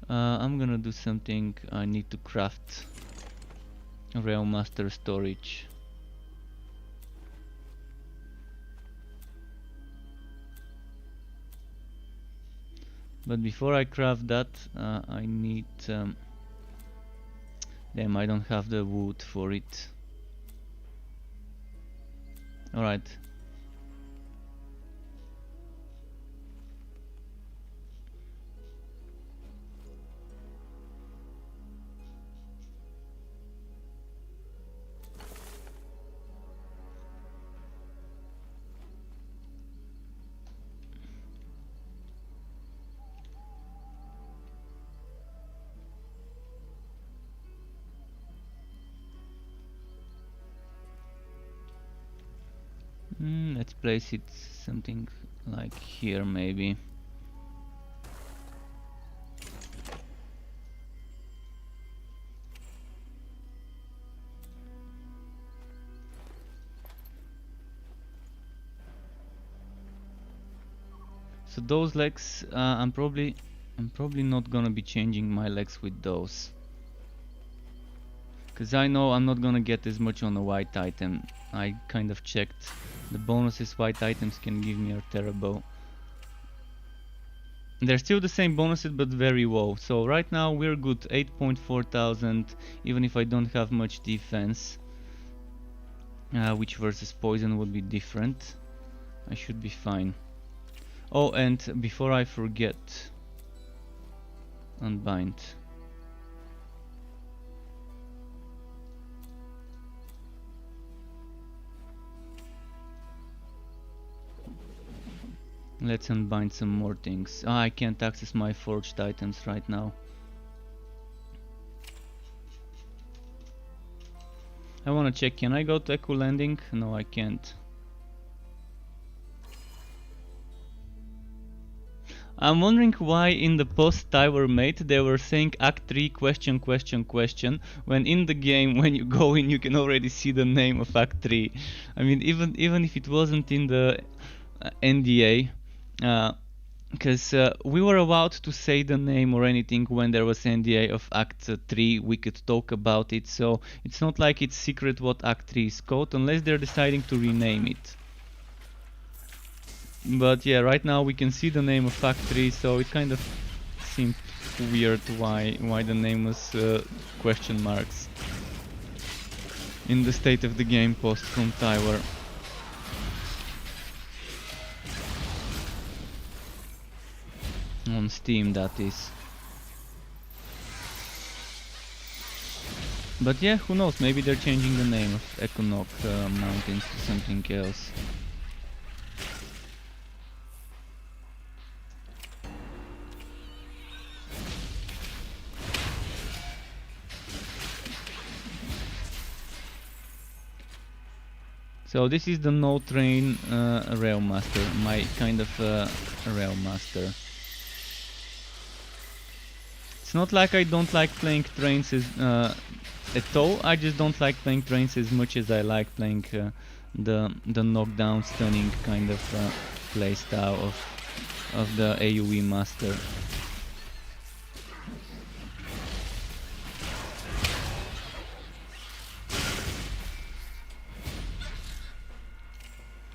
I'm gonna do something. I need to craft Railmaster storage. But before I craft that, I need... damn, I don't have the wood for it. Alright. Let's place it something like here maybe. So those legs, I'm probably not gonna be changing my legs with those, because I know I'm not gonna get as much on a white item. I kind of checked. The bonuses white items can give me are terrible. They're still the same bonuses but very low. So right now we're good, 8.4 thousand, even if I don't have much defense. Which versus poison would be different. I should be fine. Oh, and before I forget, unbind. Let's unbind some more things. I can't access my forged items right now. I wanna check, can I go to Echo Landing? No, I can't. I'm wondering why in the post I were made they were saying Act 3 question question question, when in the game when you go in you can already see the name of Act 3. I mean, even if it wasn't in the NDA, because we were allowed to say the name or anything when there was NDA of Act 3, we could talk about it, so it's not like it's secret what Act 3 is called unless they're deciding to rename it. But yeah, right now we can see the name of Act 3, so it kind of seemed weird why the name was question marks in the state of the game post from Tower. On Steam, that is. But yeah, who knows, maybe they're changing the name of Econoc Mountains to something else. So this is the no train Railmaster, my kind of Railmaster. It's not like I don't like playing trains at all, I just don't like playing trains as much as I like playing the knockdown stunning kind of playstyle of the AoE master.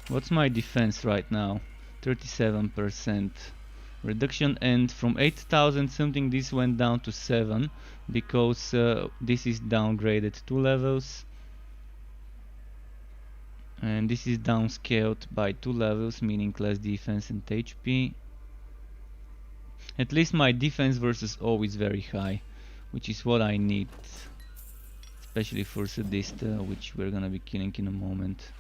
What's my defense right now? 37% reduction, and from 8,000 something this went down to 7 because this is downgraded 2 levels and this is downscaled by 2 levels, meaning less defense and HP. At least my defense versus O is very high, which is what I need, especially for Sadista, which we're gonna be killing in a moment.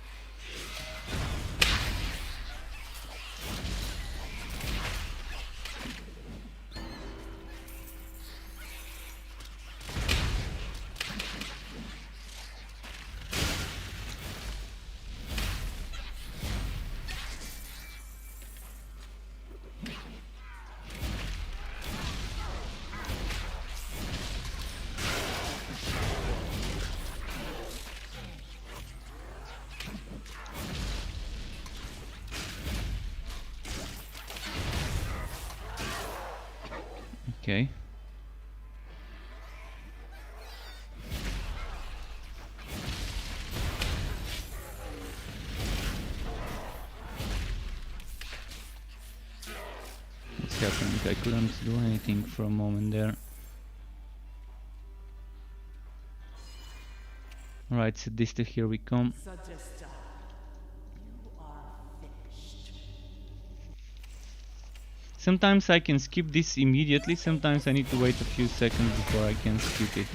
Okay. What's happening? I couldn't do anything for a moment there. Alright, so this here we come. Suggesta, you are finished. Sometimes I can skip this immediately, sometimes I need to wait a few seconds before I can skip it.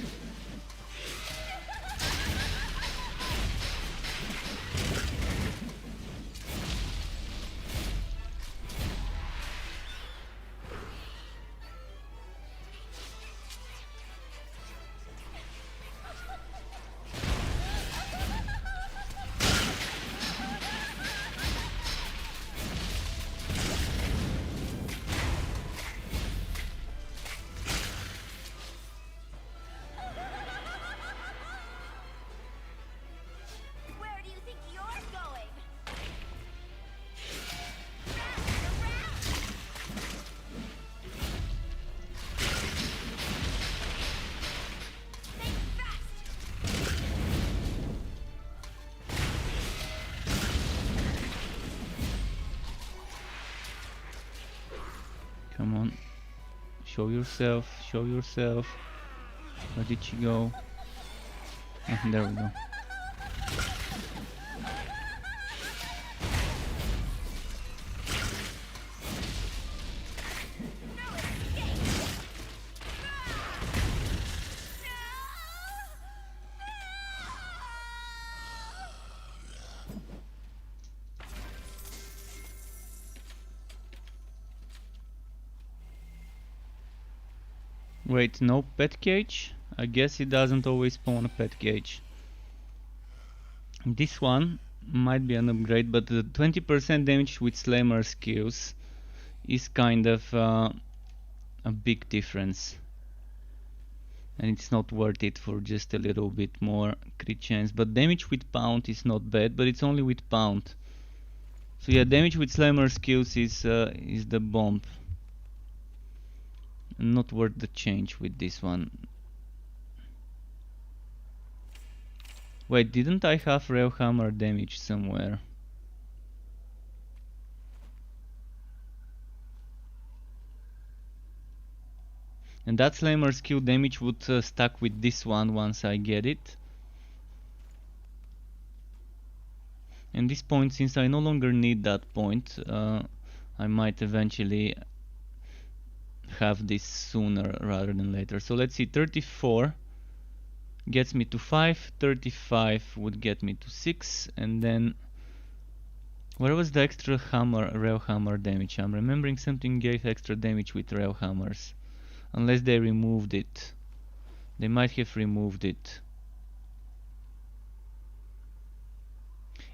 Where do you think you're going? Come on. Show yourself, show yourself. Where did she go? Ah, there we go. Wait, no pet cage? I guess it doesn't always spawn a pet cage. This one might be an upgrade, but the 20% damage with Slammer skills is kind of a big difference. And it's not worth it for just a little bit more crit chance. But damage with Pound is not bad, but it's only with Pound. So yeah, damage with Slammer skills is the bomb. Not worth the change with this one. Wait, didn't I have Rail Hammer damage somewhere? And that Slammer skill damage would stack with this one once I get it. And this point, since I no longer need that point, I might eventually have this sooner rather than later. So let's see, 34 gets me to 5, 35 would get me to 6, and then where was the extra hammer, rail hammer damage? I'm remembering something gave extra damage with rail hammers. Unless they removed it. They might have removed it.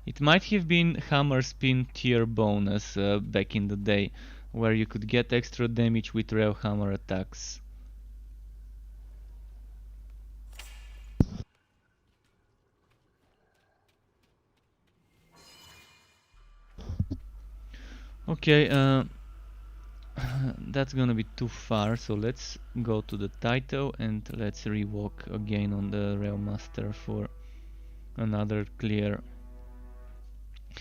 It might have been hammer spin tier bonus back in the day, where you could get extra damage with rail hammer attacks. Okay, that's gonna be too far, so let's go to the title and let's rewalk again on the Rail Master for another clear.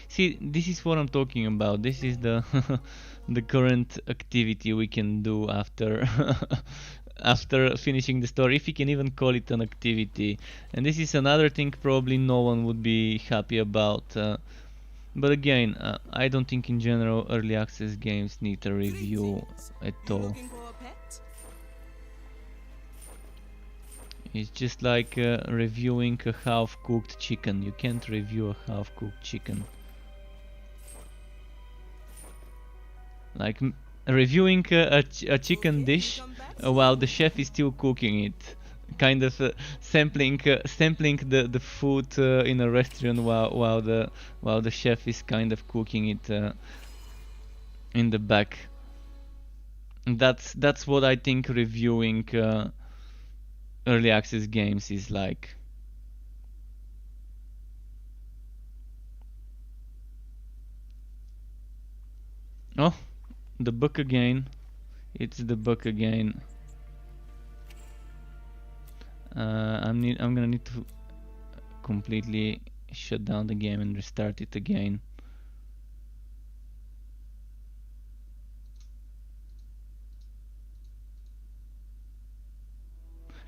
See, this is what I'm talking about. This is the the current activity we can do after after finishing the story, if you can even call it an activity. And this is another thing probably no one would be happy about. But again, I don't think in general early access games need a review at all. It's just like reviewing a half-cooked chicken. You can't review a half-cooked chicken. Like reviewing a chicken dish while the chef is still cooking it. Kind of sampling the food in a restaurant while the chef is kind of cooking it in the back. And that's what I think reviewing early access games is like. Oh, the book again. It's the book again. I'm gonna need to completely shut down the game and restart it again.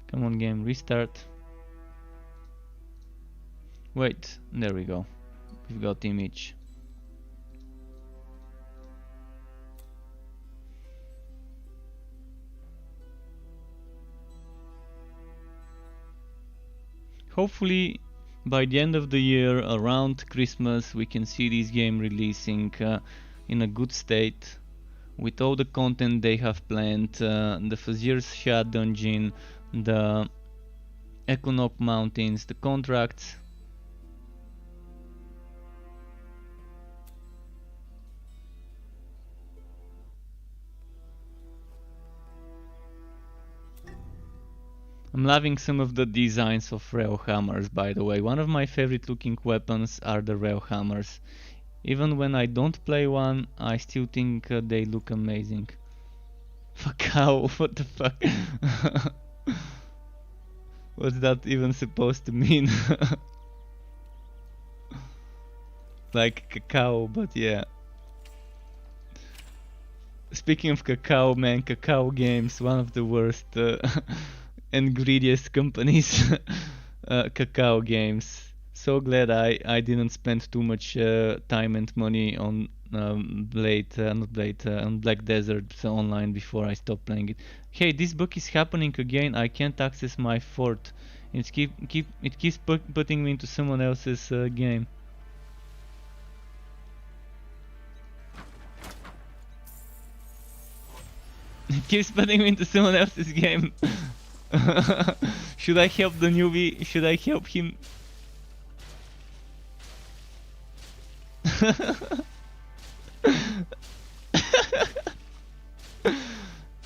Come on, game, restart. Wait, there we go. We've got image. Hopefully by the end of the year, around Christmas, we can see this game releasing in a good state with all the content they have planned, the Fazir's Shah dungeon, the Equinox Mountains, the contracts. I'm loving some of the designs of rail hammers, by the way. One of my favorite looking weapons are the rail hammers. Even when I don't play one, I still think they look amazing. Fuck how? What the fuck? What's that even supposed to mean? Like cacao, but yeah. Speaking of cacao, man, Cacao Games, one of the worst and greediest companies. Cacao Games. So glad I didn't spend too much time and money on on Black Desert online before I stopped playing it. Hey, this bug is happening again. I can't access my fort. It keeps putting me into someone else's game. It keeps putting me into someone else's game. Should I help the newbie? Should I help him?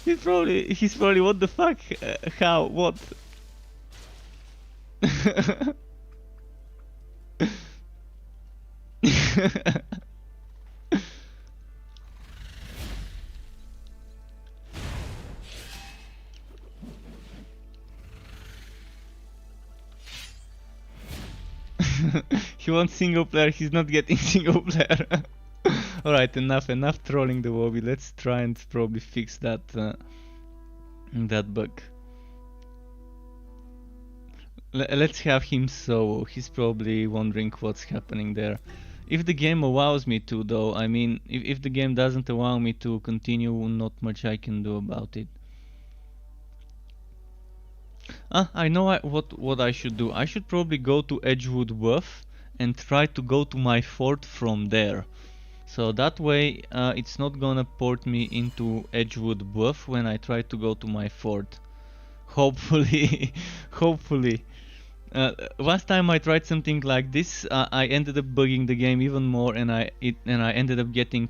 He's probably what the fuck? How? What? He wants single player, he's not getting single player. Alright, enough trolling the lobby. Let's try and probably fix that that bug. Let's have him solo. He's probably wondering what's happening there. If the game allows me to, though, I mean, if the game doesn't allow me to continue, not much I can do about it. I know what I should do. I should probably go to Edgewood Bluff and try to go to my fort from there. So that way it's not gonna port me into Edgewood Bluff when I try to go to my fort. Hopefully, hopefully. Last time I tried something like this, I ended up bugging the game even more, and I ended up getting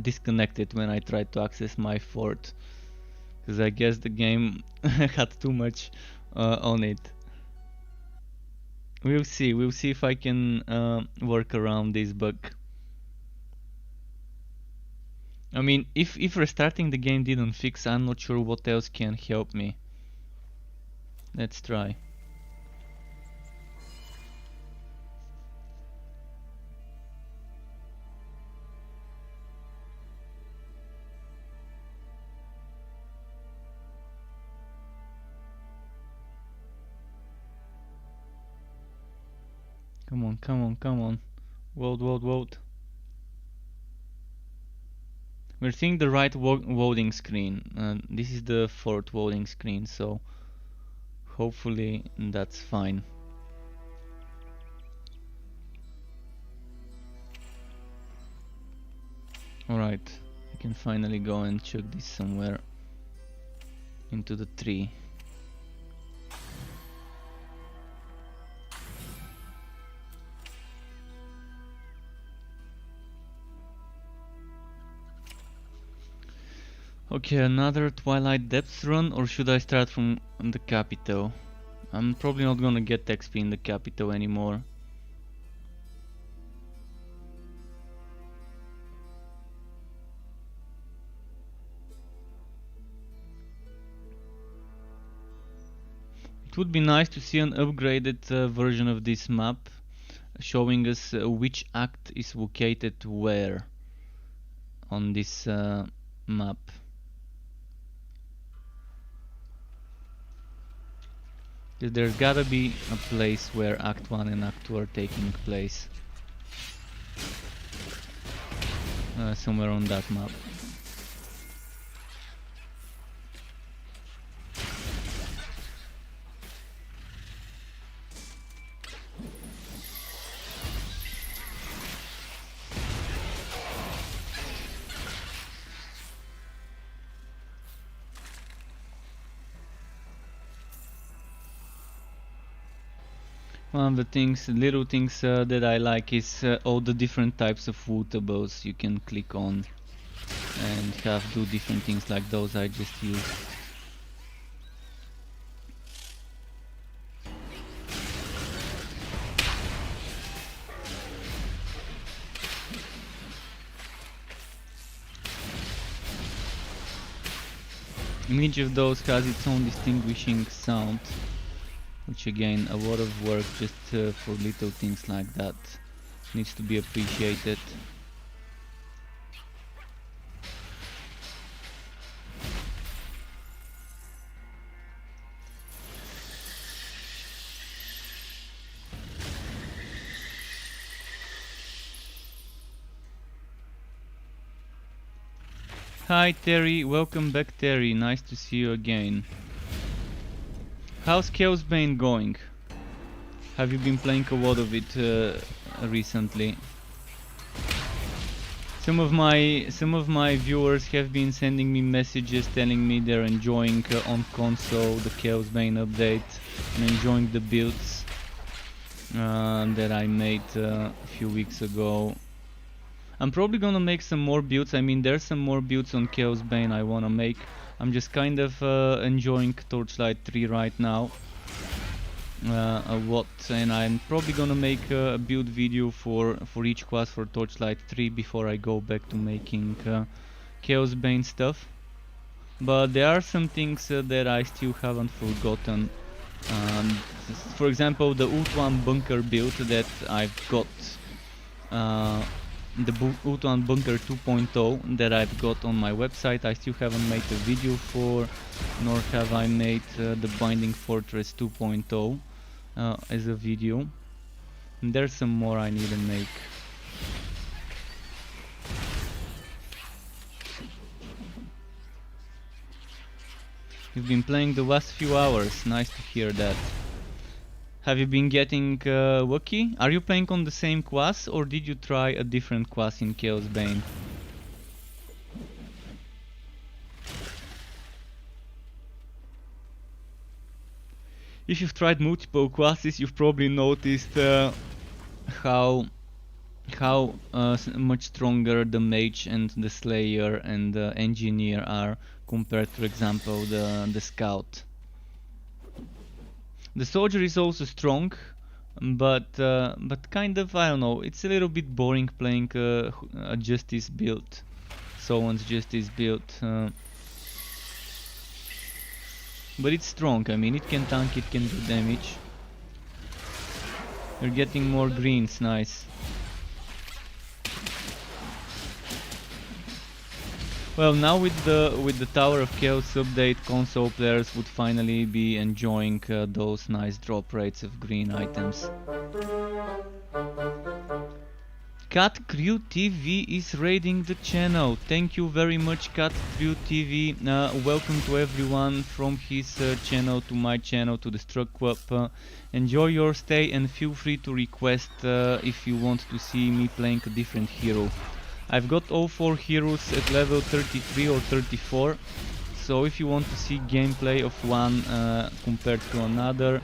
disconnected when I tried to access my fort, because I guess the game had too much on it. We'll see if I can work around this bug. I mean, if restarting the game didn't fix, I'm not sure what else can help me. Let's try. Come on, come on, come on. Vote, vote, vote. We're seeing the right voting screen. This is the fourth voting screen, so hopefully that's fine. Alright, I can finally go and chuck this somewhere into the tree. Okay, another Twilight Depths run, or should I start from the capital? I'm probably not gonna get XP in the capital anymore. It would be nice to see an upgraded version of this map, showing us which act is located where on this map. There's gotta be a place where Act 1 and Act 2 are taking place. Somewhere on that map. One of the things, little things that I like is all the different types of lootables you can click on and do different things like those I just used. And each of those has its own distinguishing sound, which again, a lot of work just for little things like that needs to be appreciated. Hi Terry, welcome back Terry, nice to see you again. How's Chaos Bane going? Have you been playing a lot of it recently? Some of my viewers have been sending me messages telling me they're enjoying on console the Chaos Bane update and enjoying the builds that I made a few weeks ago. I'm probably gonna make some more builds. I mean, there's some more builds on Chaos Bane I wanna make. I'm just kind of enjoying Torchlight 3 right now a lot, and I'm probably gonna make a build video for each class for Torchlight 3 before I go back to making Chaos Bane stuff. But there are some things that I still haven't forgotten. For example, the Ut1 bunker build that I've got. The Ut1 Bunker 2.0 that I've got on my website, I still haven't made a video for, nor have I made the Binding Fortress 2.0 as a video. And there's some more I need to make. You've been playing the last few hours, nice to hear that. Have you been getting lucky? Are you playing on the same class or did you try a different class in Chaos Bane? If you've tried multiple classes, you've probably noticed how much stronger the Mage and the Slayer and the Engineer are compared, for example, the Scout. The Soldier is also strong, but kind of, I don't know, it's a little bit boring playing a Justice build, someone's Justice build. But it's strong, I mean, it can tank, it can do damage. You're getting more greens, nice. Well, now with the Tower of Chaos update, console players would finally be enjoying those nice drop rates of green items. Cat Crew TV is raiding the channel. Thank you very much, Cat Crew TV. Welcome to everyone from his channel to my channel to the Struck Club. Enjoy your stay and feel free to request if you want to see me playing a different hero. I've got all 4 heroes at level 33 or 34, so if you want to see gameplay of one compared to another,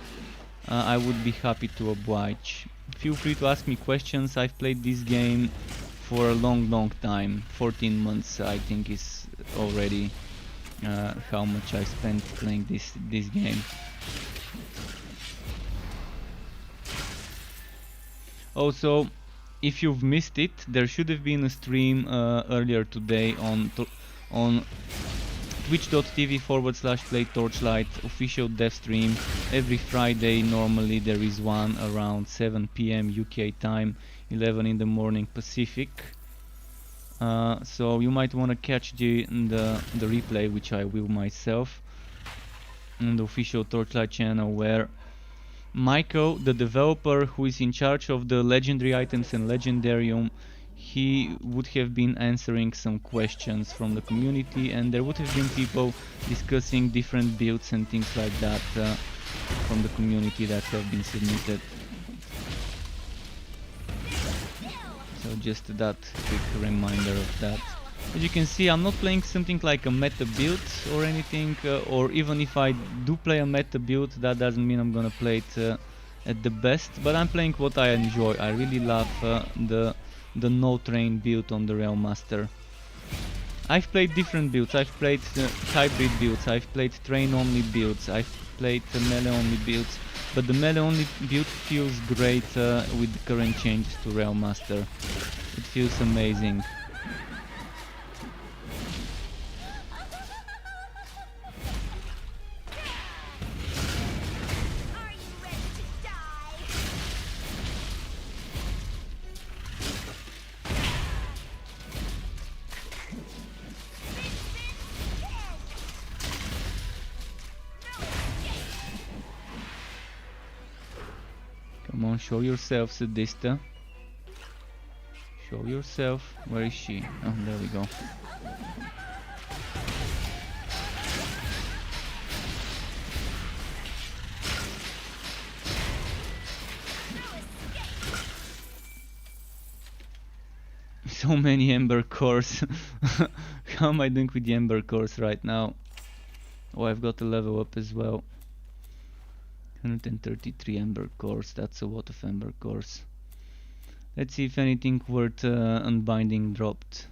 I would be happy to oblige. Feel free to ask me questions. I've played this game for a long time. 14 months I think is already how much I spent playing this game. Also, if you've missed it, there should have been a stream earlier today on twitch.tv/play Torchlight official dev stream. Every Friday normally there is one around 7 p.m. UK time, 11 in the morning Pacific. So you might want to catch the replay, which I will myself, on the official Torchlight channel, where Michael, the developer who is in charge of the legendary items and legendarium, he would have been answering some questions from the community, and there would have been people discussing different builds and things like that from the community that have been submitted. So just that quick reminder of that. As you can see, I'm not playing something like a meta build or anything, or even if I do play a meta build, that doesn't mean I'm gonna play it at the best, but I'm playing what I enjoy. I really love the no train build on the Realm Master. I've played different builds. I've played hybrid builds, I've played train only builds, I've played melee only builds, but the melee only build feels great with the current changes to Realm Master. It feels amazing. Come on, show yourself, Sadista. Show yourself. Where is she? Oh, there we go. So many Ember cores. How am I doing with the Ember cores right now? Oh, I've got a level up as well. 133 Ember cores, that's a lot of Ember cores. Let's see if anything worth unbinding dropped.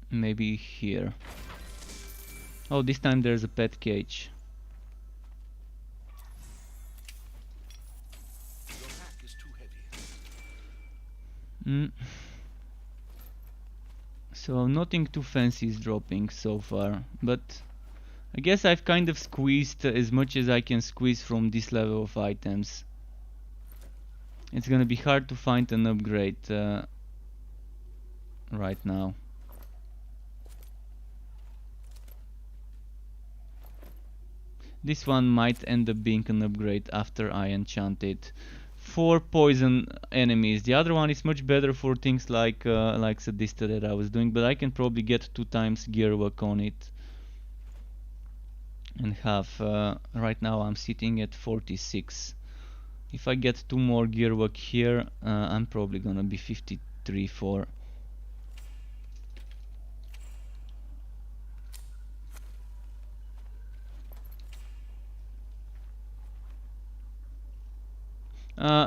Maybe here. Oh, this time there's a pet cage. Your pack is too heavy. So nothing too fancy is dropping so far, but I guess I've kind of squeezed as much as I can squeeze from this level of items. It's gonna be hard to find an upgrade right now. This one might end up being an upgrade after I enchant it. For poison enemies. The other one is much better for things like Sadista that I was doing, but I can probably get 2 times gear work on it. And have, right now I'm sitting at 46. If I get 2 more gear work here, I'm probably gonna be 53 for.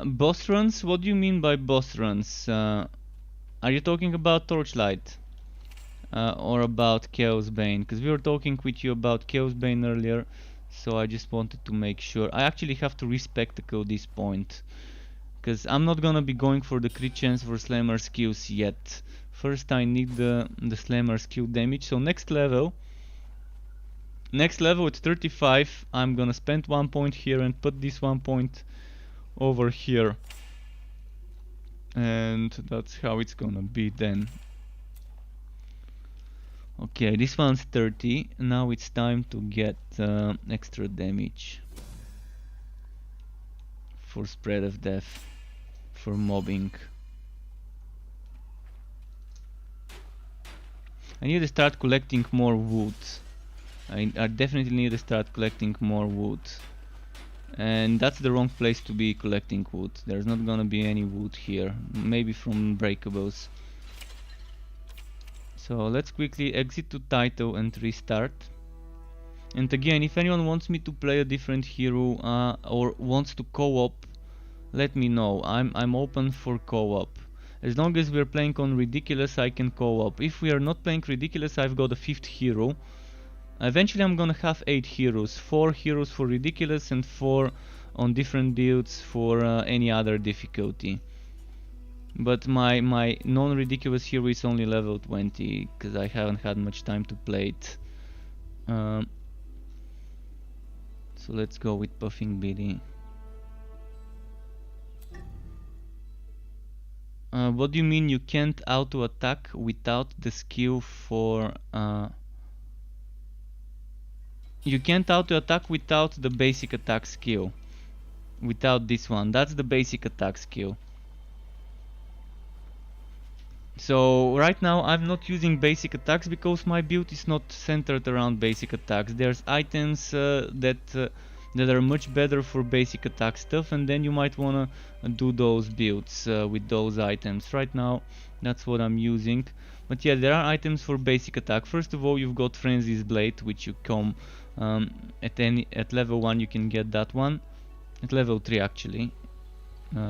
Boss runs? What do you mean by boss runs? Are you talking about Torchlight? Or about Chaos Bane? Because we were talking with you about Chaos Bane earlier, so I just wanted to make sure. I actually have to respectacle this point, because I'm not gonna be going for the crit chance for Slammer skills yet. First I need the Slammer skill damage, so next level at 35 I'm gonna spend 1 point here and put this 1 point over here, and that's how it's gonna be then. Okay, this one's 30. Now it's time to get extra damage for spread of death, for mobbing. I need to start collecting more wood. I definitely need to start collecting more wood. And that's the wrong place to be collecting wood. There's not gonna be any wood here. Maybe from breakables. So let's quickly exit to title and restart. And again, if anyone wants me to play a different hero or wants to co-op, let me know. I'm open for co-op. As long as we're playing on Ridiculous, I can co-op. If we are not playing Ridiculous, I've got a 5th hero. Eventually I'm gonna have 8 heroes. 4 heroes for Ridiculous and 4 on different builds for any other difficulty. But my non-ridiculous hero is only level 20 because I haven't had much time to play it. So let's go with Puffing Billy. What do you mean you can't auto attack without the skill for you can't auto attack without the basic attack skill. Without this one. That's the basic attack skill. So right now I'm not using basic attacks because my build is not centered around basic attacks. There's items that are much better for basic attack stuff, and then you might wanna do those builds with those items. Right now that's what I'm using. But yeah, there are items for basic attack. First of all, you've got Frenzy's Blade, which you come at level 1 you can get that one. At level 3 actually,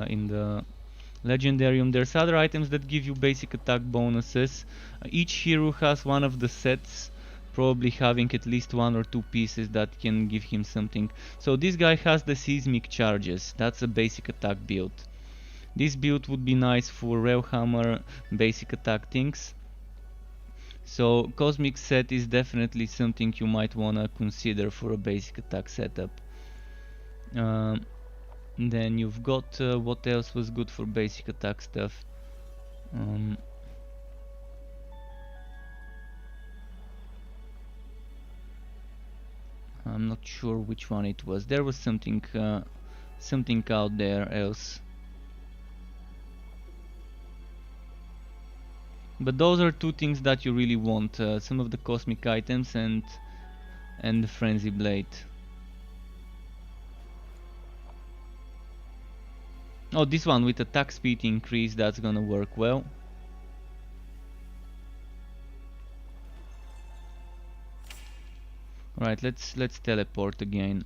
in the Legendarium. There's other items that give you basic attack bonuses. Each hero has one of the sets, probably having at least 1 or 2 pieces that can give him something. So this guy has the Seismic Charges, that's a basic attack build. This build would be nice for Railhammer basic attack things. So Cosmic Set is definitely something you might wanna consider for a basic attack setup. Then you've got what else was good for basic attack stuff. I'm not sure which one it was. There was something out there else. But those are two things that you really want. Some of the cosmic items and the Frenzy Blade. Oh, this one with attack speed increase, that's gonna work well. Alright, let's teleport again.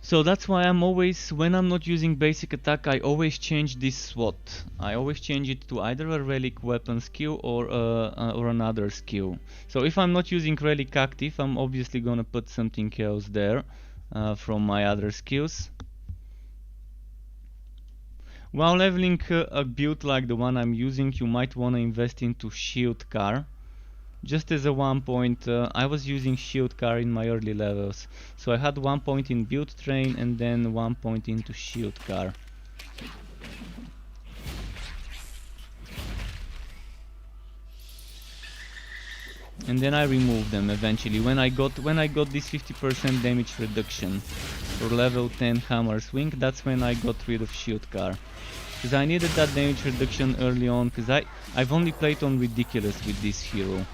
So that's why I'm always, when I'm not using basic attack, I always change this SWAT. I always change it to either a relic weapon skill or another skill. So if I'm not using relic active, I'm obviously gonna put something else there from my other skills. While leveling a build like the one I'm using, you might wanna invest into Shield Car. Just as a 1 point, I was using Shield Car in my early levels, so I had 1 point in Build Train and then 1 point into Shield Car. And then I removed them eventually when I got this 50% damage reduction for level 10 Hammer Swing. That's when I got rid of Shield Car, because I needed that damage reduction early on, because I've only played on Ridiculous with this hero.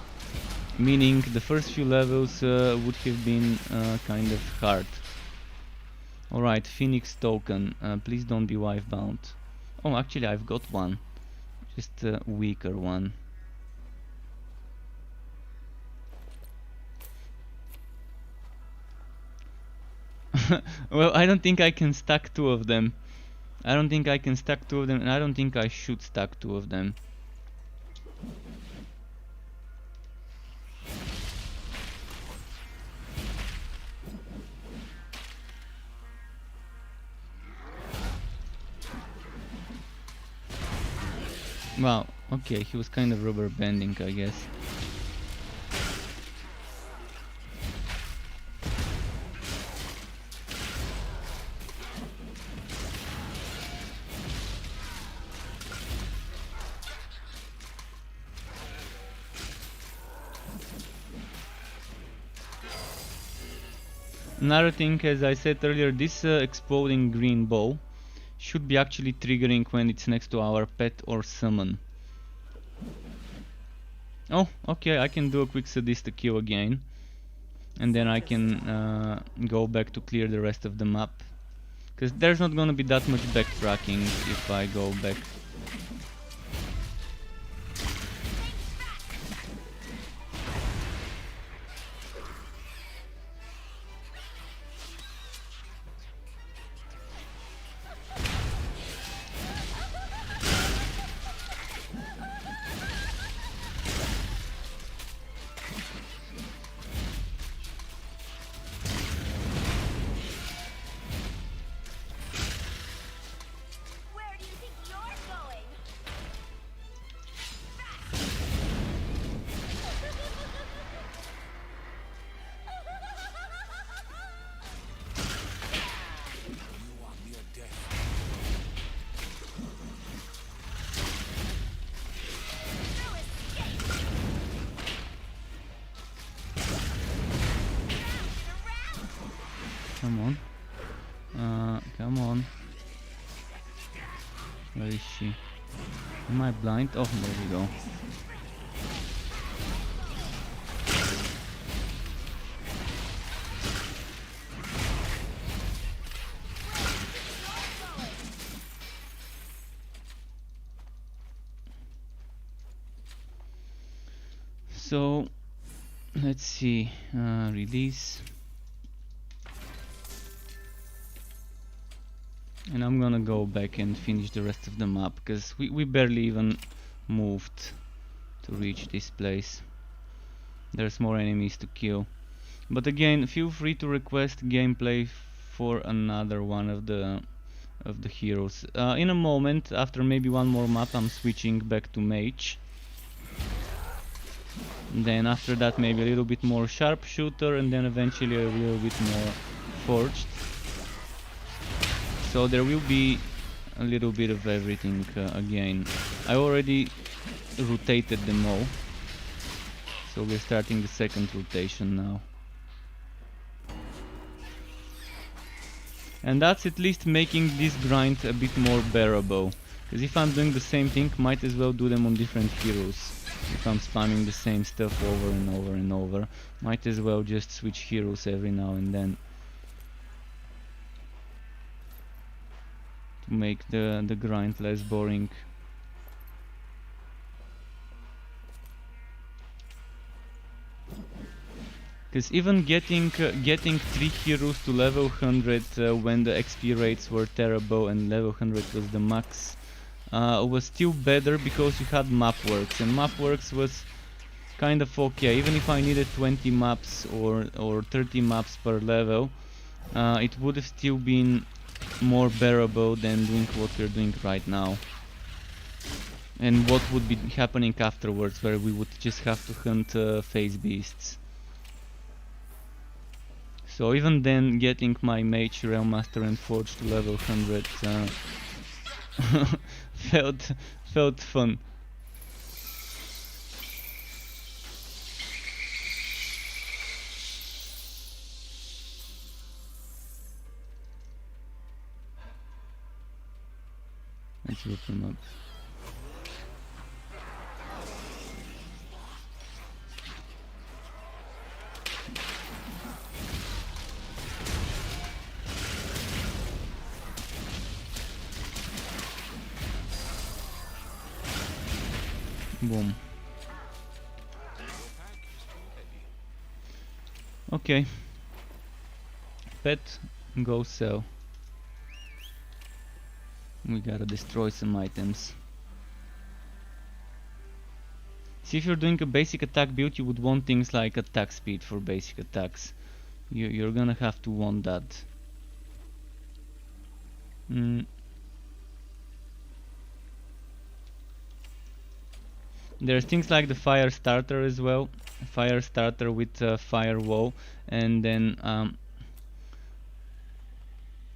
Meaning the first few levels would have been kind of hard. Alright, Phoenix token. Please don't be wife bound. Oh, actually I've got one. Just a weaker one. Well, I don't think I can stack 2 of them. I don't think I can stack 2 of them, and I don't think I should stack 2 of them. Wow, okay, he was kind of rubber banding, I guess. Another thing, as I said earlier, this exploding green ball should be actually triggering when it's next to our pet or summon. Oh, okay, I can do a quick sadistic kill again. And then I can go back to clear the rest of the map. Because there's not gonna be that much backtracking if I go back. Am I blind? Oh, there we go. So, let's see, release. And I'm gonna go back and finish the rest of the map, because we barely even moved to reach this place. There's more enemies to kill. But again, feel free to request gameplay for another one of the heroes. In a moment, after maybe one more map, I'm switching back to mage. Then after that maybe a little bit more sharpshooter, and then eventually a little bit more forged. So there will be a little bit of everything again. I already rotated them all, so we're starting the second rotation now. And that's at least making this grind a bit more bearable, because if I'm doing the same thing, might as well do them on different heroes. If I'm spamming the same stuff over and over and over, might as well just switch heroes every now and then to make the grind less boring. Because even getting 3 heroes to level 100 when the XP rates were terrible and level 100 was the max, was still better because you had map works, and map works was kind of okay. Even if I needed 20 maps or 30 maps per level, it would have still been more bearable than doing what we're doing right now. And what would be happening afterwards, where we would just have to hunt phase beasts. So even then, getting my mage, realm master and forge to level 100 felt fun. Let's look them up. Boom. Okay. Pet, go sell. We gotta destroy some items. See, if you're doing a basic attack build, you would want things like attack speed for basic attacks. You're gonna have to want that. There's things like the fire starter as well. Fire starter with firewall, and then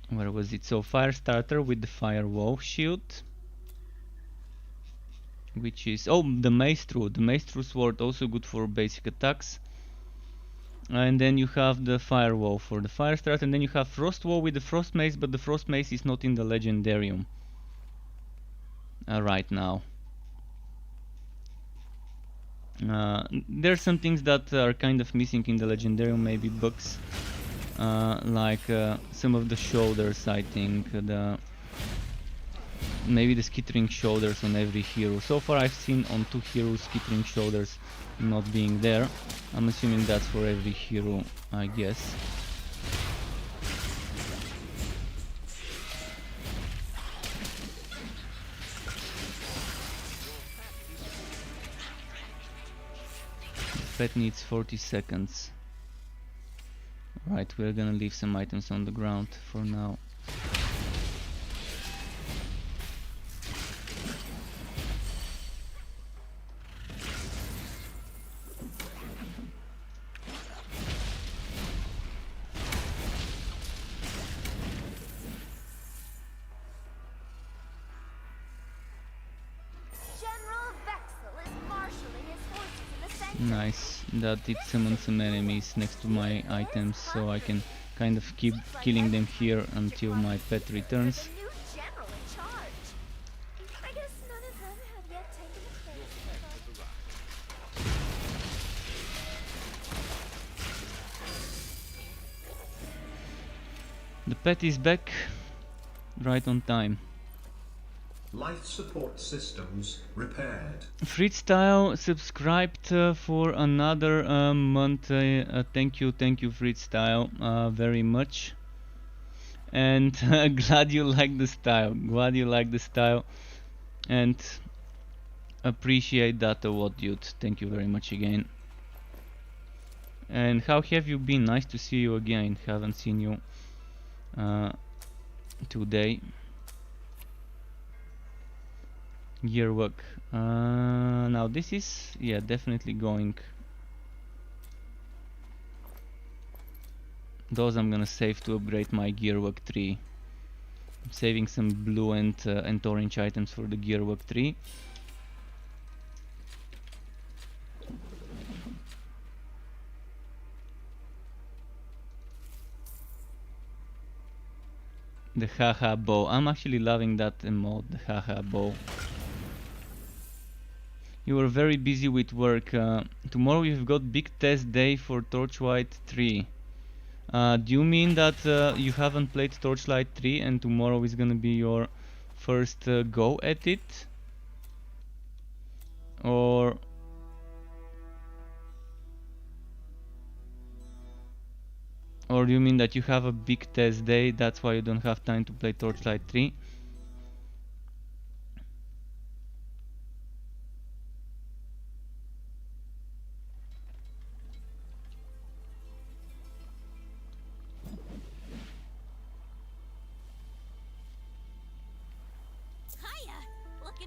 where was it? So fire starter with the firewall shield, which is the maestro. The maestro sword also good for basic attacks. And then you have the firewall for the fire starter, and then you have frost wall with the frost mace, but the frost mace is not in the legendarium right now. There's some things that are kind of missing in the legendarium, maybe bugs, like some of the shoulders. I think maybe the skittering shoulders on every hero. So far I've seen on 2 heroes skittering shoulders not being there. I'm assuming that's for every hero, I guess. Pet needs 40 seconds. Right, we're gonna leave some items on the ground for now. Nice, that did summon some enemies next to my items, so I can kind of keep killing them here until my pet returns. I guess none of The pet is back right on time. Life support systems repaired. Freestyle subscribed for another month. Thank you, Freestyle, very much. And glad you like the style. Glad you like the style, and appreciate that a lot, dude. Thank you very much again. And how have you been? Nice to see you again. Haven't seen you today. Gearwork. Now this is, yeah, definitely going. Those I'm gonna save to upgrade my Gearwork 3. I'm saving some blue and orange items for the Gearwork 3. The haha bow. I'm actually loving that emote, the haha bow. You were very busy with work. Tomorrow you've got big test day for Torchlight 3. Do you mean that you haven't played Torchlight 3 and tomorrow is gonna be your first go at it? Or do you mean that you have a big test day, that's why you don't have time to play Torchlight 3?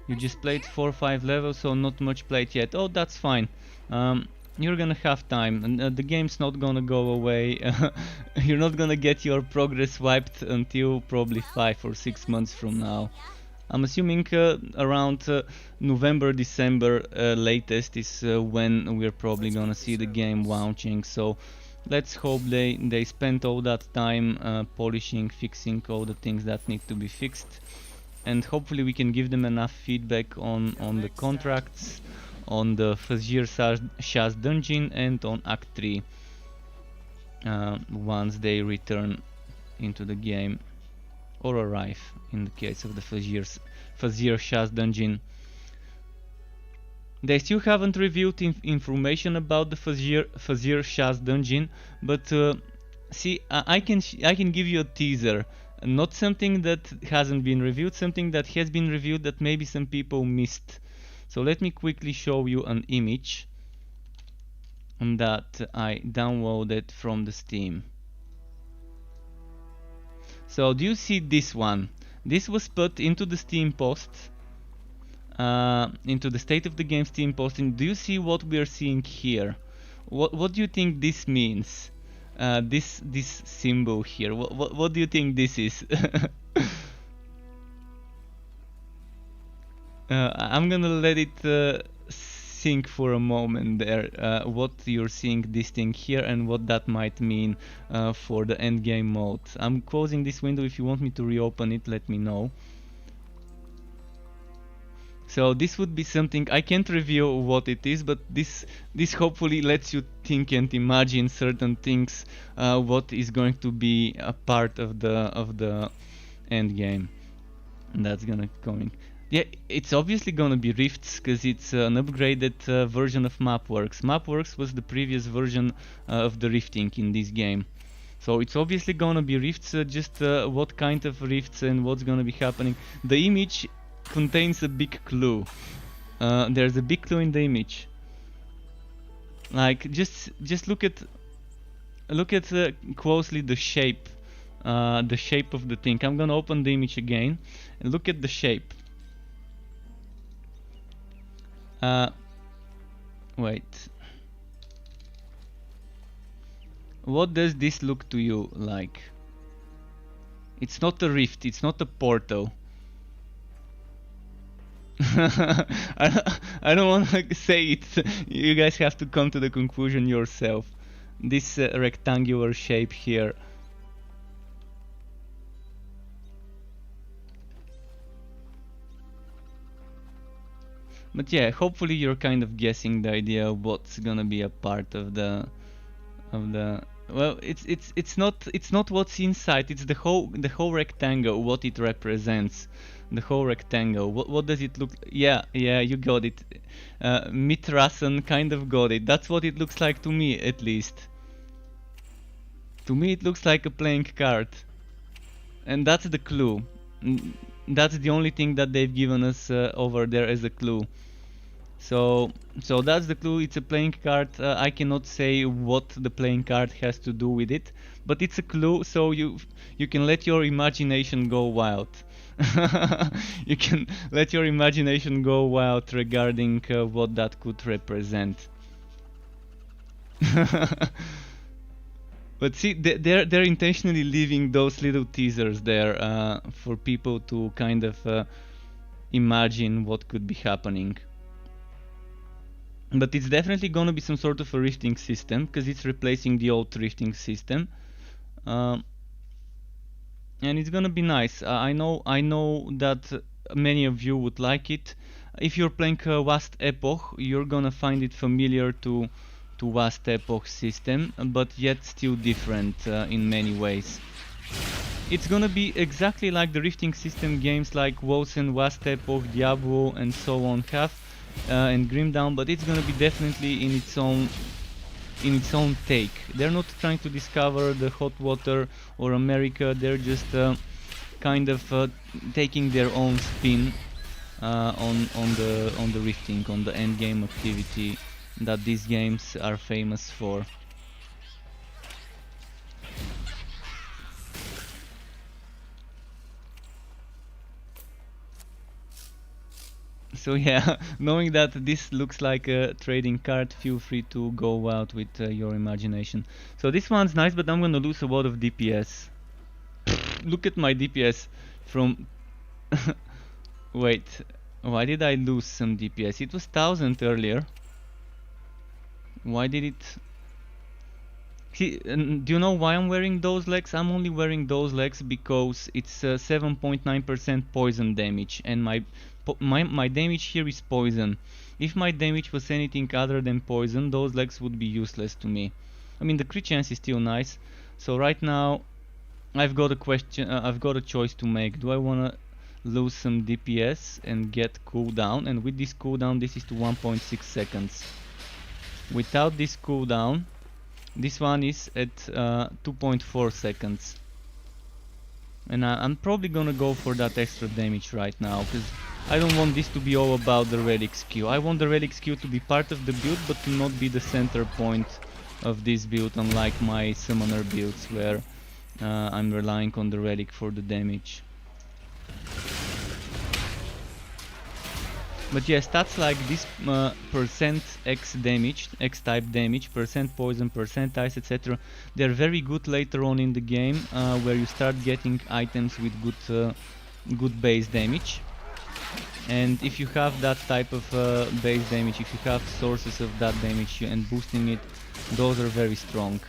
You just played 4 or 5 levels, so not much played yet. Oh, that's fine. You're gonna have time, and the game's not gonna go away. You're not gonna get your progress wiped until probably 5 or 6 months from now. I'm assuming around November, December latest is when we're probably gonna see the game launching. So let's hope they spend all that time polishing, fixing all the things that need to be fixed. And hopefully we can give them enough feedback on the contracts, on the Fazir Shah's dungeon, and on Act 3 once they return into the game, or arrive in the case of the Fazir Shah's dungeon. They still haven't revealed information about the Fazir Shah's dungeon, but see, I can give you a teaser. Not something that hasn't been reviewed, something that has been reviewed that maybe some people missed. So let me quickly show you an image that I downloaded from the Steam. So do you see this one? This was put into the Steam post, into the State of the Game Steam post, and do you see what we are seeing here? What do you think this means? This symbol here. What do you think this is? I'm gonna let it sink for a moment there. What you're seeing this thing here and what that might mean for the end game mode. I'm closing this window. If you want me to reopen it, let me know. So this would be something, I can't reveal what it is, but this hopefully lets you think and imagine certain things, what is going to be a part of the end game. And that's gonna coming. Yeah, it's obviously gonna be rifts because it's an upgraded version of Mapworks. Mapworks was the previous version of the rifting in this game. So it's obviously gonna be rifts, just what kind of rifts and what's gonna be happening. The image contains a big clue. There's a big clue in the image. Like just look at closely the shape of the thing. I'm gonna open the image again and look at the shape. Wait. What does this look to you like? It's not a rift, it's not a portal. I don't want to say it. You guys have to come to the conclusion yourself. This rectangular shape here. But yeah, hopefully you're kind of guessing the idea of what's gonna be a part of the Well, it's not what's inside. It's the whole rectangle. What it represents. The whole rectangle. What does it look? Yeah, yeah, you got it. Mitrasen kind of got it. That's what it looks like to me, at least. To me, it looks like a playing card, and that's the clue. That's the only thing that they've given us over there as a clue. So that's the clue. It's a playing card. I cannot say what the playing card has to do with it, but it's a clue, so you can let your imagination go wild. You can let your imagination go wild regarding what that could represent. But see, they're intentionally leaving those little teasers there for people to kind of imagine what could be happening. But it's definitely gonna be some sort of a rifting system, because it's replacing the old rifting system, and it's gonna be nice. I know that many of you would like it. If you're playing Vast Epoch, you're gonna find it familiar to Vast Epoch system, but yet still different in many ways. It's gonna be exactly like the rifting system games like Wosen, Vast Epoch, Diablo, and so on have. And Grim Dawn, but it's gonna be definitely in its own take. They're not trying to discover the hot water or America. They're just kind of taking their own spin on the rifting, on the end game activity that these games are famous for. So yeah, knowing that this looks like a trading card, feel free to go out with your imagination. So this one's nice, but I'm gonna lose a lot of DPS. Look at my DPS from... Wait, why did I lose some DPS? It was 1000 earlier. Why did it... See, do you know why I'm wearing those legs? I'm only wearing those legs because it's 7.9% poison damage, and my damage here is poison. If my damage was anything other than poison, those legs would be useless to me. I mean, the crit chance is still nice. So right now, I've got a question. I've got a choice to make. Do I wanna lose some DPS and get cooldown? And with this cooldown, this is to 1.6 seconds. Without this cooldown, this one is at 2.4 seconds. And I'm probably gonna go for that extra damage right now, because I don't want this to be all about the relic skill. I want the relic skill to be part of the build, but to not be the center point of this build, unlike my summoner builds where I'm relying on the relic for the damage. But yeah, stats like this percent X damage, X type damage, percent poison, percent ice, etc. They're very good later on in the game, where you start getting items with good base damage. And if you have that type of base damage, if you have sources of that damage and boosting it, those are very strong.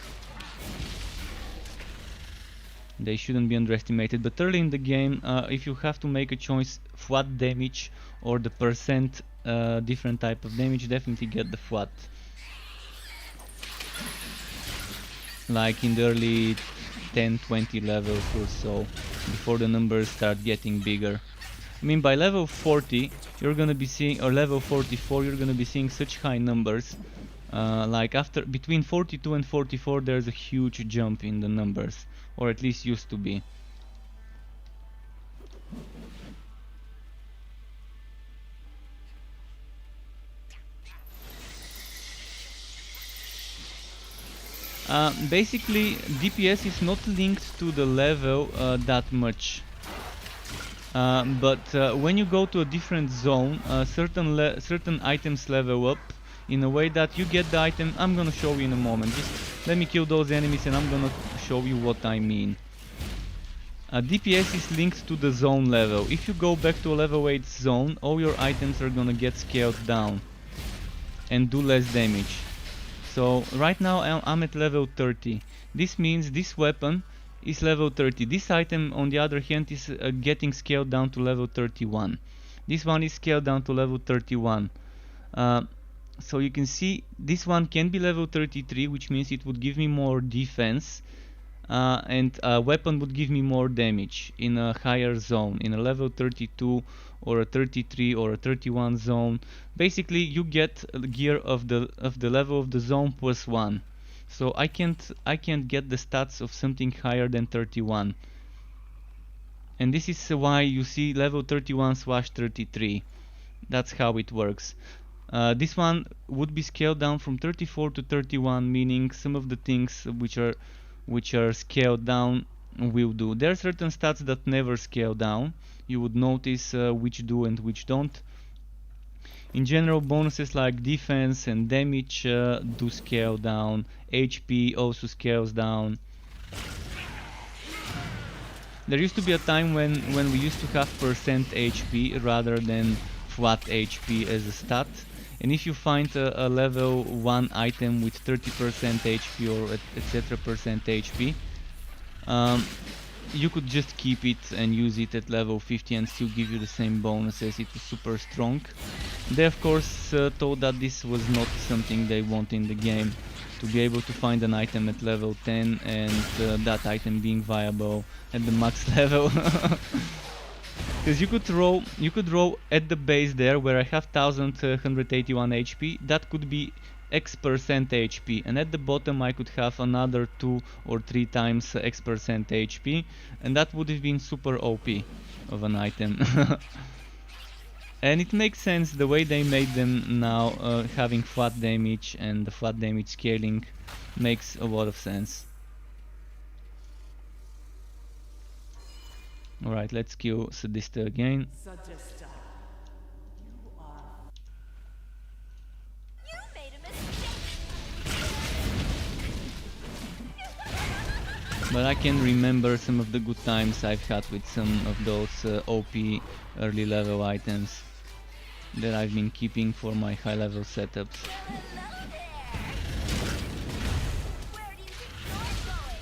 They shouldn't be underestimated. But early in the game, if you have to make a choice, flat damage or the percent different type of damage, definitely get the flat. Like in the early 10-20 levels or so, before the numbers start getting bigger. I mean, by level 40 you're gonna be seeing, or level 44, you're gonna be seeing such high numbers. Like after between 42 and 44 there's a huge jump in the numbers, or at least used to be. Basically, DPS is not linked to the level that much. But when you go to a different zone, certain items level up in a way that you get the item. I'm gonna show you in a moment. Just let me kill those enemies and I'm gonna show you what I mean. DPS is linked to the zone level. If you go back to a level 8 zone, all your items are gonna get scaled down and do less damage. So right now I'm at level 30. This means this weapon is level 30. This item on the other hand is getting scaled down to level 31. This one is scaled down to level 31. So you can see this one can be level 33, which means it would give me more defense, and a weapon would give me more damage in a higher zone, in a level 32 or a 33 or a 31 zone. Basically you get gear of the level of the zone plus 1. So I can't get the stats of something higher than 31. And this is why you see level 31/33. That's how it works. This one would be scaled down from 34 to 31, meaning some of the things which are scaled down will do. There are certain stats that never scale down. You would notice which do and which don't. In general, bonuses like defense and damage do scale down. HP also scales down. There used to be a time when we used to have percent HP rather than flat HP as a stat. And if you find a level 1 item with 30% HP or etc. percent HP, you could just keep it and use it at level 50 and still give you the same bonuses. It was super strong. They of course thought that this was not something they want in the game, to be able to find an item at level 10 and that item being viable at the max level. Because you could roll at the base there where I have 1181 HP, that could be X% HP, and at the bottom I could have another 2 or 3 times X% HP, and that would have been super OP of an item. And it makes sense the way they made them now, having flat damage and the flat damage scaling makes a lot of sense. Alright, let's kill Sadista again. Sadista, you are You made a mistake. But I can remember some of the good times I've had with some of those OP early level items that I've been keeping for my high level setups. Hello there. Where do you think you're going?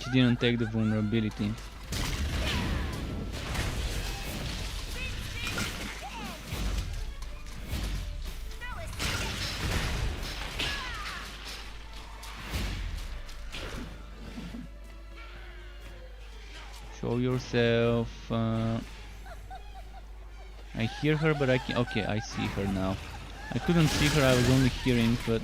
She didn't take the vulnerability. No escape. Show yourself. I hear her, but I can. Okay, I see her now. I couldn't see her, I was only hearing, but.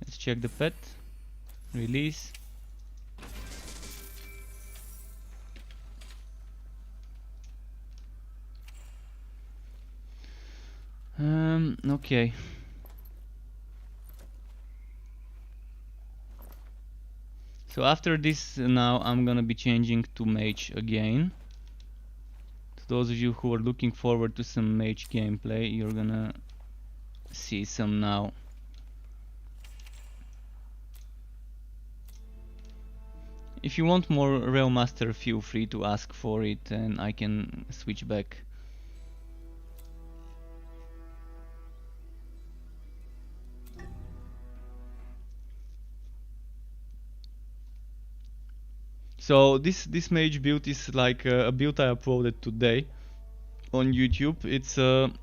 Let's check the pet. Release. Okay. So after this now I'm gonna be changing to mage again. To those of you who are looking forward to some mage gameplay, you're gonna see some now. If you want more Realm Master, feel free to ask for it and I can switch back. So this mage build is like a build I uploaded today on YouTube. It's an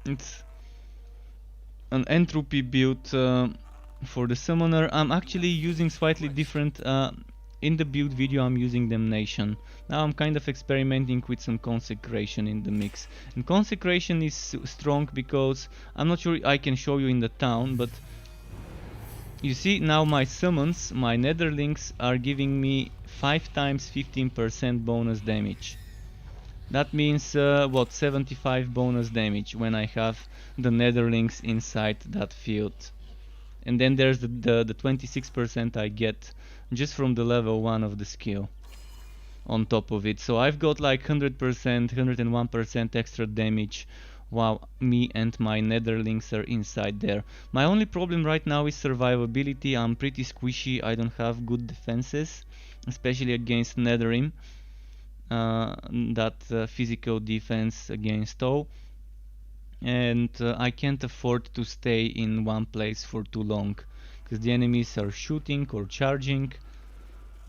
entropy build for the summoner. I'm actually using slightly different. In the build video I'm using Damnation. Now I'm kind of experimenting with some Consecration in the mix. And Consecration is strong because I'm not sure I can show you in the town, but you see now my summons, my Netherlings are giving me 5 times 15% bonus damage. That means what, 75 bonus damage when I have the Netherlings inside that field. And then there's the 26% I get just from the level 1 of the skill on top of it. So I've got like 100%, 101% extra damage while me and my Netherlings are inside there. My only problem right now is survivability. I'm pretty squishy, I don't have good defenses, especially against Netherim. physical defense against all, and I can't afford to stay in one place for too long because the enemies are shooting or charging.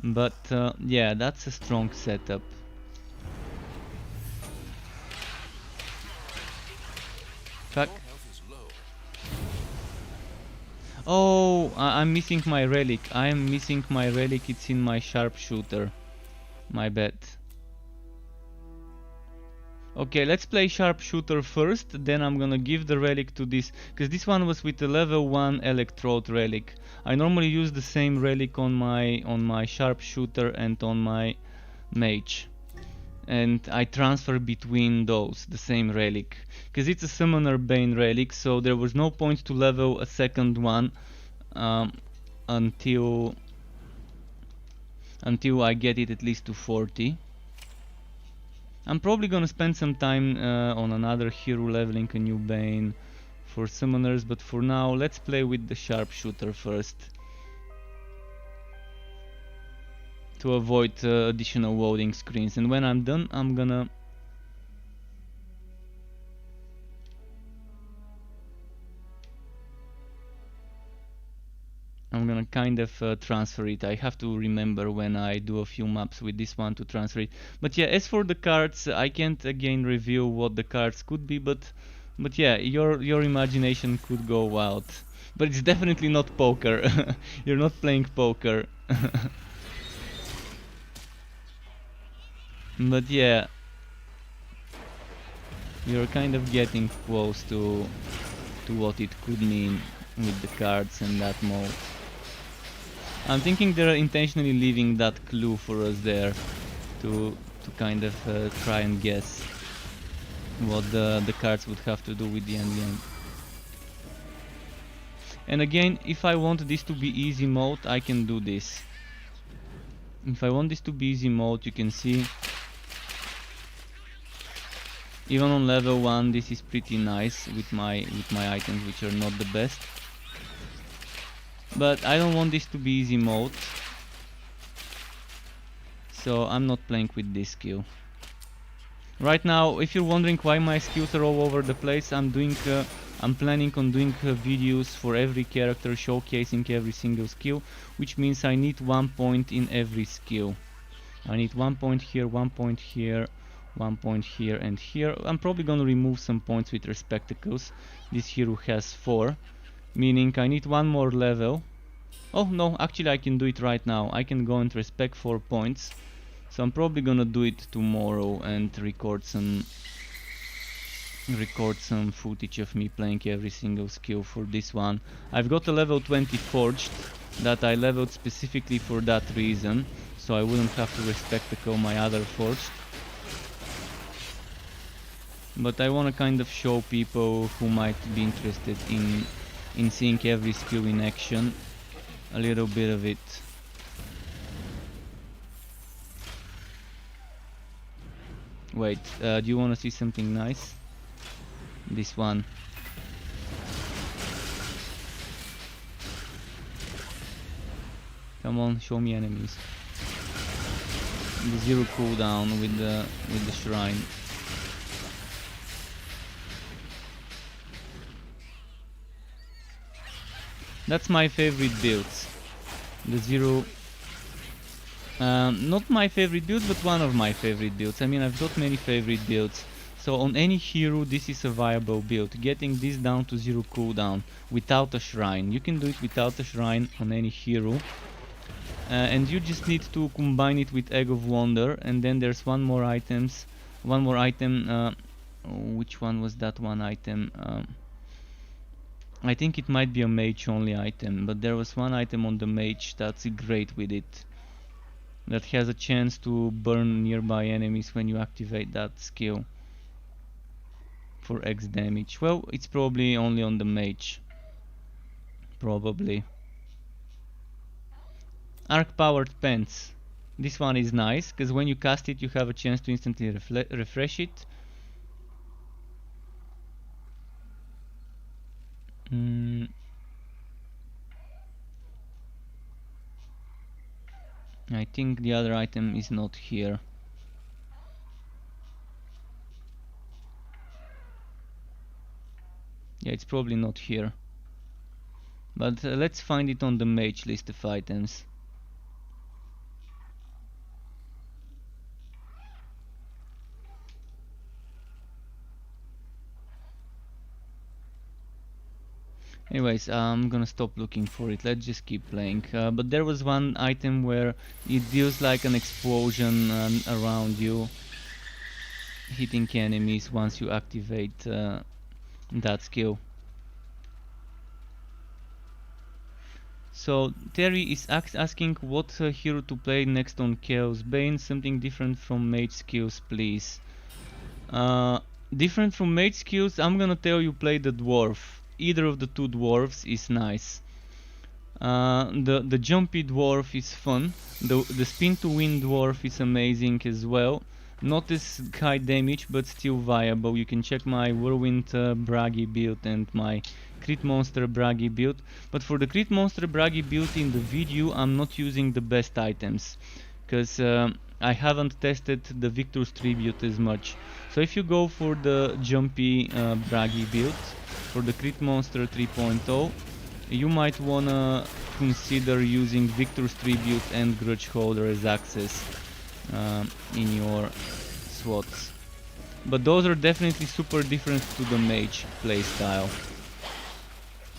But yeah, that's a strong setup. Fuck. Your health is low. Oh, I'm missing my relic. I'm missing my relic. It's in my sharpshooter. My bad. Okay, let's play sharpshooter first, then I'm gonna give the relic to this, because this one was with a level 1 electrode relic. I normally use the same relic on my sharpshooter and on my mage. And I transfer between those, the same relic. Because it's a summoner bane relic, so there was no point to level a second one until I get it at least to 40. I'm probably gonna spend some time on another hero leveling a new Bane for summoners, but for now let's play with the sharpshooter first to avoid additional loading screens, and when I'm done I'm gonna kind of transfer it. I have to remember when I do a few maps with this one to transfer it. But yeah, as for the cards, I can't again reveal what the cards could be, but yeah, your imagination could go wild. But it's definitely not poker. You're not playing poker. But yeah, you're kind of getting close to what it could mean with the cards and that mode. I'm thinking they're intentionally leaving that clue for us there to kind of try and guess what the cards would have to do with the end game. And again, if I want this to be easy mode, I can do this. If I want this to be easy mode, you can see even on level 1 this is pretty nice with my items, which are not the best. But I don't want this to be easy mode, so I'm not playing with this skill. Right now, if you're wondering why my skills are all over the place, I'm planning on doing videos for every character showcasing every single skill, which means I need 1 point in every skill. I need 1 point here, 1 point here, 1 point here and here. I'm probably gonna remove some points with respectacles. This hero has 4. Meaning I need 1 more level. Oh no, actually I can do it right now. I can go and respect 4 points. So I'm probably gonna do it tomorrow and record some footage of me playing every single skill for this one. I've got a level 20 forged that I leveled specifically for that reason, so I wouldn't have to respectacle my other forged. But I wanna kind of show people who might be interested in seeing every skill in action, a little bit of it. Wait, do you want to see something nice? This one. Come on, show me enemies. The 0 cooldown with the shrine. That's my favorite builds. The 0... not my favorite build, but one of my favorite builds. I mean, I've got many favorite builds. So on any hero, this is a viable build. Getting this down to 0 cooldown without a shrine. You can do it without a shrine on any hero. And you just need to combine it with Egg of Wonder. And then there's one more item. Which one was that one item? I think it might be a mage only item, but there was one item on the mage that's great with it, that has a chance to burn nearby enemies when you activate that skill for X damage. Well, it's probably only on the mage. Probably. Arc powered pants. This one is nice, because when you cast it you have a chance to instantly refresh it. I think the other item is not here. Yeah, it's probably not here. But let's find it on the mage list of items. Anyways, I'm gonna stop looking for it. Let's just keep playing. But there was one item where it deals like an explosion around you, hitting enemies once you activate that skill. So Terry is asking what hero to play next on Chaos Bane. Something different from mage skills, please. Different from mage skills, I'm gonna tell you play the dwarf. Either of the two dwarves is nice. The jumpy dwarf is fun. The spin to win dwarf is amazing as well. Not as high damage, but still viable. You can check my Whirlwind Bragi build and my Crit Monster Bragi build. But for the Crit Monster Bragi build in the video, I'm not using the best items, because I haven't tested the Victor's Tribute as much. So if you go for the jumpy Bragi build, for the Crit Monster 3.0, you might wanna consider using Victor's Tribute and Grudge Holder as access in your slots. But those are definitely super different to the mage playstyle.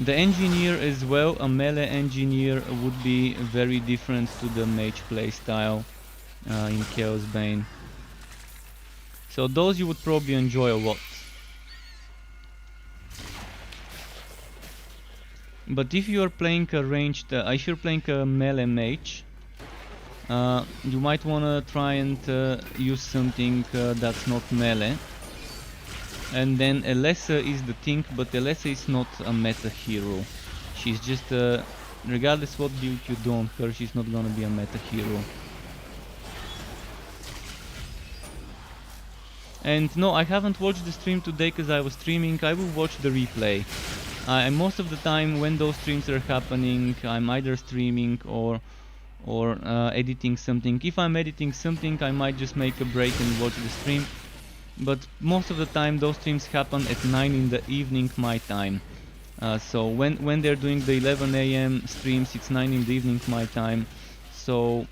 The engineer as well, a melee engineer, would be very different to the mage playstyle in Chaos Bane. So those you would probably enjoy a lot. But if you are playing a ranged, if you're playing a melee mage, you might wanna try and use something that's not melee. And then Alessa is the thing, but Alessa is not a meta hero. She's just, regardless what build you do on her, she's not gonna be a meta hero. And no, I haven't watched the stream today because I was streaming. I will watch the replay. Most of the time when those streams are happening, I'm either streaming or editing something. If I'm editing something, I might just make a break and watch the stream. But most of the time those streams happen at 9 in the evening my time. So when they're doing the 11 AM streams, it's 9 in the evening my time. So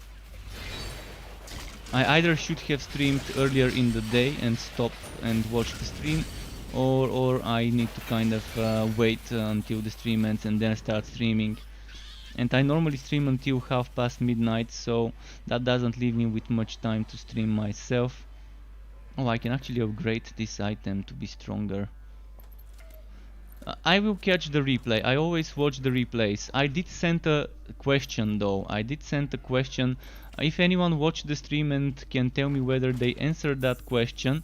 I either should have streamed earlier in the day and stop and watch the stream, or I need to kind of wait until the stream ends and then start streaming. And I normally stream until midnight, so that doesn't leave me with much time to stream myself. Oh, I can actually upgrade this item to be stronger. I will catch the replay. I always watch the replays. I did send a question though. I did send a question. If anyone watched the stream and can tell me whether they answered that question.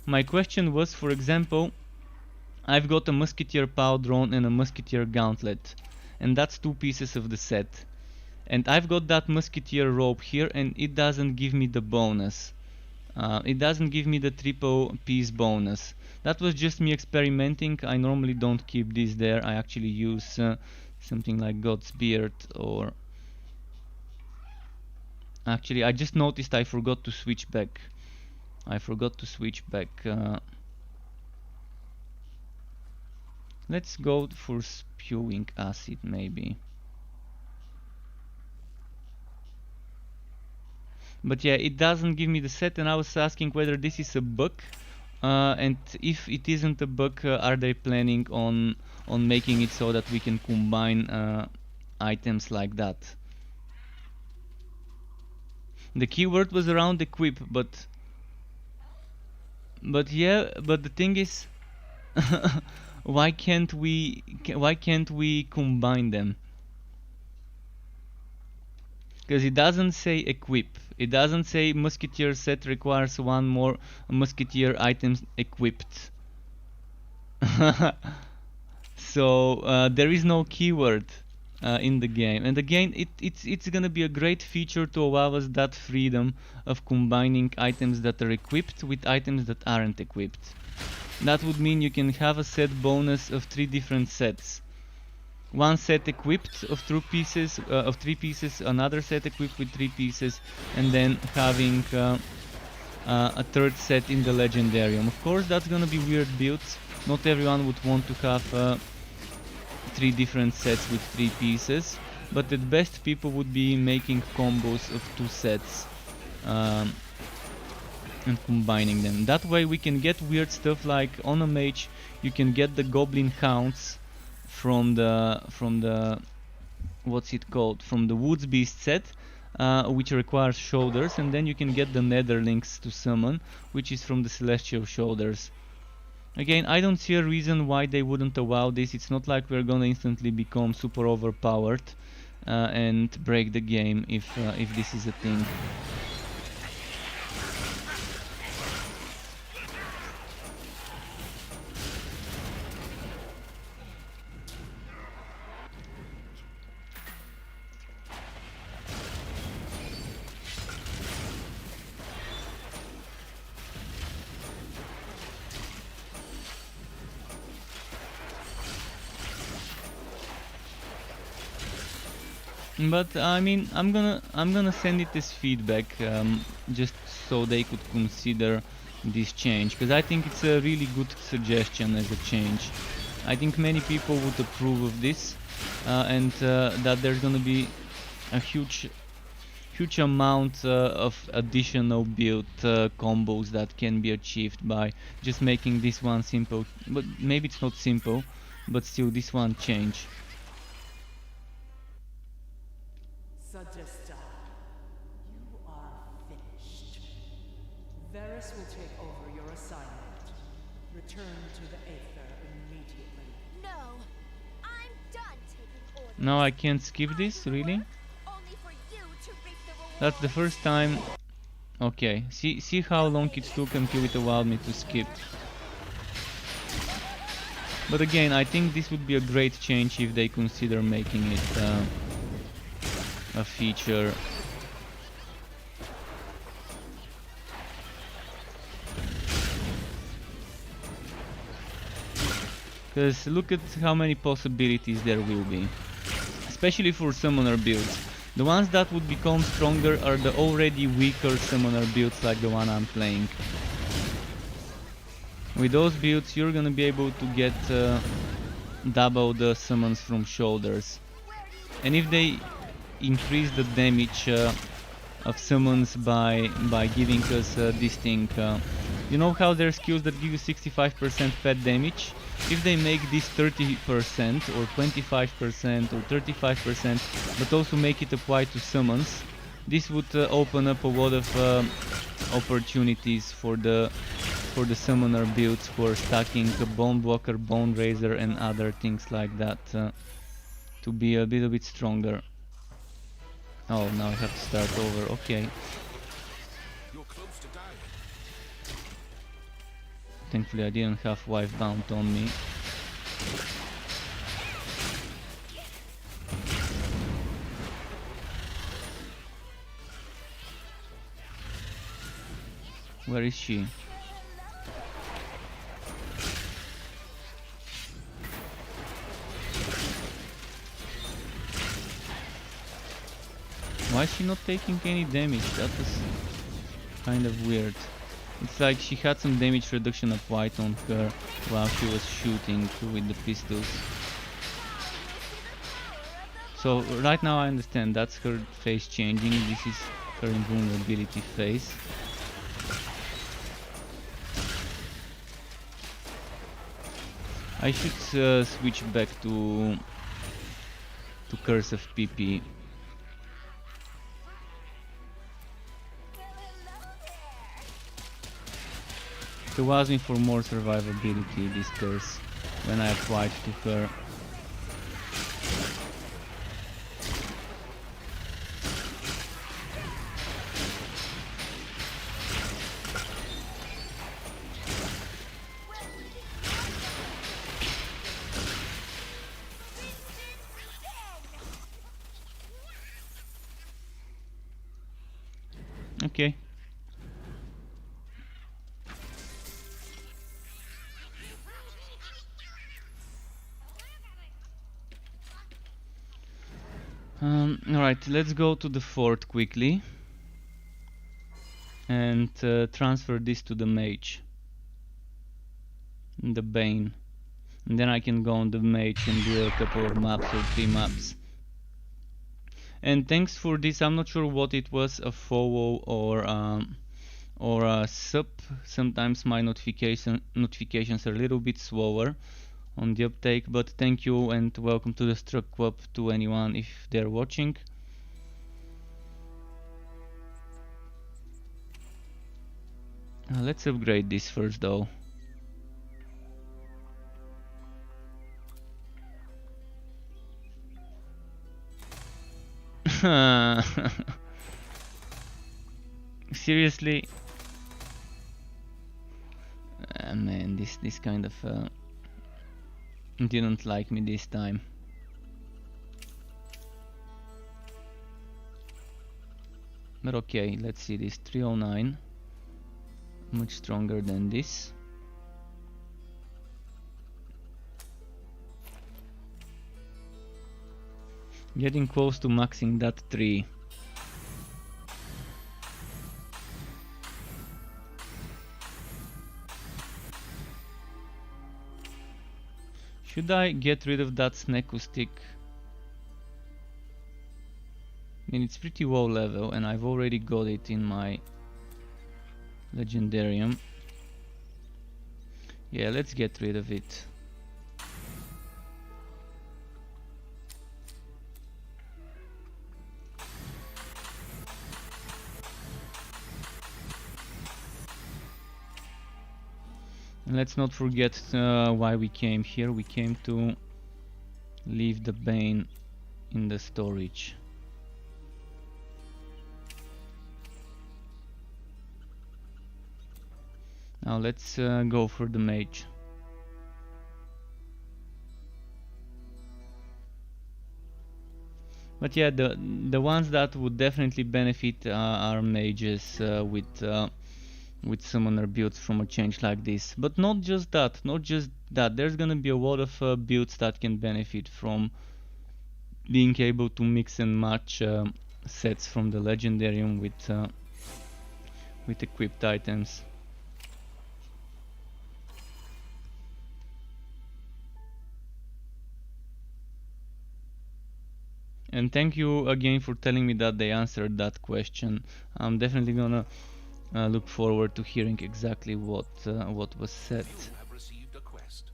My question was, for example, I've got a Musketeer Powdron and a Musketeer Gauntlet. And that's 2 pieces of the set. And I've got that Musketeer robe here and it doesn't give me the bonus. It doesn't give me the triple piece bonus. That was just me experimenting. I normally don't keep this there. I actually use something like God's Beard, or actually I just noticed I forgot to switch back. Let's go for Spewing Acid maybe. But yeah, it doesn't give me the set, and I was asking whether this is a bug, and if it isn't a bug, are they planning on making it so that we can combine items like that? The keyword was around equip, but yeah, but the thing is, why can't we combine them? Because it doesn't say equip. It doesn't say Musketeer set requires 1 more Musketeer items equipped. So there is no keyword in the game. And again, it's gonna be a great feature to allow us that freedom of combining items that are equipped with items that aren't equipped. That would mean you can have a set bonus of 3 different sets. 1 set equipped of 3 pieces, another set equipped with 3 pieces, and then having a 3rd set in the Legendarium. Of course, that's gonna be weird builds, Not everyone would want to have 3 different sets with 3 pieces, but at best people would be making combos of 2 sets and combining them. That way we can get weird stuff like on a mage you can get the goblin hounds from the what's it called, from the woods beast set, which requires shoulders, and then you can get the netherlings to summon, which is from the celestial shoulders. Again, I don't see a reason why they wouldn't allow this. It's not like we're gonna instantly become super overpowered and break the game if this is a thing. But I mean, I'm gonna send it as feedback, just so they could consider this change, because I think it's a really good suggestion as a change. I think many people would approve of this, and that there's gonna be a huge amount of additional build combos that can be achieved by just making this one simple. But maybe it's not simple, but still this one change. Sadista, you are finished. Varus will take over your assignment. Return to the Aether immediately. No, I'm done taking orders. Now I can't skip this, really? Only for you to reap the reward. That's the first time. Okay, see how long it took until it allowed me to skip. But again, I think this would be a great change if they consider making it a feature. Because look at how many possibilities there will be, especially for summoner builds. The ones that would become stronger are the already weaker summoner builds like the one I'm playing. With those builds you're gonna be able to get double the summons from shoulders. And if they increase the damage of summons by giving us this thing, you know how there are skills that give you 65% pet damage? If they make this 30% or 25% or 35%, but also make it apply to summons, this would open up a lot of opportunities for the summoner builds who are stacking a Bone Blocker, Bone Razor and other things like that to be a little bit stronger. Oh, now I have to start over, okay. You're close to dying. Thankfully I didn't have Wife Bound on me. Where is she? Why is she not taking any damage? That was kind of weird. It's like she had some damage reduction applied on her while she was shooting with the pistols. So right now I understand, that's her face changing, this is her invulnerability phase. I should switch back to Curse of PP. It allows me for more survivability, this curse, when I apply it to her. Okay. Alright, let's go to the fort quickly and transfer this to the mage. the Bane. And then I can go on the Mage and do a couple of maps or 3 maps. And thanks for this. I'm not sure what it was, a follow or a sub. Sometimes my notifications are a little bit slower on the uptake, but thank you and welcome to the Struck Club to anyone if they're watching. Let's upgrade this first though. Seriously? Man, this kind of didn't like me this time. But okay, let's see this 309. Much stronger than this. Getting close to maxing that 3. Should I get rid of that Sneku stick? I mean, it's pretty low level and I've already got it in my Legendarium. Yeah, let's get rid of it. And let's not forget why we came here. We came to leave the Bane in the storage. Now let's go for the Mage. But yeah, the ones that would definitely benefit are mages with summoner builds from a change like this. But not just that, there's gonna be a lot of builds that can benefit from being able to mix and match sets from the Legendarium with equipped items. And thank you again for telling me that they answered that question. I'm definitely gonna look forward to hearing exactly what was said. You have received a quest.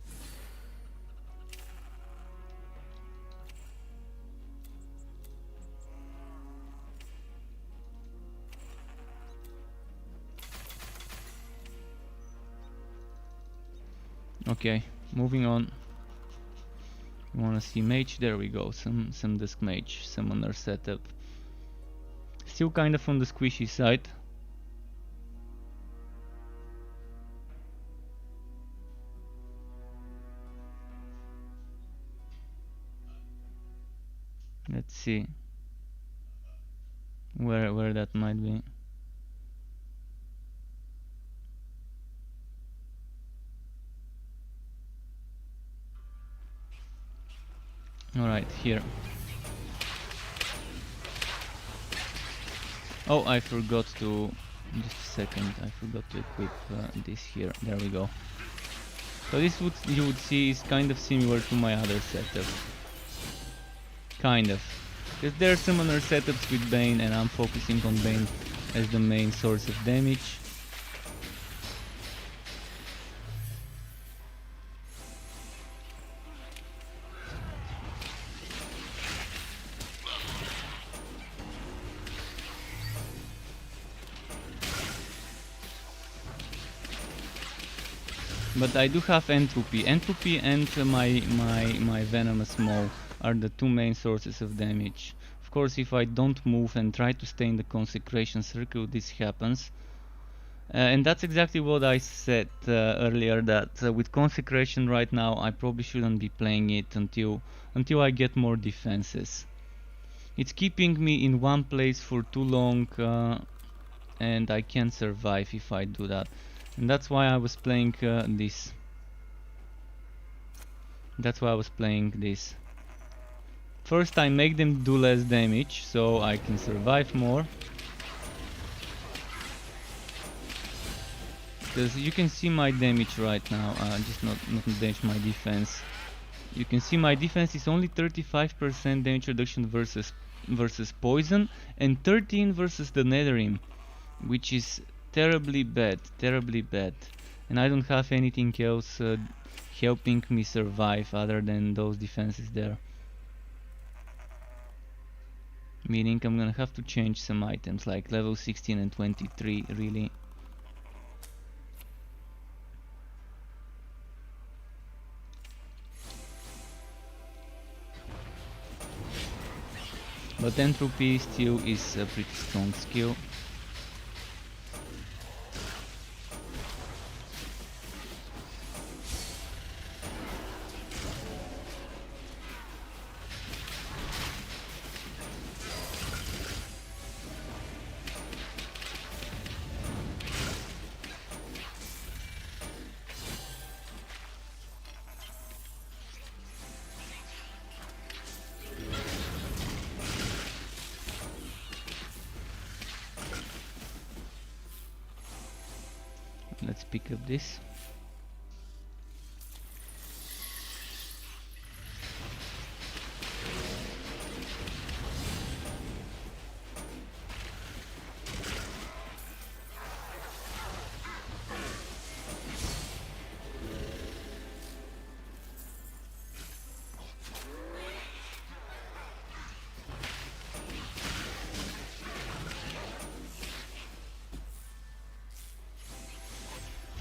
Okay, moving on. You wanna see mage? There we go. Some disc mage summoner setup. Still kind of on the squishy side. Let's see where that might be. Alright, here. Oh, I forgot to... Just a second, I forgot to equip this here. There we go. So this you would see is kind of similar to my other setup. Kind of. Because there are summoner setups with Bane and I'm focusing on Bane as the main source of damage. But I do have entropy. Entropy and my venomous maw are the two main sources of damage. Of course, if I don't move and try to stay in the consecration circle, this happens. And that's exactly what I said earlier, that with consecration right now I probably shouldn't be playing it until I get more defenses. It's keeping me in one place for too long and I can't survive if I do that. And that's why I was playing this. That's why I was playing this. First I make them do less damage, so I can survive more. Because you can see my damage right now, just not damage, my defense. You can see my defense is only 35% damage reduction versus poison, and 13 versus the Netherim, which is terribly bad, and I don't have anything else helping me survive other than those defenses there. Meaning I'm gonna have to change some items like level 16 and 23 really. But entropy still is a pretty strong skill. Let's pick up this.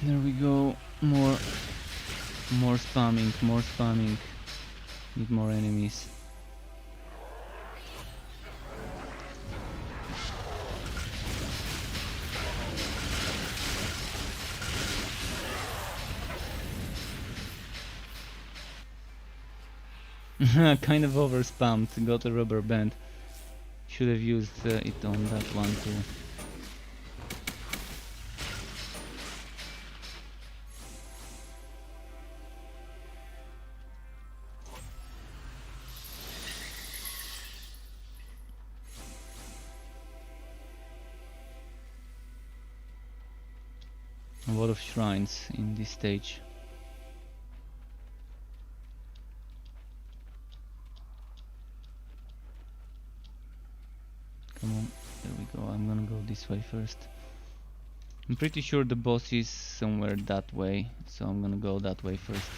There we go. More spamming. Need more enemies. Kind of over spammed. Got a rubber band. Should have used it on that one too. A lot of shrines in this stage. Come on, there we go. I'm gonna go this way first. I'm pretty sure the boss is somewhere that way, so I'm gonna go that way first.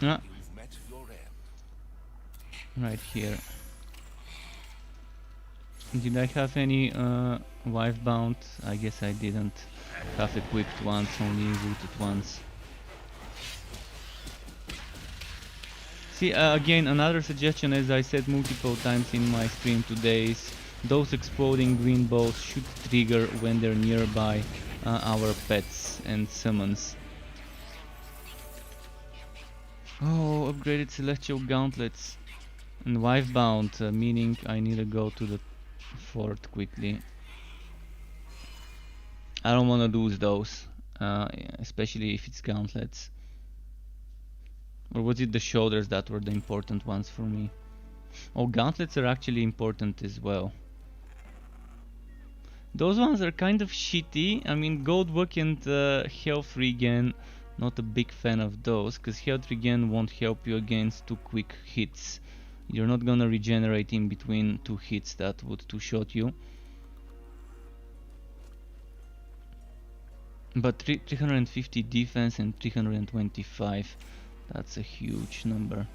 Ah, You've met your end. right here. Did I have any wife bound? I guess I didn't. Have equipped once, only looted once. See, again, another suggestion, as I said multiple times in my stream today, is those exploding green balls should trigger when they're nearby our pets and summons. Oh, upgraded celestial gauntlets and wife bound, meaning I need to go to the fort quickly. I don't want to lose those, especially if it's gauntlets. Or was it the shoulders that were the important ones for me? Oh, gauntlets are actually important as well. Those ones are kind of shitty. I mean, gold work and health regen, not a big fan of those, because health regen won't help you against 2 quick hits. You're not gonna regenerate in between 2 hits, that would two-shot you. But 350 defense and 325, that's a huge number.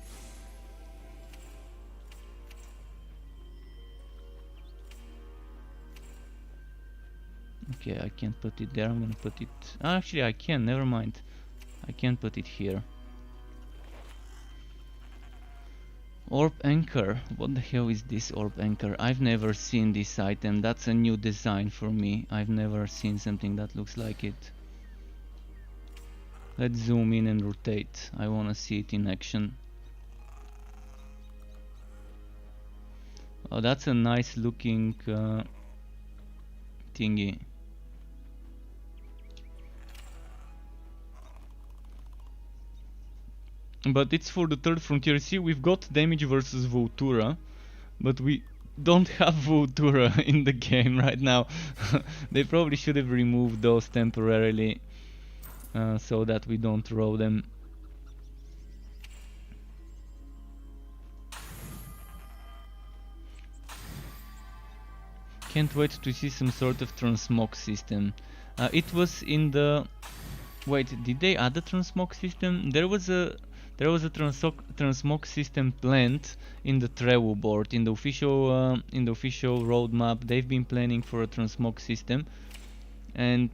Okay, I can't put it there, I'm gonna put it... Actually, I can, never mind. I can't put it here. Orb Anchor. What the hell is this Orb Anchor? I've never seen this item. That's a new design for me. I've never seen something that looks like it. Let's zoom in and rotate. I wanna see it in action. Oh, that's a nice looking thingy. But it's for the third frontier. See, we've got damage versus Voltura, but we don't have Voltura in the game right now. They probably should have removed those temporarily, so that we don't roll them. Can't wait to see some sort of transmog system. It was in the... Wait, did they add the transmog system? There was a transmog system planned in the Trewu board, in the official roadmap. They've been planning for a transmog system, and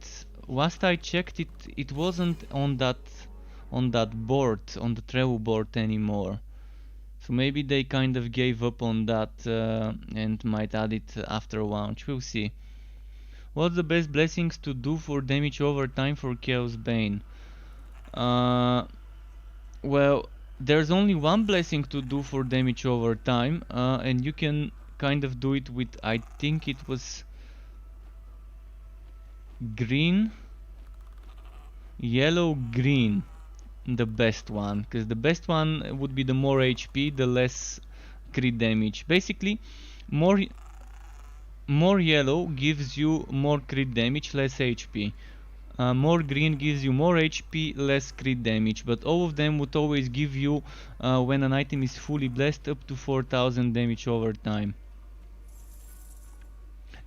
last I checked, it wasn't on that board, on the Trewu board anymore. So maybe they kind of gave up on that and might add it after launch. We'll see. What's the best blessings to do for damage over time for Chaos Bane? Well, there's only one blessing to do for damage over time, and you can kind of do it with, I think it was green, yellow, green, the best one, because the best one would be the more HP, the less crit damage. Basically, more yellow gives you more crit damage, less HP. More green gives you more HP, less crit damage, but all of them would always give you, when an item is fully blessed, up to 4000 damage over time.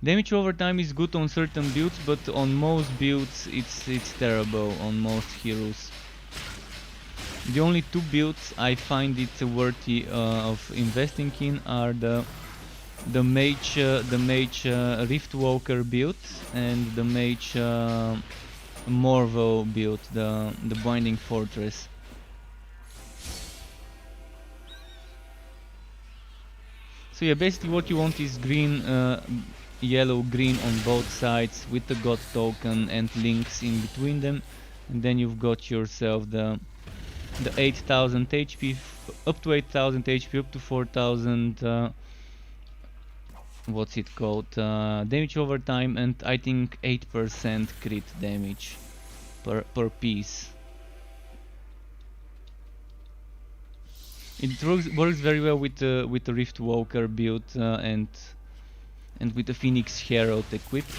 Damage over time is good on certain builds, but on most builds it's terrible on most heroes. The only two builds I find it worthy of investing in are the mage Riftwalker build and the mage Morvo build, the Binding Fortress. So yeah, basically what you want is green, yellow, green on both sides with the God token and links in between them, and then you've got yourself the 8000 HP, up to 8000 HP, up to 4000 what's it called, damage over time, and I think 8% crit damage per piece. It works very well with the Riftwalker build and with the Phoenix Herald equipped,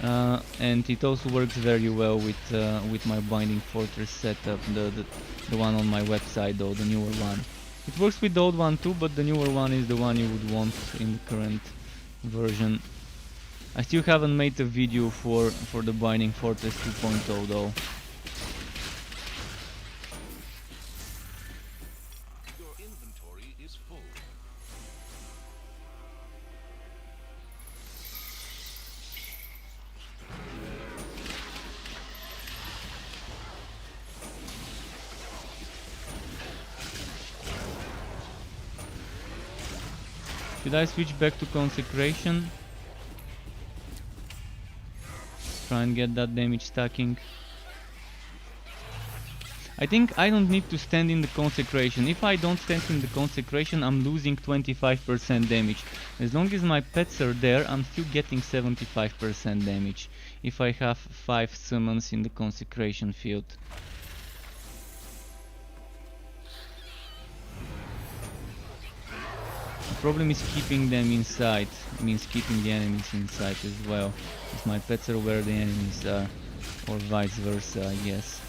and it also works very well with my Binding Fortress setup, the one on my website, though, the newer one. It works with the old one too, but the newer one is the one you would want in the current version. I still haven't made a video for the Binding Fortress 2.0 though. Your inventory is full. Should I switch back to Consecration? Try and get that damage stacking. I think I don't need to stand in the Consecration. If I don't stand in the Consecration, I'm losing 25% damage. As long as my pets are there, I'm still getting 75% damage if I have 5 summons in the Consecration field. The problem is keeping them inside, means keeping the enemies inside as well, if my pets are where the enemies are, or vice versa, I guess.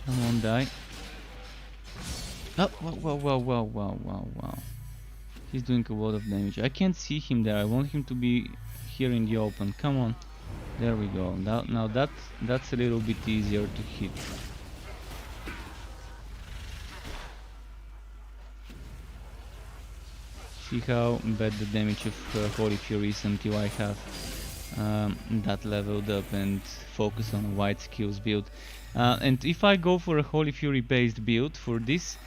Come on, die. Oh, wow. He's doing a lot of damage. I can't see him there. I want him to be here in the open. Come on. There we go. Now that's a little bit easier to hit. See how bad the damage of Holy Fury is until I have that leveled up and focus on a wide skills build. And if I go for a Holy Fury based build for this,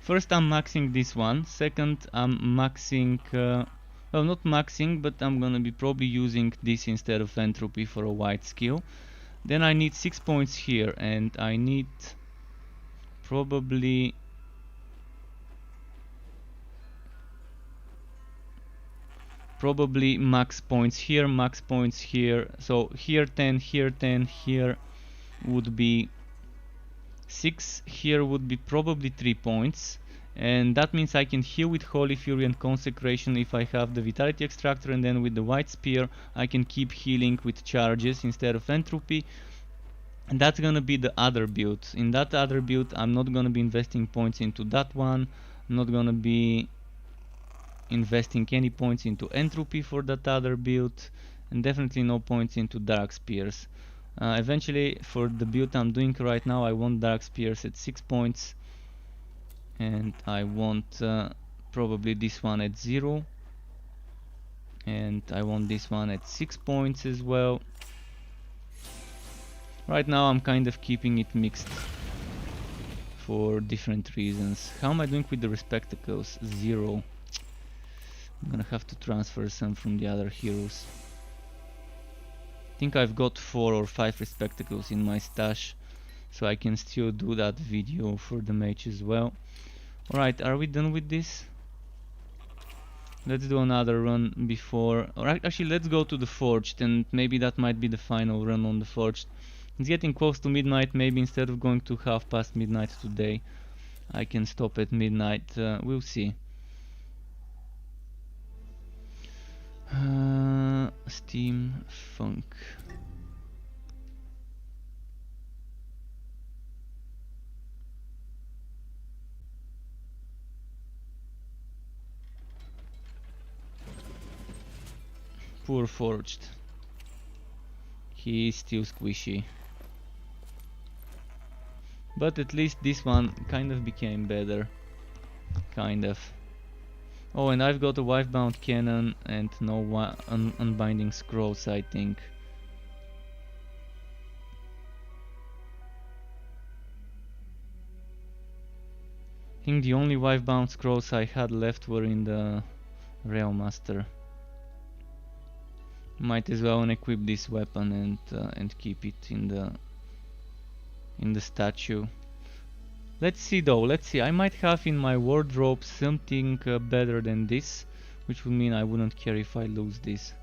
first I'm maxing this one, second I'm maxing, well, not maxing, but I'm gonna be probably using this instead of entropy for a wide skill. Then I need 6 points here, and I need probably max points here, so here 10, here 10, here would be 6, here would be probably 3 points, and that means I can heal with Holy Fury and Consecration if I have the Vitality Extractor, and then with the White Spear I can keep healing with charges instead of entropy. And that's gonna be the other build. In that other build I'm not gonna be investing points into that one, I'm not gonna be investing any points into entropy for that other build, and definitely no points into Dark Spears. Eventually, for the build I'm doing right now, I want Dark Spears at 6 points, and I want probably this one at 0, and I want this one at 6 points as well. Right now I'm kind of keeping it mixed for different reasons. How am I doing with the Respectacles? 0. I'm gonna have to transfer some from the other heroes. I think I've got 4 or 5 Respectacles in my stash, so I can still do that video for the mage as well. Alright, are we done with this? Let's do another run before... Alright, actually let's go to the Forged, and maybe that might be the final run on the Forged. It's getting close to midnight. Maybe instead of going to half past midnight today, I can stop at midnight. We'll see. Steam Funk. Poor Forged. He is still squishy. But at least this one kind of became better. Kind of. Oh, and I've got a Wifebound Cannon and no Unbinding Scrolls, I think. I think the only Wifebound Scrolls I had left were in the Railmaster. Might as well unequip this weapon and keep it in the statue. Let's see though, let's see. I might have in my wardrobe something better than this, which would mean I wouldn't care if I lose this.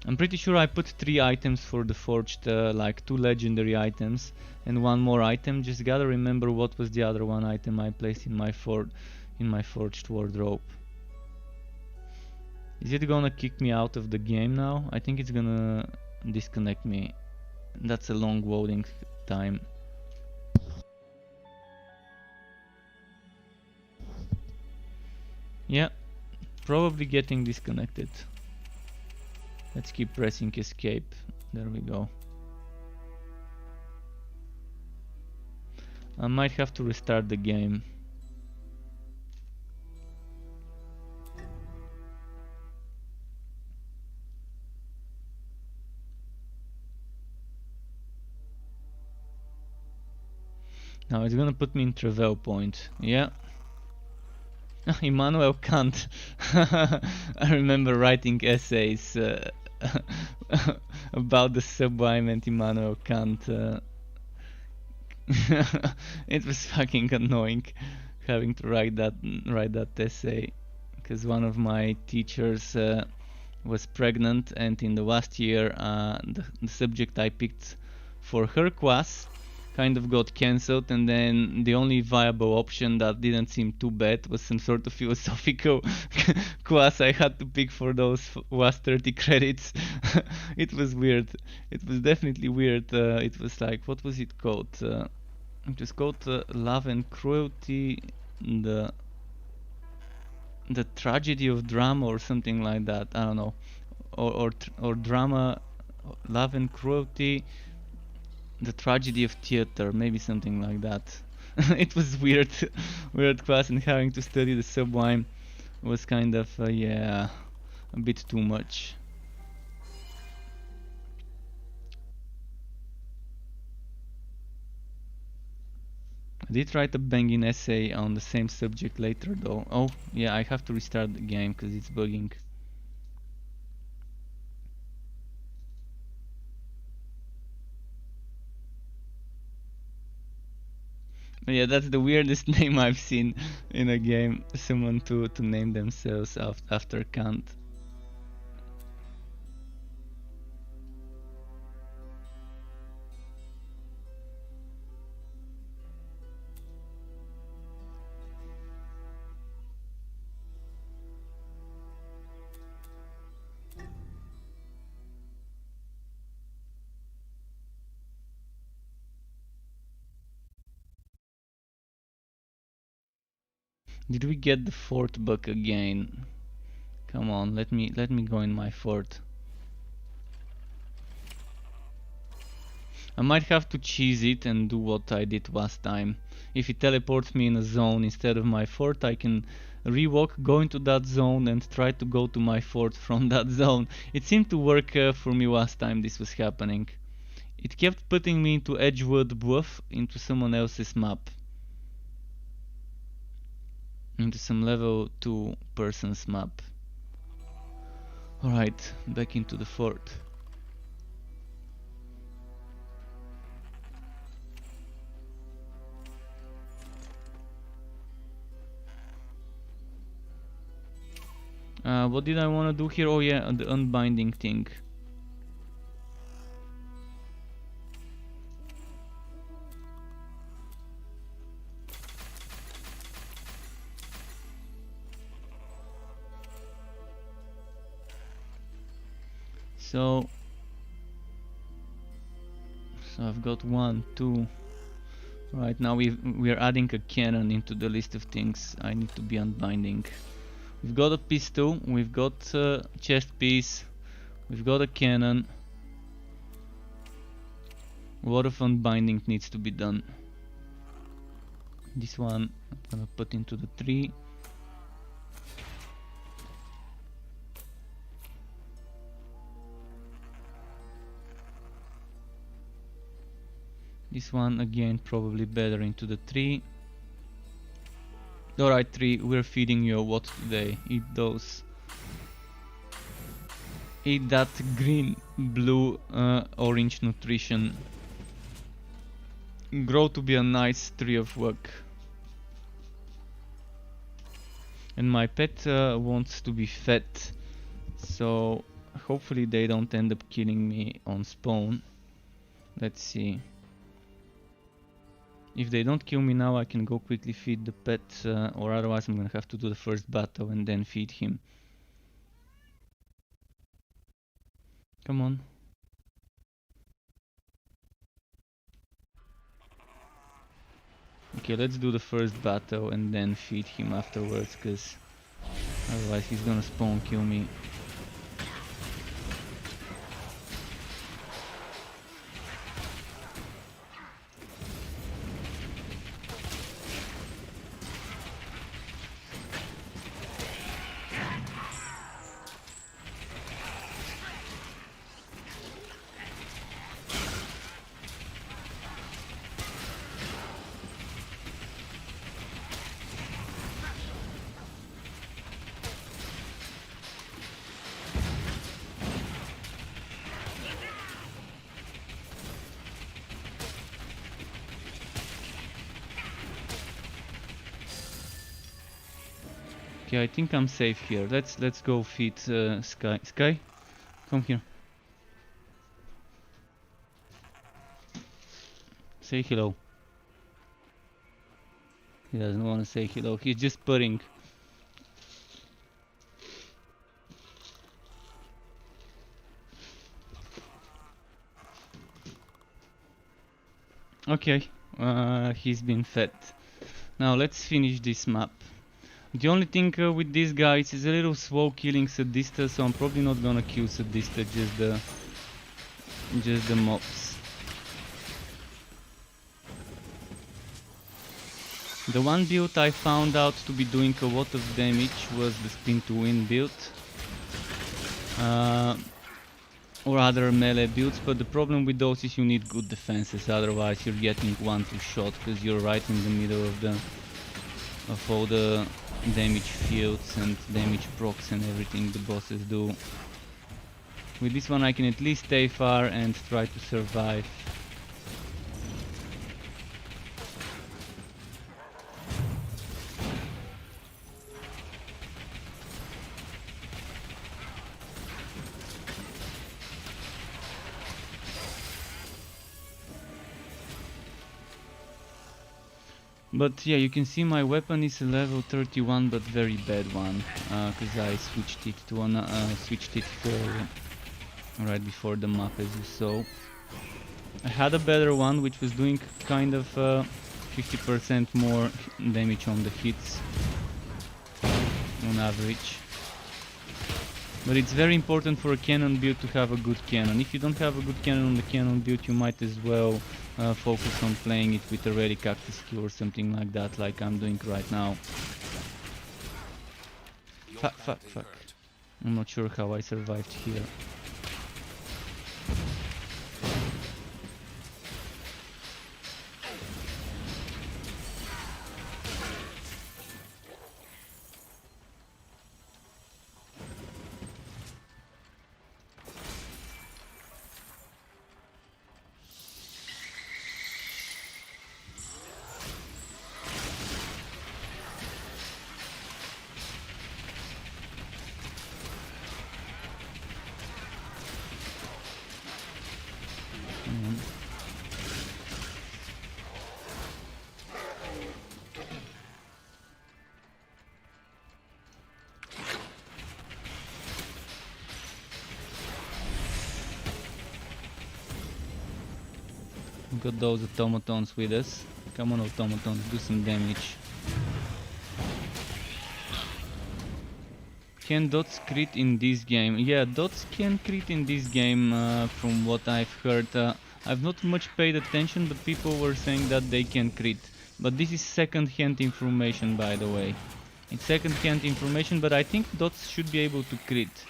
I'm pretty sure I put 3 items for the Forged, like 2 legendary items and 1 more item. Just gotta remember what was the other one item I placed in my Forged wardrobe. Is it gonna kick me out of the game now? I think it's gonna disconnect me. That's a long loading time. Yeah, probably getting disconnected. Let's keep pressing escape. There we go. I might have to restart the game. Now it's gonna put me in Travel Point. Yeah. Immanuel Kant. I remember writing essays about the Sublime and Immanuel Kant. It was fucking annoying having to write that essay, because one of my teachers was pregnant, and in the last year the subject I picked for her class kind of got cancelled, and then the only viable option that didn't seem too bad was some sort of philosophical class I had to pick for those last 30 credits. It was weird. It was definitely weird. It was like, what was it called? It is called Love and Cruelty, the tragedy of drama or something like that. I don't know, or drama, Love and Cruelty, the tragedy of theater, maybe something like that. It was weird, weird class, and having to study the sublime was kind of yeah, a bit too much. I did write a banging essay on the same subject later though. Oh yeah, I have to restart the game because it's bugging. But yeah, that's the weirdest name I've seen in a game. Someone to name themselves after Kant. Did we get the fort bug again? Come on, let me go in my fort. I might have to cheese it and do what I did last time. If it teleports me in a zone instead of my fort, I can rewalk, go into that zone and try to go to my fort from that zone. It seemed to work for me last time this was happening. It kept putting me into Edgewood Bluff, into someone else's map. Into some level 2 person's map. Alright, back into the fort. What did I want to do here? Oh yeah, the unbinding thing. So I've got 1, 2. Right now we are adding a cannon into the list of things I need to be unbinding. We've got a pistol, we've got a chest piece, we've got a cannon. A lot of unbinding needs to be done. This one I'm gonna put into the tree. This one again probably better into the tree. Alright tree, we're feeding you what today? Eat those. Eat that green, blue, orange nutrition. Grow to be a nice tree of work. And my pet wants to be fed, so hopefully they don't end up killing me on spawn. Let's see. If they don't kill me now, I can go quickly feed the pet, or otherwise I'm gonna have to do the first battle and then feed him. Come on. Okay, let's do the first battle and then feed him afterwards, cause otherwise he's gonna spawn kill me. Okay, I think I'm safe here. Let's go feed Sky. Sky, come here. Say hello. He doesn't want to say hello. He's just purring. Okay, He's been fed. Now let's finish this map. The only thing with these guys is a little slow killing Sadista, so I'm probably not gonna kill Sadista, just the mobs. The one build I found out to be doing a lot of damage was the spin to win build. Or other melee builds, but the problem with those is you need good defenses, otherwise you're getting 1-2 shot because you're right in the middle of all the damage fields and damage procs and everything the bosses do. With this one I can at least stay far and try to survive. But yeah, you can see my weapon is a level 31, but very bad one, because I switched it to right before the map, as you saw. I had a better one, which was doing kind of 50% more damage on the hits on average. But it's very important for a cannon build to have a good cannon. If you don't have a good cannon on the cannon build, you might as well focus on playing it with a relic cactus skill or something like that, like I'm doing right now. Fuck. I'm not sure how I survived here. Got those automatons with us. Come on, automatons, do some damage. Can dots crit in this game? Yeah, dots can crit in this game, from what I've heard. I've not much paid attention, but people were saying that they can crit. But this is second-hand information, by the way. It's second-hand information, but I think dots should be able to crit.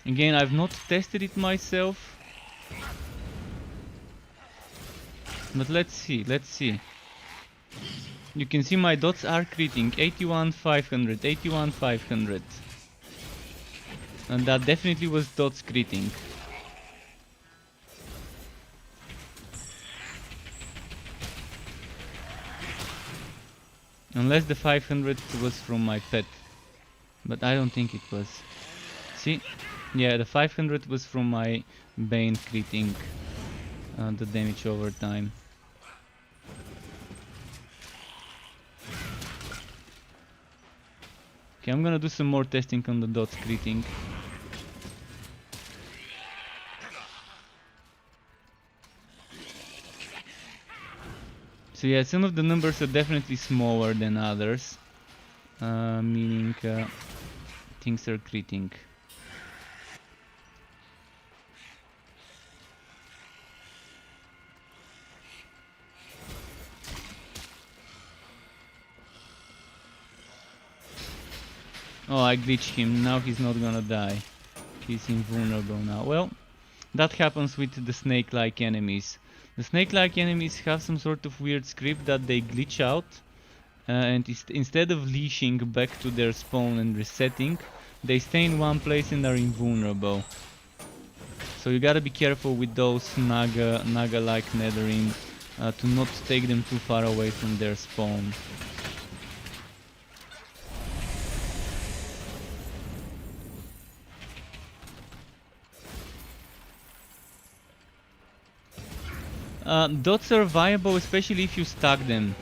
Again, I've not tested it myself. But let's see. You can see my dots are critting 81,500, 81,500. And that definitely was dots critting. Unless the 500 was from my pet. But I don't think it was. See? Yeah, the 500 was from my Bane critting the damage over time. Okay, I'm gonna do some more testing on the dots critting. So yeah, some of the numbers are definitely smaller than others, meaning things are critting. Oh, I glitched him. Now he's not gonna die. He's invulnerable now. Well, that happens with the snake-like enemies. The snake-like enemies have some sort of weird script that they glitch out, and instead of leashing back to their spawn and resetting, they stay in one place and are invulnerable. So you gotta be careful with those Naga-like nethering to not take them too far away from their spawn. Dots are viable, especially if you stack them.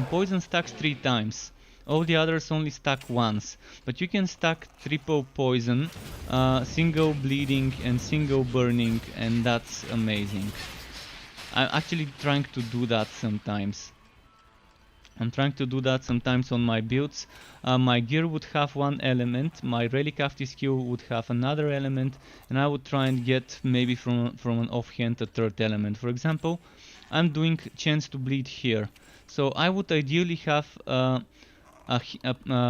Poison stacks 3 times. All the others only stack once. But you can stack triple poison, single bleeding and single burning, and that's amazing. I'm actually trying to do that sometimes. I'm trying to do that sometimes on my builds. My gear would have one element, my relic active skill would have another element, and I would try and get maybe from an offhand a third element. For example, I'm doing chance to bleed here, so I would ideally have a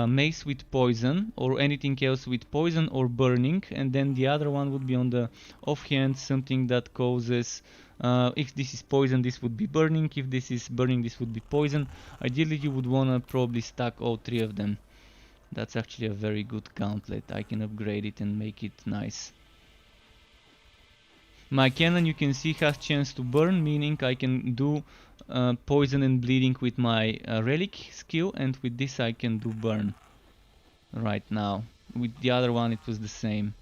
mace with poison or anything else with poison or burning, and then the other one would be on the offhand something that causes, if this is poison this would be burning, if this is burning this would be poison. Ideally you would wanna probably stack all three of them. That's actually a very good gauntlet. I can upgrade it and make it nice. My cannon, you can see, has chance to burn, meaning I can do poison and bleeding with my relic skill, and with this I can do burn right now. With the other one it was the same.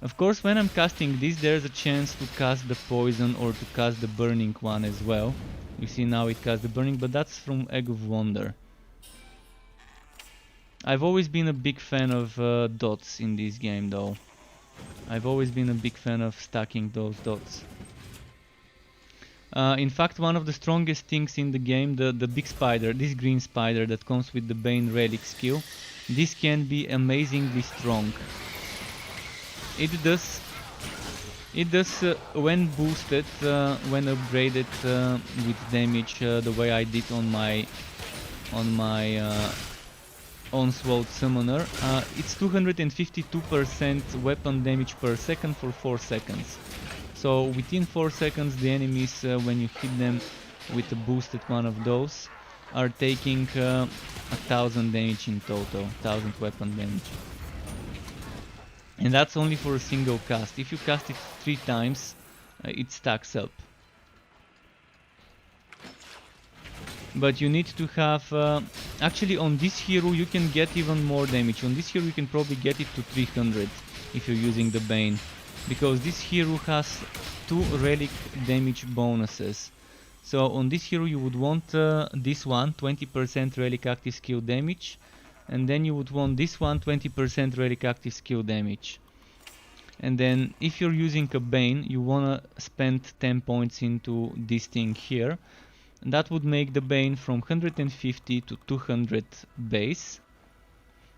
Of course, when I'm casting this, there's a chance to cast the poison or to cast the burning one as well. You see now it casts the burning, but that's from Egg of Wonder. I've always been a big fan of dots in this game though. I've always been a big fan of stacking those dots. In fact, one of the strongest things in the game, the big spider, this green spider that comes with the Bane relic skill, this can be amazingly strong. It does when boosted, when upgraded with damage the way I did on my Onslaught Summoner, it's 252% weapon damage per second for 4 seconds. So within 4 seconds the enemies, when you hit them with a boosted one of those, are taking 1000 damage in total, 1000 weapon damage. And that's only for a single cast. If you cast it 3 times, it stacks up. But you need to have... actually on this hero you can get even more damage. On this hero you can probably get it to 300 if you're using the Bane. Because this hero has 2 relic damage bonuses. So on this hero you would want this one, 20% relic active skill damage. And then you would want this one, 20% relic active skill damage. And then if you're using a Bane, you wanna spend 10 points into this thing here. That would make the Bane from 150 to 200 base.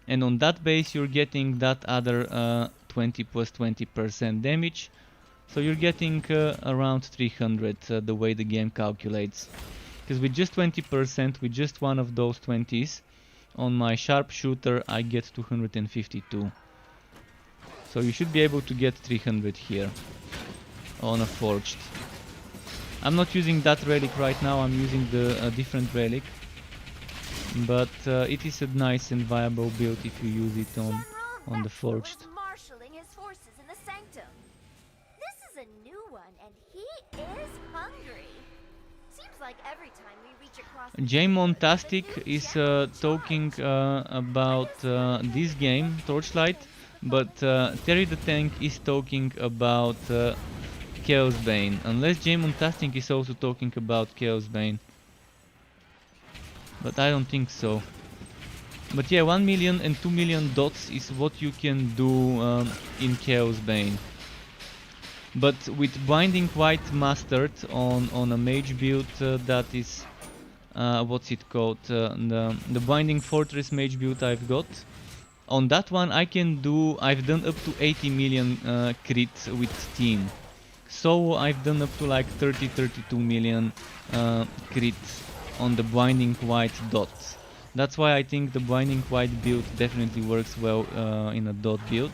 And on that base you're getting that other 20 plus 20% damage. So you're getting around 300 the way the game calculates. Because with just 20%, with just one of those 20s, on my sharpshooter I get 252. So you should be able to get 300 here on a forged. I'm not using that relic right now, I'm using the different relic. But it is a nice and viable build if you use it on the forged. Is marshaling his forces in the sanctum. This is a new one and he is hungry. Seems like every time we reach across Jmontastic is talking about this game, Torchlight, but Terry the Tank is talking about Chaos Bane, unless Jmontastic is also talking about Chaos Bane. But I don't think so. But yeah, 1 million and 2 million dots is what you can do in Chaos Bane. But with Binding White mastered on a mage build, that is what's it called, the Binding Fortress mage build I've got. On that one I've done up to 80 million crit with team. So I've done up to like 30-32 million crit on the Binding White dots. That's why I think the Binding White build definitely works well in a dot build.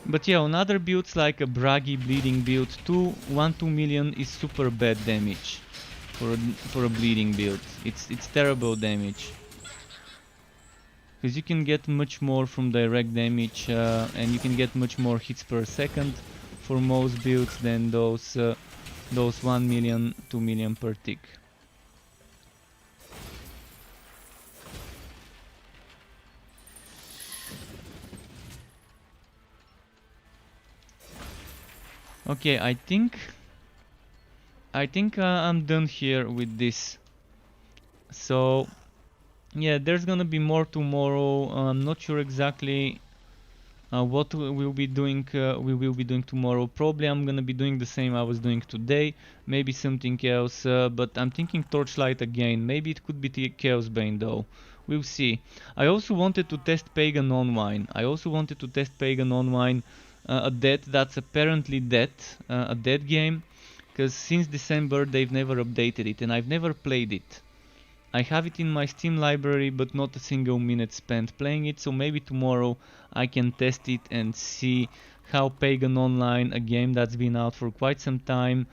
But yeah, on other builds like a Bragi bleeding build, 1-2 million is super bad damage for a bleeding build. It's terrible damage. Because you can get much more from direct damage and you can get much more hits per second for most builds than those 1 million, 2 million per tick. Okay, I think I'm done here with this. So yeah, there's gonna be more tomorrow. I'm not sure exactly What we will be doing tomorrow. Probably I'm gonna be doing the same I was doing today. Maybe something else, but I'm thinking Torchlight again. Maybe it could be the Chaos Bane though. We'll see. I also wanted to test Pagan Online. A dead that's apparently dead, a dead game, because since December they've never updated it and I've never played it. I have it in my Steam library, but not a single minute spent playing it, so maybe tomorrow I can test it and see how Pagan Online, a game that's been out for quite some time,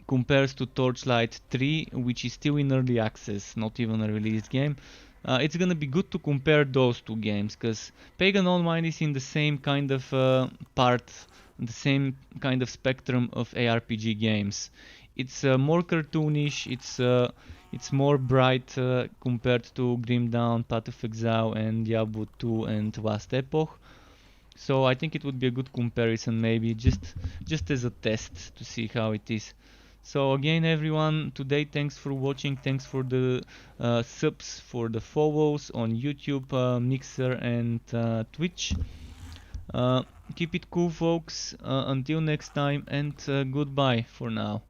compares to Torchlight 3, which is still in early access, not even a released game. It's gonna be good to compare those two games, because Pagan Online is in the same kind of the same kind of spectrum of ARPG games. It's more cartoonish, it's more bright compared to Grim Dawn, Path of Exile, and Diablo 2 and Vast Epoch. So I think it would be a good comparison, maybe just as a test to see how it is. So again, everyone, today thanks for watching, thanks for the subs, for the follows on YouTube, Mixer, and Twitch. Keep it cool, folks. Until next time, and goodbye for now.